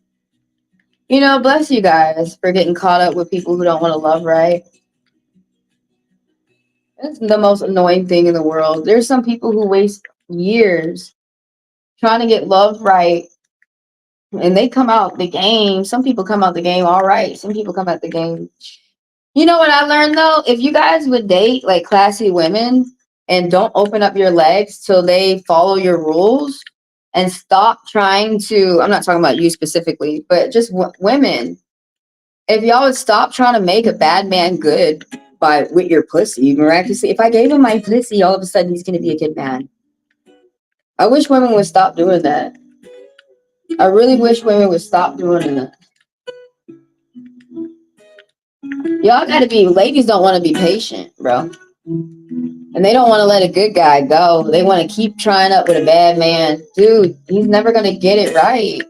You know, bless you guys for getting caught up with people who don't want to love right. It's the most annoying thing in the world. There's some people who waste years trying to get love right, and they come out the game. Some people come out the game all right. Some people come out the game. You know what I learned though? If you guys would date like classy women and don't open up your legs till they follow your rules and stop trying to, I'm not talking about you specifically, but just women. If y'all would stop trying to make a bad man good with your pussy, miraculously, if I gave him my pussy, all of a sudden he's going to be a good man. I wish women would stop doing that. I really wish women would stop doing that. Y'all gotta be, ladies don't want to be patient, bro. And they don't want to let a good guy go. They want to keep trying up with a bad man. Dude, he's never going to get it right.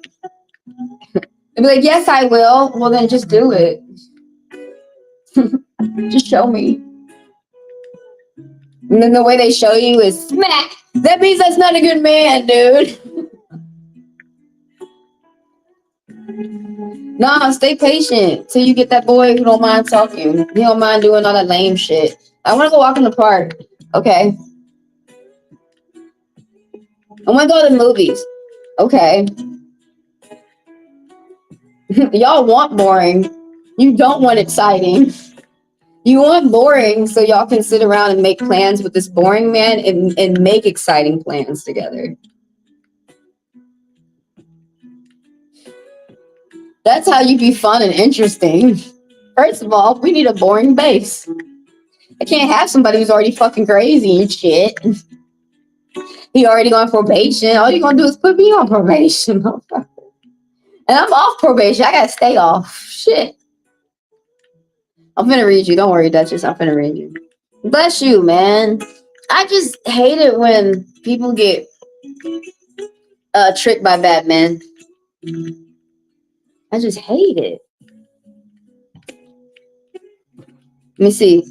They'll be like, yes, I will. Well, then just do it. Just show me. And then the way they show you is smack. That means that's not a good man, dude. Nah, stay patient till you get that boy who don't mind talking. He don't mind doing all that lame shit. I want to go walk in the park. Okay. I want to go to the movies. Okay. Y'all want boring. You don't want exciting. You want boring so y'all can sit around and make plans with this boring man and make exciting plans together. That's how you be fun and interesting. First of all, we need a boring base. I can't have somebody who's already fucking crazy and shit. He already on probation. All you gonna do is put me on probation. And I'm off probation. I gotta stay off. Shit. I'm finna read you. Don't worry, Duchess. I'm finna read you. Bless you, man. I just hate it when people get tricked by bad men. I just hate it. Let me see.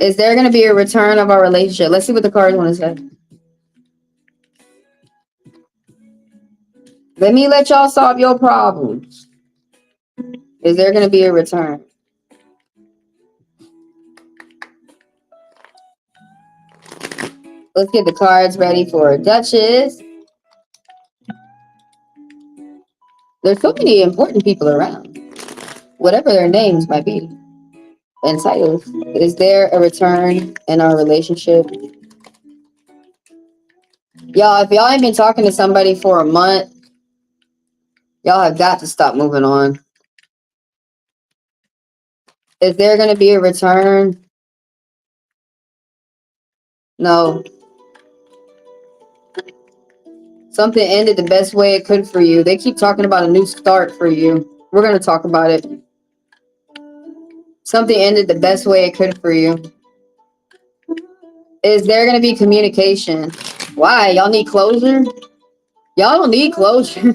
Is there going to be a return of our relationship? Let's see what the cards want to say. Let me let y'all solve your problems. Is there going to be a return? Let's get the cards ready for Duchess. There's so many important people around. Whatever their names might be. And titles. Is there a return in our relationship? Y'all, if y'all ain't been talking to somebody for a month, y'all have got to stop moving on. Is there going to be a return? No. Something ended the best way it could for you. They keep talking about a new start for you. We're going to talk about it. Something ended the best way it could for you. Is there going to be communication? Why? Y'all need closure? Y'all don't need closure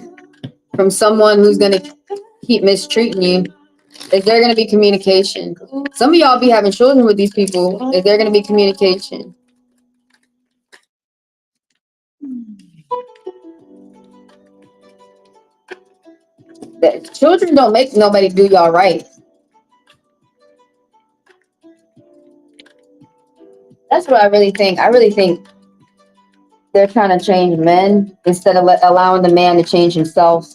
from someone who's going to keep mistreating you. Is there going to be communication? Some of y'all be having children with these people. Is there going to be communication? That children don't make nobody do y'all right. That's what I really think. I really think they're trying to change men instead of allowing the man to change himself.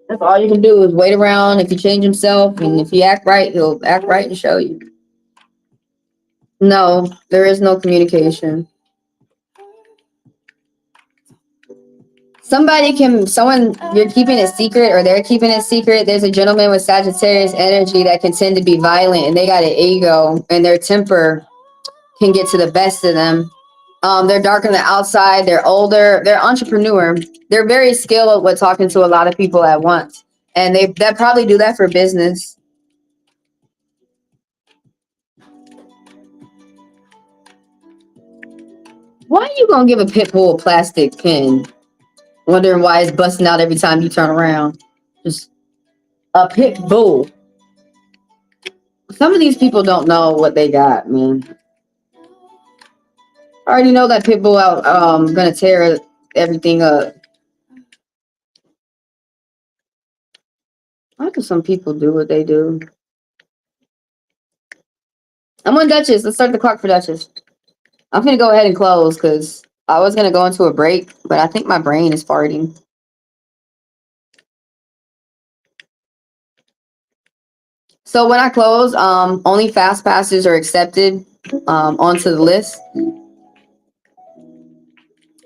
That's all you can do is wait around. If you change himself and if you act right, he'll act right and show you. No, there is no communication. Someone, you're keeping it secret or they're keeping it secret. There's a gentleman with Sagittarius energy that can tend to be violent and they got an ego and their temper can get to the best of them. They're dark on the outside. They're older. They're entrepreneur. They're very skilled with talking to a lot of people at once. And that probably do that for business. Why are you going to give a pit bull a plastic pen? Wondering why it's busting out every time you turn around. Just a pit bull. Some of these people don't know what they got, man. I already know that pit bull out gonna tear everything up. Why do some people do what they do? I'm on Duchess. Let's start the clock for Duchess. I'm gonna go ahead and close because I was gonna go into a break, but I think my brain is farting. So when I close, only fast passes are accepted onto the list.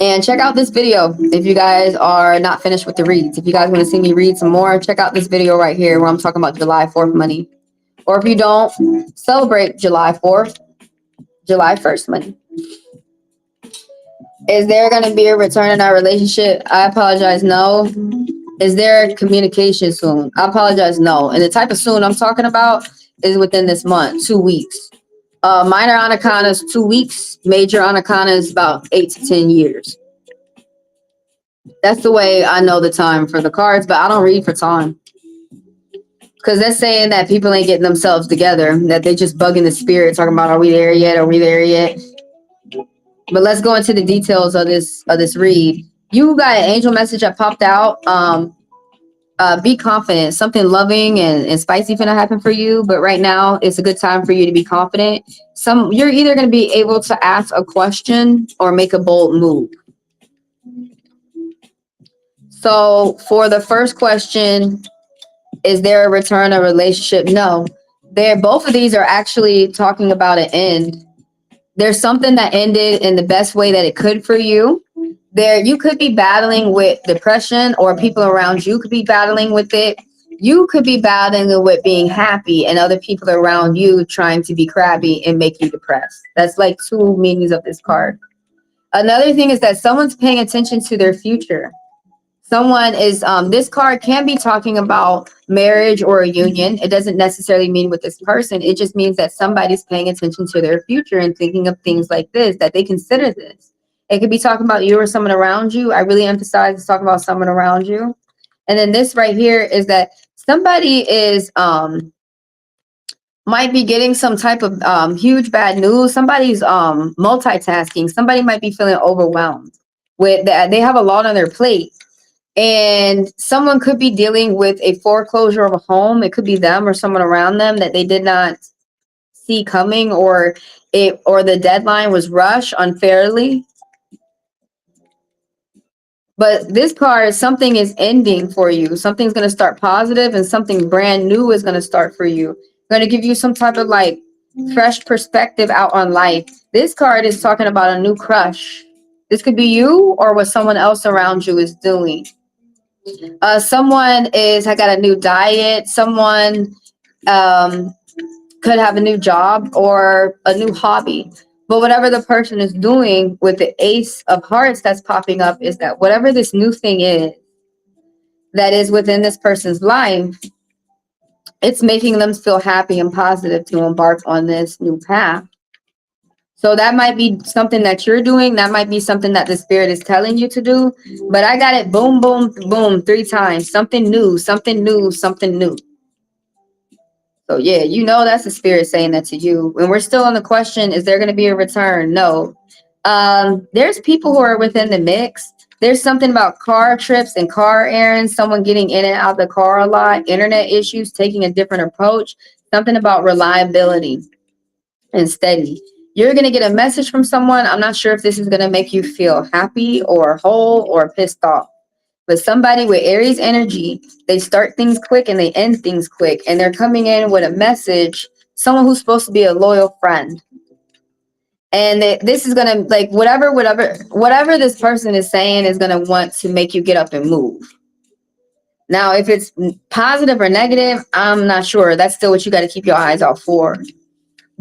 And check out this video if you guys are not finished with the reads. If you guys want to see me read some more, check out this video right here where I'm talking about July 4th money. Or if you don't celebrate July 4th, July 1st money. Is there going to be a return in our relationship? I apologize, no. Is there communication soon? I apologize, no. And the type of soon I'm talking about is within this month, 2 weeks. Minor Anacana is 2 weeks. Major Anacana is about 8 to 10 years. That's the way I know the time for the cards, but I don't read for time. Because that's saying that people ain't getting themselves together, that they just bugging the spirit, talking about, are we there yet? Are we there yet? But let's go into the details of this read. You got an angel message that popped out. Be confident. Something loving and spicy finna happen for you. But right now, it's a good time for you to be confident. You're either going to be able to ask a question or make a bold move. So for the first question, is there a return of relationship? No. Both of these are actually talking about an end. There's something that ended in the best way that it could for you. You could be battling with depression, or people around you could be battling with it. You could be battling with being happy and other people around you trying to be crabby and make you depressed. That's like two meanings of this card. Another thing is that someone's paying attention to their future. Someone is, this card can be talking about marriage or a union. It doesn't necessarily mean with this person. It just means that somebody's paying attention to their future and thinking of things like this, that they consider this. It could be talking about you or someone around you. I really emphasize it's talking about someone around you. And then this right here is that somebody is, might be getting some type of huge bad news. Somebody's multitasking. Somebody might be feeling overwhelmed with that. They have a lot on their plate. And someone could be dealing with a foreclosure of a home. It could be them or someone around them that they did not see coming, or the deadline was rushed unfairly. But this card, something is ending for you. Something's going to start positive and something brand new is going to start for you. Going to give you some type of like fresh perspective out on life. This card is talking about a new crush. This could be you or what someone else around you is doing. Someone I got a new diet. Someone could have a new job or a new hobby. But whatever the person is doing with the Ace of Hearts that's popping up is that whatever this new thing is that is within this person's life, it's making them feel happy and positive to embark on this new path. So that might be something that you're doing. That might be something that the spirit is telling you to do. But I got it boom, boom, boom 3 times. Something new, something new, something new. So yeah, you know that's the spirit saying that to you. And we're still on the question, is there going to be a return? No. There's people who are within the mix. There's something about car trips and car errands, someone getting in and out of the car a lot, internet issues, taking a different approach, something about reliability and steady. You're going to get a message from someone. I'm not sure if this is going to make you feel happy or whole or pissed off. But somebody with Aries energy, they start things quick and they end things quick. And they're coming in with a message, someone who's supposed to be a loyal friend. And this is going to, like, whatever this person is saying is going to want to make you get up and move. Now, if it's positive or negative, I'm not sure. That's still what you got to keep your eyes out for.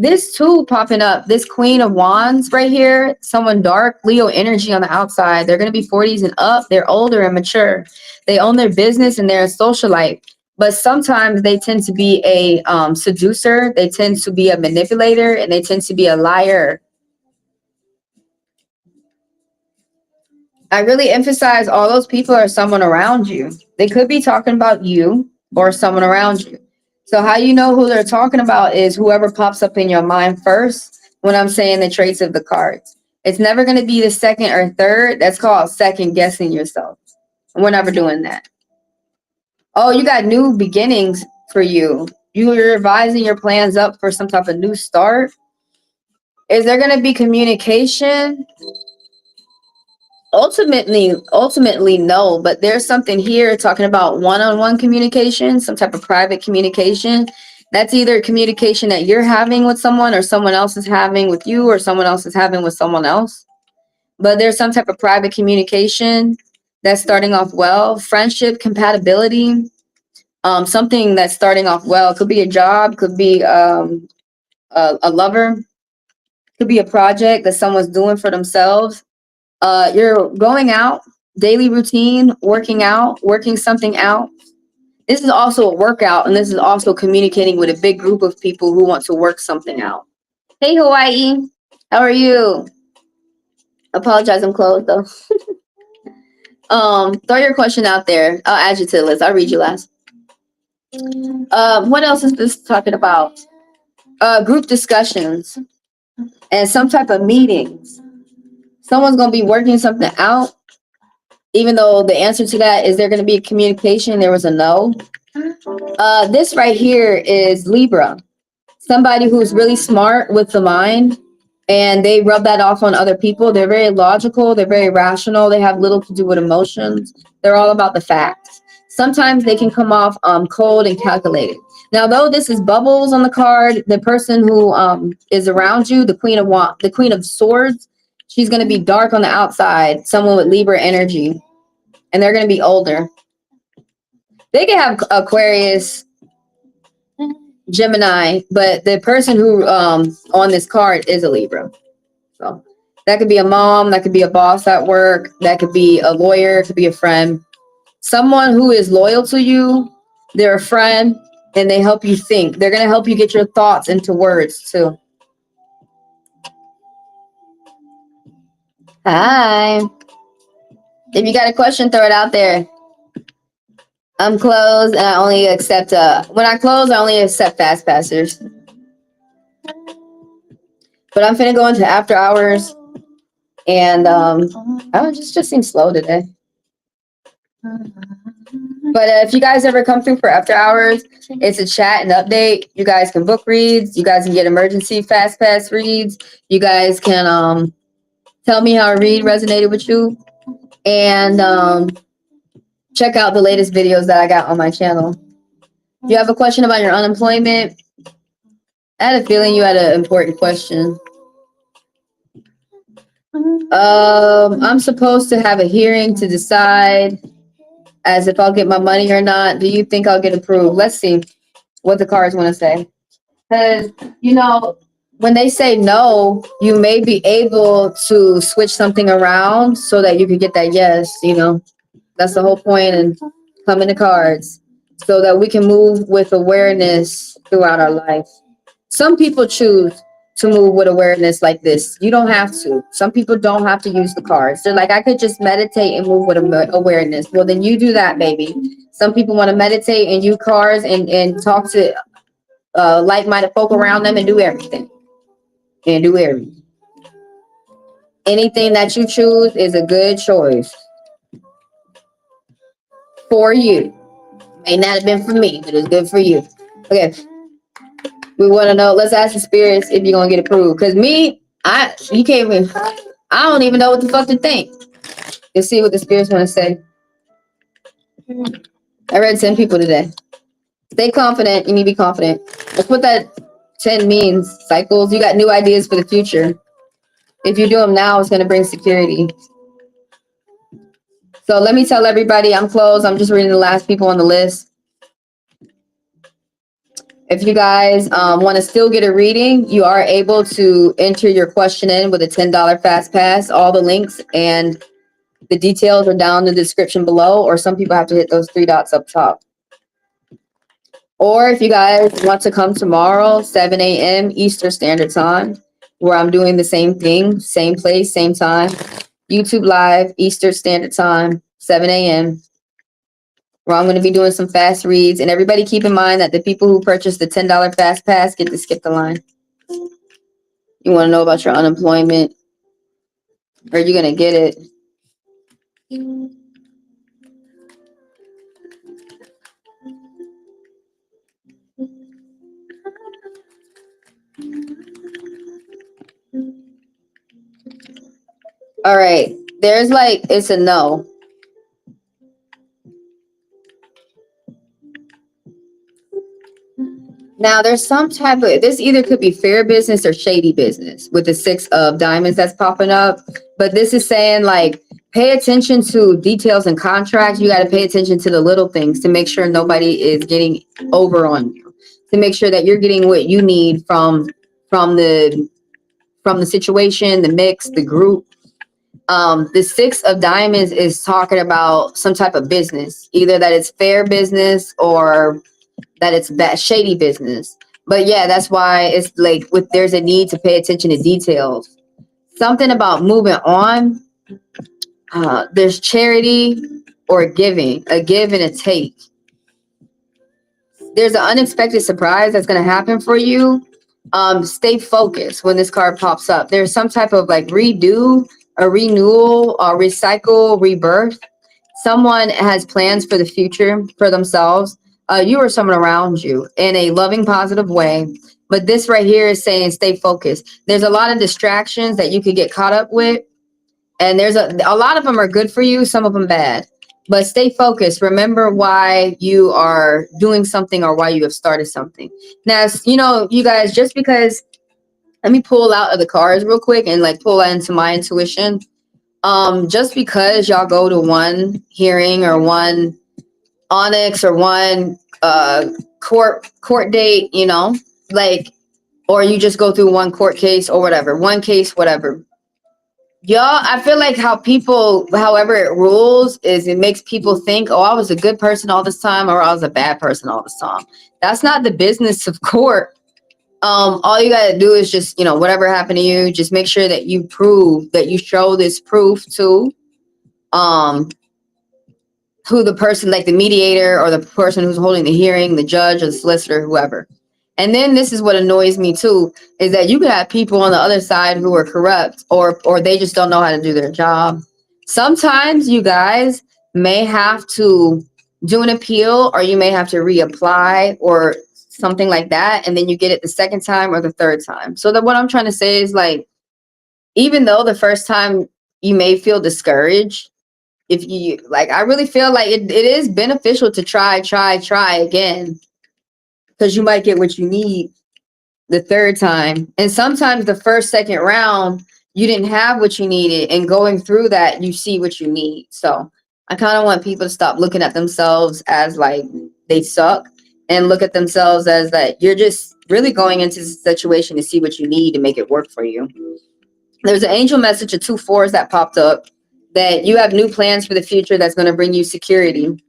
This too popping up, this Queen of Wands right here, someone dark, Leo energy on the outside. They're going to be 40s and up. They're older and mature. They own their business and they're a socialite. But sometimes they tend to be a seducer. They tend to be a manipulator and they tend to be a liar. I really emphasize all those people are someone around you. They could be talking about you or someone around you. So how you know who they're talking about is whoever pops up in your mind first when I'm saying the traits of the cards. It's never going to be the second or third. That's called second guessing yourself. We're never doing that. Oh, you got new beginnings for you. You're revising your plans up for some type of new start. Is there going to be communication? Ultimately no, but there's something here talking about one-on-one communication, some type of private communication. That's either communication that you're having with someone or someone else is having with you or someone else is having with someone else. But there's some type of private communication that's starting off well. Friendship, compatibility, something that's starting off well. Could be a job, could be a lover, could be a project that someone's doing for themselves. You're going out, daily routine, working out, working something out. This is also a workout, and this is also communicating with a big group of people who want to work something out. Hey, Hawaii. How are you? Apologize, I'm closed, though. Throw your question out there. I'll add you to the list. I'll read you last. What else is this talking about? Group discussions and some type of meetings. Someone's going to be working something out. Even though the answer to that is there going to be a communication, there was a no. This right here is Libra. Somebody who's really smart with the mind and they rub that off on other people. They're very logical. They're very rational. They have little to do with emotions. They're all about the facts. Sometimes they can come off cold and calculated. Now, though this is bubbles on the card, the person who is around you, the Queen of Swords, she's going to be dark on the outside, someone with Libra energy, and they're going to be older. They can have Aquarius, Gemini, but the person who on this card is a Libra. So that could be a mom, that could be a boss at work, that could be a lawyer, it could be a friend. Someone who is loyal to you, they're a friend, and they help you think. They're going to help you get your thoughts into words too. Hi. If you got a question, throw it out there. I'm closed and I only accept, when I close, I only accept fast passers. But I'm finna go into after hours and I just seem slow today. But if you guys ever come through for after hours, it's a chat and update. You guys can book reads. You guys can get emergency fast pass reads. You guys can tell me how a read resonated with you. And check out the latest videos that I got on my channel. If you have a question about your unemployment, I had a feeling you had an important question. I'm supposed to have a hearing to decide as if I'll get my money or not. Do you think I'll get approved? Let's see what the cards want to say. Because, you know, when they say no, you may be able to switch something around so that you could get that yes, you know. That's the whole point and come in the cards so that we can move with awareness throughout our life. Some people choose to move with awareness like this. You don't have to. Some people don't have to use the cards. They're like, I could just meditate and move with awareness. Well, then you do that, baby. Some people want to meditate and use cards and talk to like-minded folk around them and do everything. And do everything. Anything that you choose is a good choice for you. May not have been for me, but it's good for you. Okay. We want to know, let's ask the spirits if you're going to get approved. Because you can't even, I don't even know what the fuck to think. Let's see what the spirits want to say. I read 10 people today. Stay confident. You need to be confident. That's what that 10 means. Cycles. You got new ideas for the future. If you do them now, it's going to bring security. So let me tell everybody I'm closed. I'm just reading the last people on the list. If you guys want to still get a reading, you are able to enter your question in with a $10 fast pass. All the links and the details are down in the description below, or some people have to hit those 3 dots up top. Or if you guys want to come tomorrow, 7 a.m. Eastern Standard Time, where I'm doing the same thing, same place, same time. YouTube Live, Eastern Standard Time, 7 a.m., where I'm going to be doing some fast reads. And everybody keep in mind that the people who purchase the $10 fast pass get to skip the line. You want to know about your unemployment? Are you going to get it? All right. There's like, it's a no. Now, there's some type of, this either could be fair business or shady business with the 6 of diamonds that's popping up. But this is saying, like, pay attention to details and contracts. You got to pay attention to the little things to make sure nobody is getting over on you, to make sure that you're getting what you need from the situation, the mix, the group. The 6 of diamonds is talking about some type of business, either that it's fair business or that it's bad, shady business. But yeah, that's why it's like there's a need to pay attention to details. Something about moving on. There's charity or giving, a give and a take. There's an unexpected surprise that's going to happen for you. Stay focused when this card pops up. There's some type of like redo, a renewal, a recycle, rebirth. Someone has plans for the future for themselves. You or someone around you in a loving, positive way. But this right here is saying stay focused. There's a lot of distractions that you could get caught up with. And there's a lot of them are good for you, some of them bad. But stay focused. Remember why you are doing something or why you have started something. Now, you guys, just because, let me pull out of the cards real quick and like pull that into my intuition. Just because y'all go to one hearing or one onyx or one court date, like, or you just go through one court case or whatever, one case, whatever. Y'all, I feel like how people, however it rules, is it makes people think, oh, I was a good person all this time or I was a bad person all this time. That's not the business of court. All you got to do is just, whatever happened to you, just make sure that you prove that you show this proof to who the person, like the mediator or the person who's holding the hearing, the judge or the solicitor, whoever. And then this is what annoys me too, is that you could have people on the other side who are corrupt or they just don't know how to do their job. Sometimes you guys may have to do an appeal or you may have to reapply or something like that. And then you get it the second time or the third time. So that what I'm trying to say is, like, even though the first time you may feel discouraged, if you like, I really feel like it is beneficial to try again, because you might get what you need the third time. And sometimes the first, second round, you didn't have what you needed. And going through that, you see what you need. So I kind of want people to stop looking at themselves as like they suck and look at themselves as that you're just really going into this situation to see what you need to make it work for you. There's an angel message of 2 4s that popped up, that you have new plans for the future that's going to bring you security.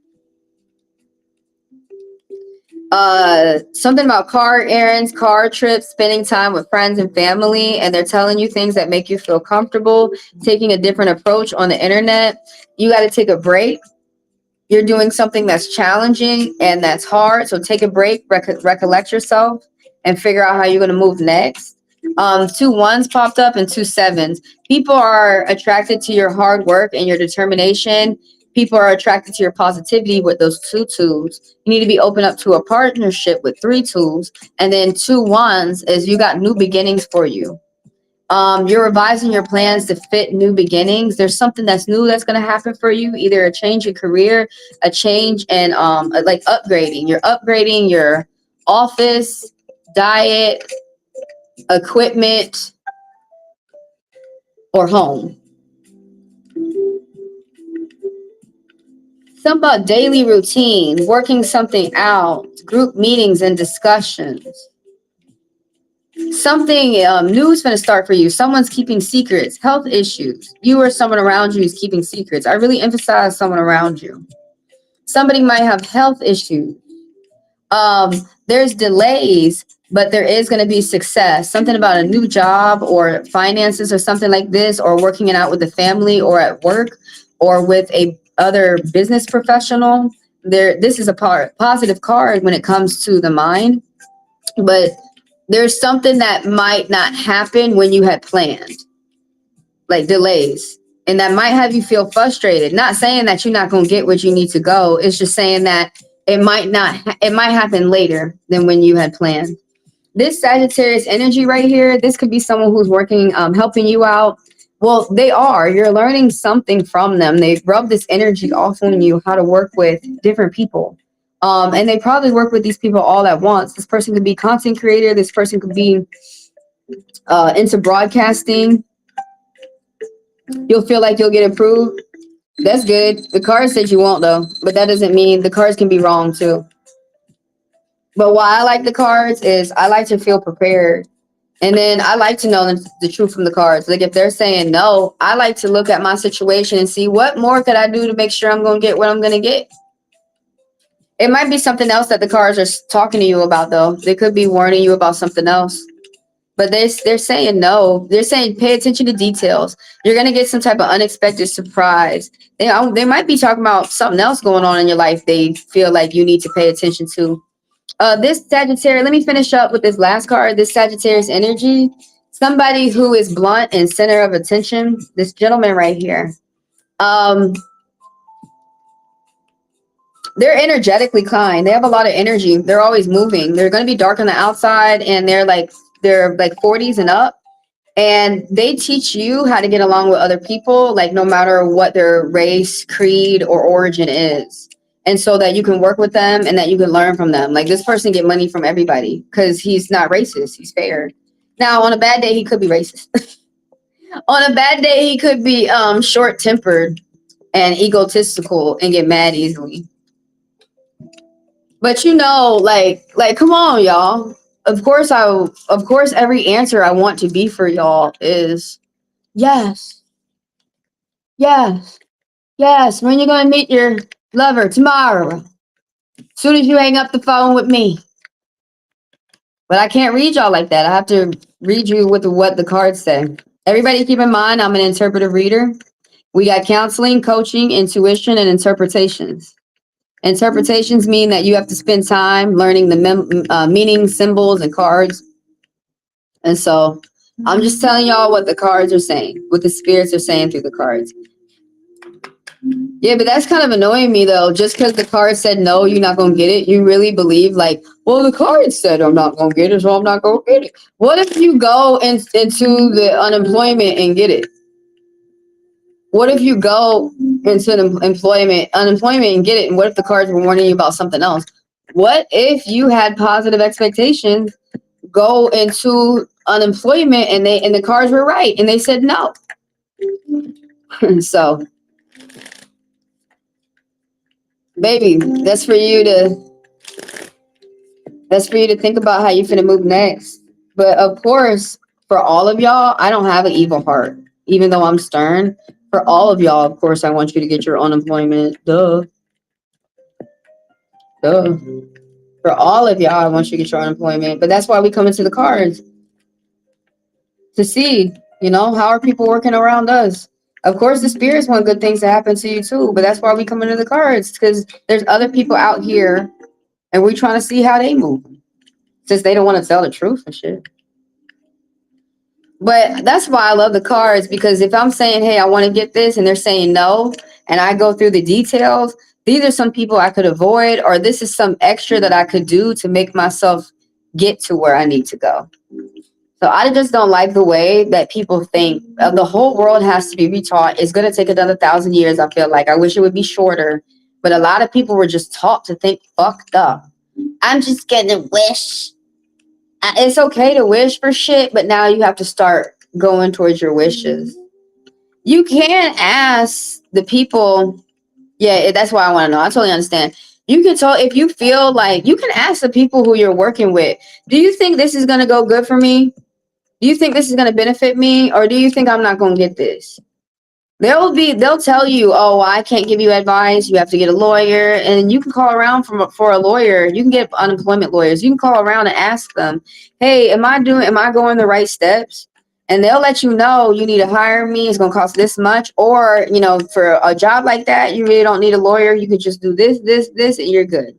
Something about car errands, car trips, spending time with friends and family, and they're telling you things that make you feel comfortable, taking a different approach on the internet. You got to take a break. You're doing something that's challenging and that's hard, so take a break, recollect yourself, and figure out how you're going to move next. 2 1s popped up and 2 7s. People are attracted to your hard work and your determination. People are attracted to your positivity with those 2 2s. You need to be open up to a partnership with 3 2s. And then 2 1s is you got new beginnings for you. You're revising your plans to fit new beginnings. There's something that's new that's going to happen for you, either a change in career, a change in like upgrading. You're upgrading your office, diet, equipment, or home. Something about daily routine, working something out, group meetings and discussions. Something new is going to start for you. Someone's keeping secrets, health issues. You or someone around you is keeping secrets. I really emphasize someone around you. Somebody might have health issues. There's delays, but there is going to be success. Something about a new job or finances or something like this, or working it out with the family or at work or with a other business professional. This is a positive card when it comes to the mind, but there's something that might not happen when you had planned, like delays. And that might have you feel frustrated. Not saying that you're not going to get what you need to go. It's just saying that it might not, it might happen later than when you had planned. This Sagittarius energy right here, this could be someone who's working, helping you out. Well, they are. You're learning something from them. They rub this energy off on you, how to work with different people. And they probably work with these people all at once. This person could be content creator. This person could be into broadcasting. You'll feel like you'll get approved. That's good. The card says you won't, though. But that doesn't mean the cards can be wrong, too. But why I like the cards is I like to feel prepared. And then I like to know the truth from the cards. Like if they're saying no, I like to look at my situation and see what more could I do to make sure I'm going to get what I'm going to get. It might be something else that the cards are talking to you about, though. They could be warning you about something else. But they're saying no. They're saying pay attention to details. You're going to get some type of unexpected surprise. They might be talking about something else going on in your life they feel like you need to pay attention to. This Sagittarius, let me finish up with this last card. This Sagittarius energy, somebody who is blunt and center of attention. This gentleman right here. They're energetically kind. They have a lot of energy. They're always moving. They're going to be dark on the outside, and they're like 40s and up. And they teach you how to get along with other people, like no matter what their race, creed, or origin is. And so that you can work with them and that you can learn from them. Like this person get money from everybody because he's not racist. He's fair. Now, on a bad day, he could be racist. On a bad day, he could be short-tempered and egotistical and get mad easily. But you know, like, come on, y'all. Of course, every answer I want to be for y'all is yes, yes, yes. When you gonna meet your lover? Tomorrow. Soon as you hang up the phone with me. But I can't read y'all like that. I have to read you with what the cards say. Everybody keep in mind, I'm an interpretive reader. We got counseling, coaching, intuition, and interpretations. Interpretations mean that you have to spend time learning the meaning, symbols, and cards. And so I'm just telling y'all what the cards are saying, what the spirits are saying through the cards. Yeah, but that's kind of annoying me, though. Just because the card said no, you're not going to get it. You really believe, like, well, the card said I'm not going to get it, so I'm not going to get it. What if you go into the unemployment and get it? What if you go into unemployment and get it? And what if the cards were warning you about something else? What if you had positive expectations, go into unemployment, and the cards were right and they said no? So, baby, that's for you to think about how you're finna move next. But of course, for all of y'all, I don't have an evil heart, even though I'm stern. For all of y'all, of course, I want you to get your unemployment. Duh. For all of y'all, once you get your unemployment. But that's why we come into the cards to see, how are people working around us? Of course, the spirits want good things to happen to you too, but that's why we come into the cards, because there's other people out here and we're trying to see how they move, since they don't want to tell the truth and shit. But that's why I love the cards, because if I'm saying, hey, I want to get this, and they're saying no, and I go through the details, these are some people I could avoid, or this is some extra that I could do to make myself get to where I need to go. So I just don't like the way that people think the whole world has to be retaught. It's going to take another 1,000 years, I feel like. I wish it would be shorter. But a lot of people were just taught to think fucked up. I'm just going to wish. It's okay to wish for shit, but now you have to start going towards your wishes. You can't ask the people. Yeah, that's why I want to know. I totally understand. You can tell if you feel like you can ask the people who you're working with. Do you think this is going to go good for me? Do you think this is going to benefit me? Or do you think I'm not going to get this? They'll tell you, oh, I can't give you advice. You have to get a lawyer. And you can call around for a lawyer. You can get unemployment lawyers. You can call around and ask them, hey, am I going the right steps? And they'll let you know you need to hire me. It's going to cost this much. Or, for a job like that, you really don't need a lawyer. You could just do this, and you're good.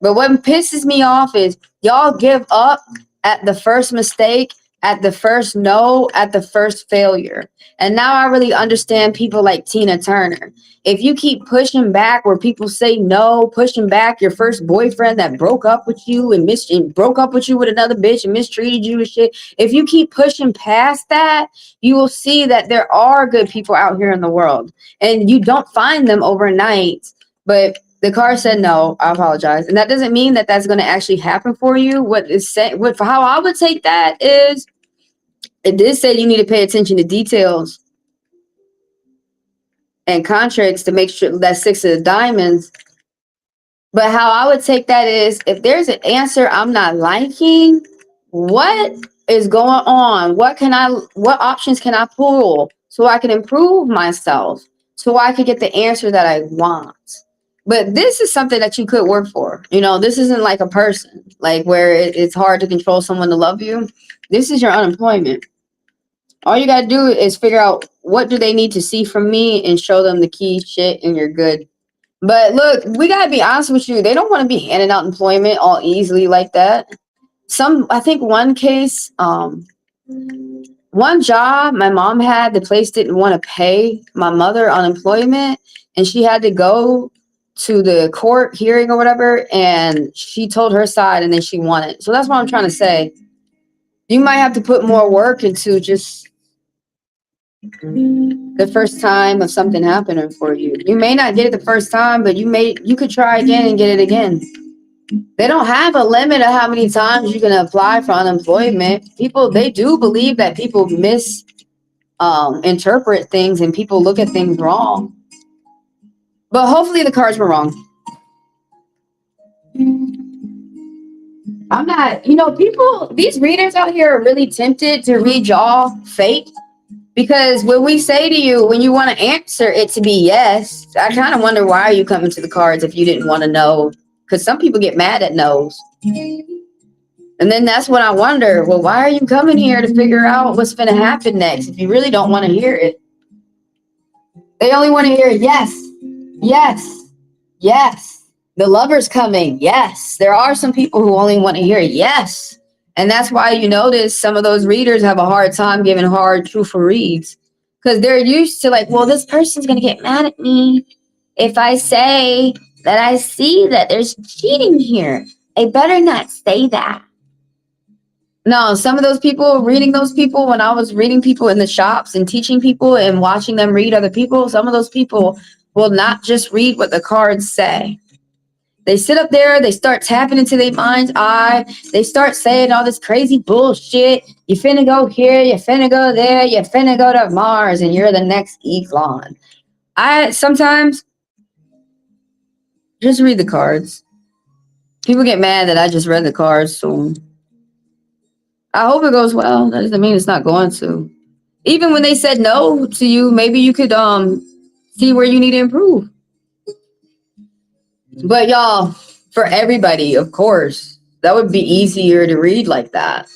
But what pisses me off is y'all give up at the first mistake, at the first no, at the first failure. And now I really understand people like Tina Turner. If you keep pushing back where people say no, pushing back your first boyfriend that broke up with you and broke up with you with another bitch and mistreated you and shit. If you keep pushing past that, you will see that there are good people out here in the world. And you don't find them overnight. But the card said no. I apologize, and that doesn't mean that that's going to actually happen for you. How I would take that is, it did say you need to pay attention to details and contracts to make sure that 6 of diamonds. But how I would take that is, if there's an answer I'm not liking, what is going on? What options can I pull so I can improve myself, so I can get the answer that I want? But this is something that you could work for. This isn't like a person, like where it's hard to control someone to love you. This is your unemployment. All you got to do is figure out what do they need to see from me and show them the key shit, and you're good. But look, we got to be honest with you. They don't want to be handing out employment all easily like that. I think one case, one job my mom had, the place didn't want to pay my mother unemployment, and she had to go to the court hearing or whatever, and she told her side, and then she won it. So that's what I'm trying to say. You might have to put more work into just the first time of something happening for you. You may not get it the first time, but you could try again and get it again. They don't have a limit of how many times you can apply for unemployment. They do believe that people interpret things and people look at things wrong. But hopefully the cards were wrong. I'm not, these readers out here are really tempted to read y'all fake. Because when we say to you, when you want to answer it to be yes, I kind of wonder, why are you coming to the cards if you didn't want to know? Because some people get mad at no's. And then that's when I wonder, well, why are you coming here to figure out what's going to happen next if you really don't want to hear it? They only want to hear yes, yes, yes. The lover's coming. Yes. There are some people who only want to hear yes. And that's why you notice some of those readers have a hard time giving hard, truthful reads. Because they're used to like, well, this person's going to get mad at me if I say that I see that there's cheating here. I better not say that. No, some of those people, reading those people, when I was reading people in the shops and teaching people and watching them read other people, some of those people will not just read what the cards say. They sit up there, they start tapping into their mind's eye, they start saying all this crazy bullshit. You finna go here, you finna go there, you finna go to Mars, and you're the next Elon. I sometimes just read the cards. People get mad that I just read the cards, so I hope it goes well. That doesn't mean it's not going to. Even when they said no to you, maybe you could see where you need to improve. But y'all, For everybody, of course. That would be easier to read like that.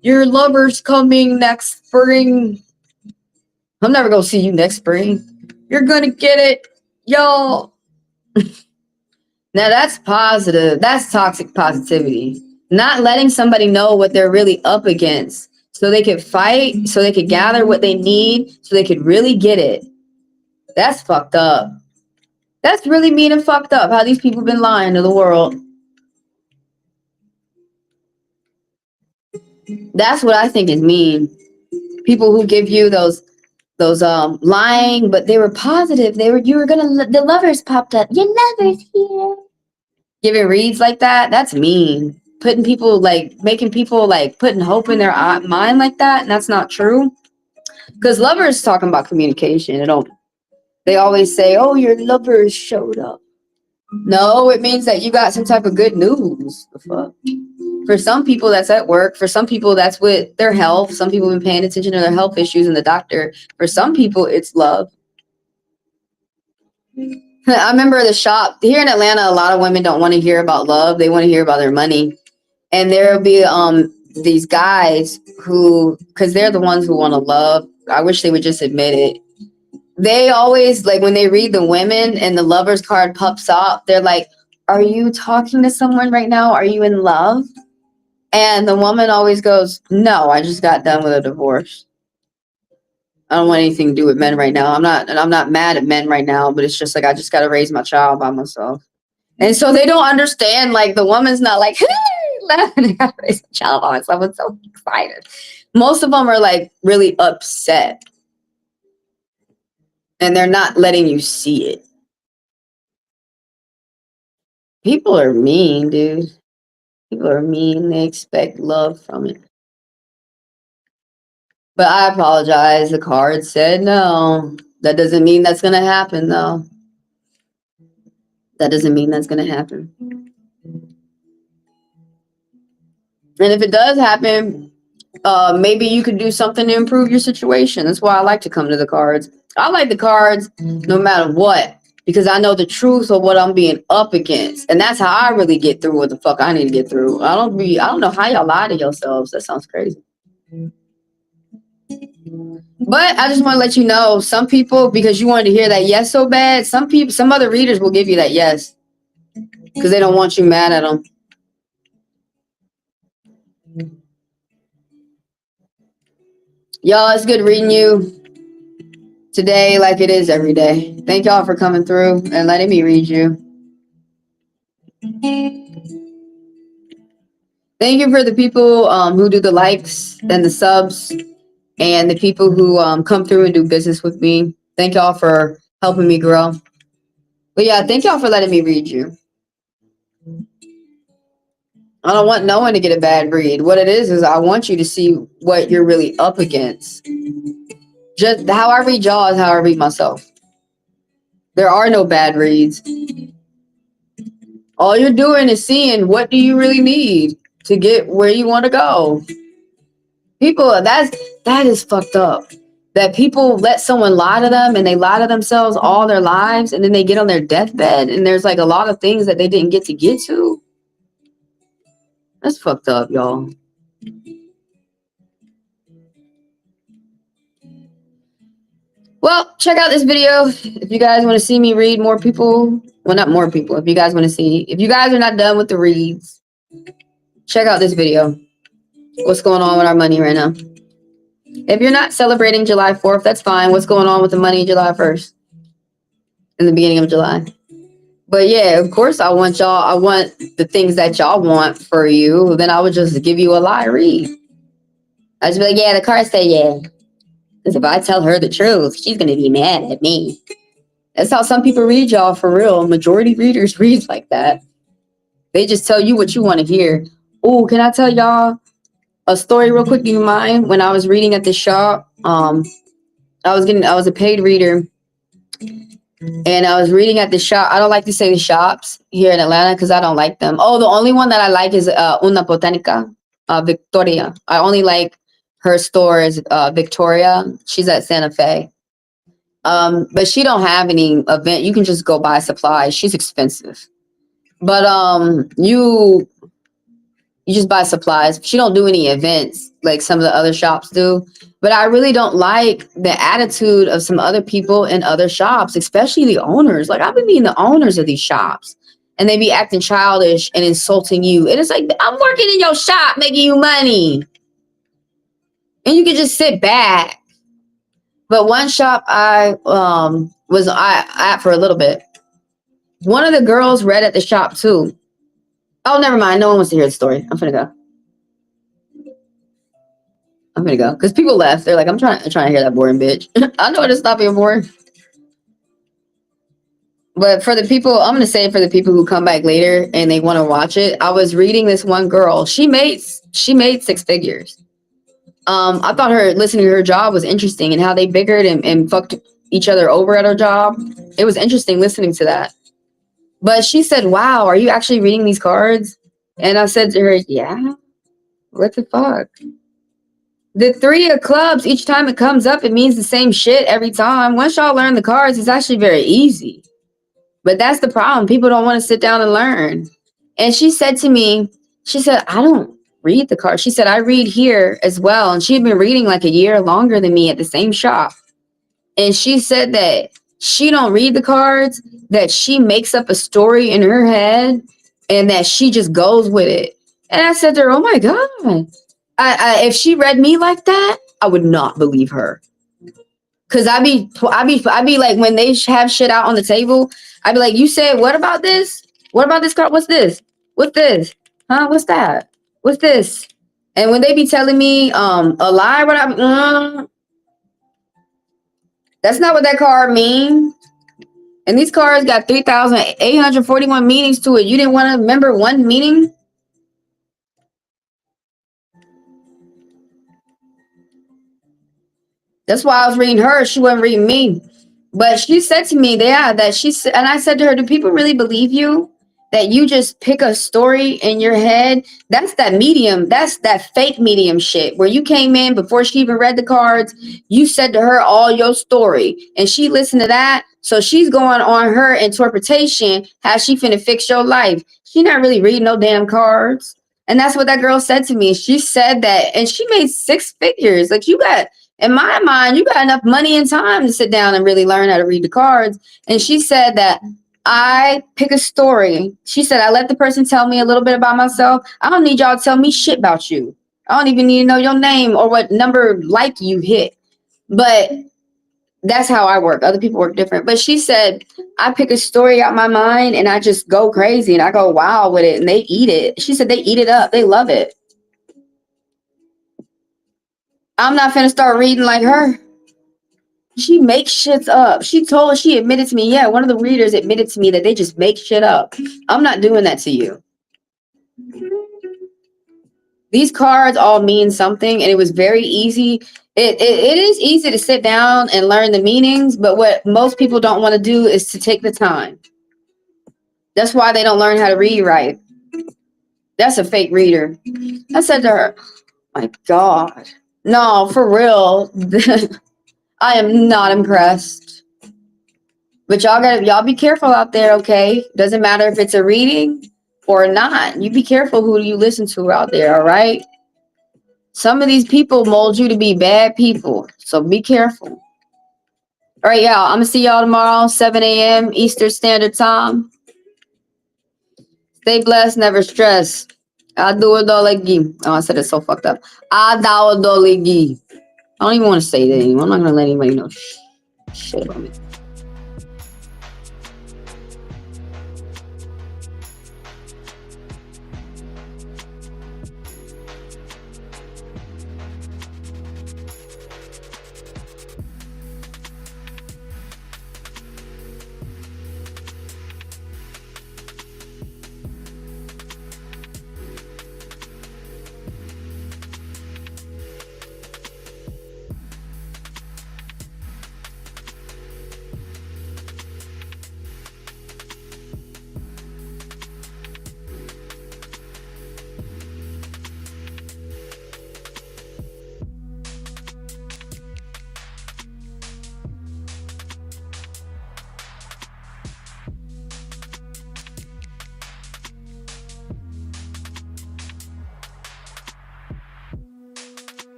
Your lover's coming next spring. I'm never gonna see you next spring. You're gonna get it, y'all. Now that's positive. That's toxic positivity. Not letting somebody know what they're really up against so they could fight, so they could gather what they need, so they could really get it. That's fucked up. That's really mean and fucked up how these people been lying to the world. That's what I think is mean. People who give you those lying, but they were positive. The lovers popped up. Your lover's here. Giving reads like that, that's mean. Putting people making people putting hope in their mind like that, and that's not true. Because lovers talking about communication. They always say, "Oh, your lovers showed up." No, it means that you got some type of good news. The fuck. For some people, that's at work. For some people, that's with their health. Some people have been paying attention to their health issues in the doctor. For some people, it's love. I remember the shop here in Atlanta. A lot of women don't want to hear about love. They want to hear about their money. And there'll be these guys who, because they're the ones who want to love. I wish they would just admit it. They always, when they read the women and the lovers card pops up, they're like, "Are you talking to someone right now? Are you in love?" And the woman always goes, "No, I just got done with a divorce. I don't want anything to do with men right now. I'm not mad at men right now, but it's just I just got to raise my child by myself." And so they don't understand, the woman's not like, "Hey, I got to raise a child by myself." I'm so excited. Most of them are really upset. And they're not letting you see it. People are mean, dude. People are mean. They expect love from it. But I apologize. The card said no. That doesn't mean that's going to happen, though. That doesn't mean that's going to happen. And if it does happen, maybe you could do something to improve your situation. That's why I like to come to the cards. I like the cards no matter what, because I know the truth of what I'm being up against. And that's how I really get through what the fuck I need to get through. I don't know how y'all lie to yourselves. That sounds crazy. But I just want to let you know, some people, because you wanted to hear that yes so bad, some other readers will give you that yes because they don't want you mad at them. Y'all, it's good reading you today like it is every day. Thank y'all for coming through and letting me read you. Thank you for the people who do the likes and the subs and the people who come through and do business with me. Thank y'all for helping me grow. But yeah, thank y'all for letting me read you. I don't want no one to get a bad read. What it is I want you to see what you're really up against. Just how I read y'all is how I read myself. There are no bad reads. All you're doing is seeing what do you really need to get where you want to go. People, that is fucked up. That people let someone lie to them and they lie to themselves all their lives and then they get on their deathbed and there's a lot of things that they didn't get to. That's fucked up, y'all. Well, check out this video if you guys want to see me read more people. Well, not more people. If you guys want to see, if you guys are not done with the reads, check out this video. What's going on with our money right now? If you're not celebrating July 4th, that's fine. What's going on with the money July 1st? In the beginning of July. But yeah, of course I want the things that y'all want for you. Then I would just give you a lie read. I'd just be like, yeah, the cards say yeah. Because if I tell her the truth, she's going to be mad at me. That's how some people read y'all for real. Majority readers read like that. They just tell you what you want to hear. Oh, can I tell y'all a story real quick? Do you mind? When I was reading at the shop, I was a paid reader. And I was reading at the shop. I don't like to say the shops here in Atlanta because I don't like them. Oh, the only one that I like is Una Botanica, Victoria. I only like her store is Victoria. She's at Santa Fe. But she don't have any event. You can just go buy supplies. She's expensive. But you just buy supplies. She don't do any events like some of the other shops do. But I really don't like the attitude of some other people in other shops, especially the owners. Like I've been meeting the owners of these shops, and they be acting childish and insulting you. And it's like, I'm working in your shop, making you money, and you can just sit back. But one shop I was at for a little bit. One of the girls read at the shop too. Oh, never mind. No one wants to hear the story. I'm gonna go. Because people left. They're like, I'm trying to hear that boring bitch. I know it's not being boring. But for the people, I'm gonna say for the people who come back later and they want to watch it, I was reading this one girl. She made 6 figures. I thought her listening to her job was interesting and how they bickered and fucked each other over at her job. It was interesting listening to that. But she said, "Wow, are you actually reading these cards?" And I said to her, "Yeah. What the fuck?" The 3 of clubs, each time it comes up, it means the same shit every time. Once y'all learn the cards, it's actually very easy. But that's the problem. People don't want to sit down and learn. And she said to me, she said, I don't read the cards. She said, I read here as well. And she had been reading like a year longer than me at the same shop. And she said that she don't read the cards, that she makes up a story in her head and that she just goes with it. And I said to her, oh my God. If she read me like that, I would not believe her. Cause I be like, when they have shit out on the table, I'd be like, you said, what about this? What about this card? What's this? What's this? Huh? What's that? What's this? And when they be telling me a lie, what that's not what that card means. And these cards got 3,841 meanings to it. You didn't want to remember one meaning? That's why I was reading her. She wasn't reading me. But she said to me, yeah, that she said, and I said to her, do people really believe you? That you just pick a story in your head? That's that medium. That's that fake medium shit where you came in before she even read the cards. You said to her all your story and she listened to that. So she's going on her interpretation, how she finna fix your life. She not really reading no damn cards. And that's what that girl said to me. She said that, and she made 6 figures. Like you got, in my mind, you got enough money and time to sit down and really learn how to read the cards. And she said that I pick a story. She said, I let the person tell me a little bit about myself. I don't need y'all to tell me shit about you. I don't even need to know your name or what number like you hit. But that's how I work. Other people work different. But she said, I pick a story out my mind and I just go crazy and I go wild with it and they eat it. She said they eat it up. They love it. I'm not finna start reading like her. She makes shit up. She admitted to me, yeah, one of the readers admitted to me that they just make shit up. I'm not doing that to you. These cards all mean something, and it was very easy. It is easy to sit down and learn the meanings, but what most people don't want to do is to take the time. That's why they don't learn how to read right. That's a fake reader. I said to her, my God. No, for real. I am not impressed. But y'all be careful out there, okay? Doesn't matter if it's a reading or not. You be careful who you listen to out there, all right? Some of these people mold you to be bad people, so be careful. All right, y'all. I'm gonna see y'all tomorrow, 7 a.m. Eastern Standard Time. Stay blessed, never stress. Adulolegi. Oh, I said it so fucked up. Adulolegi. I don't even want to say that anymore. I'm not gonna let anybody know shit about me.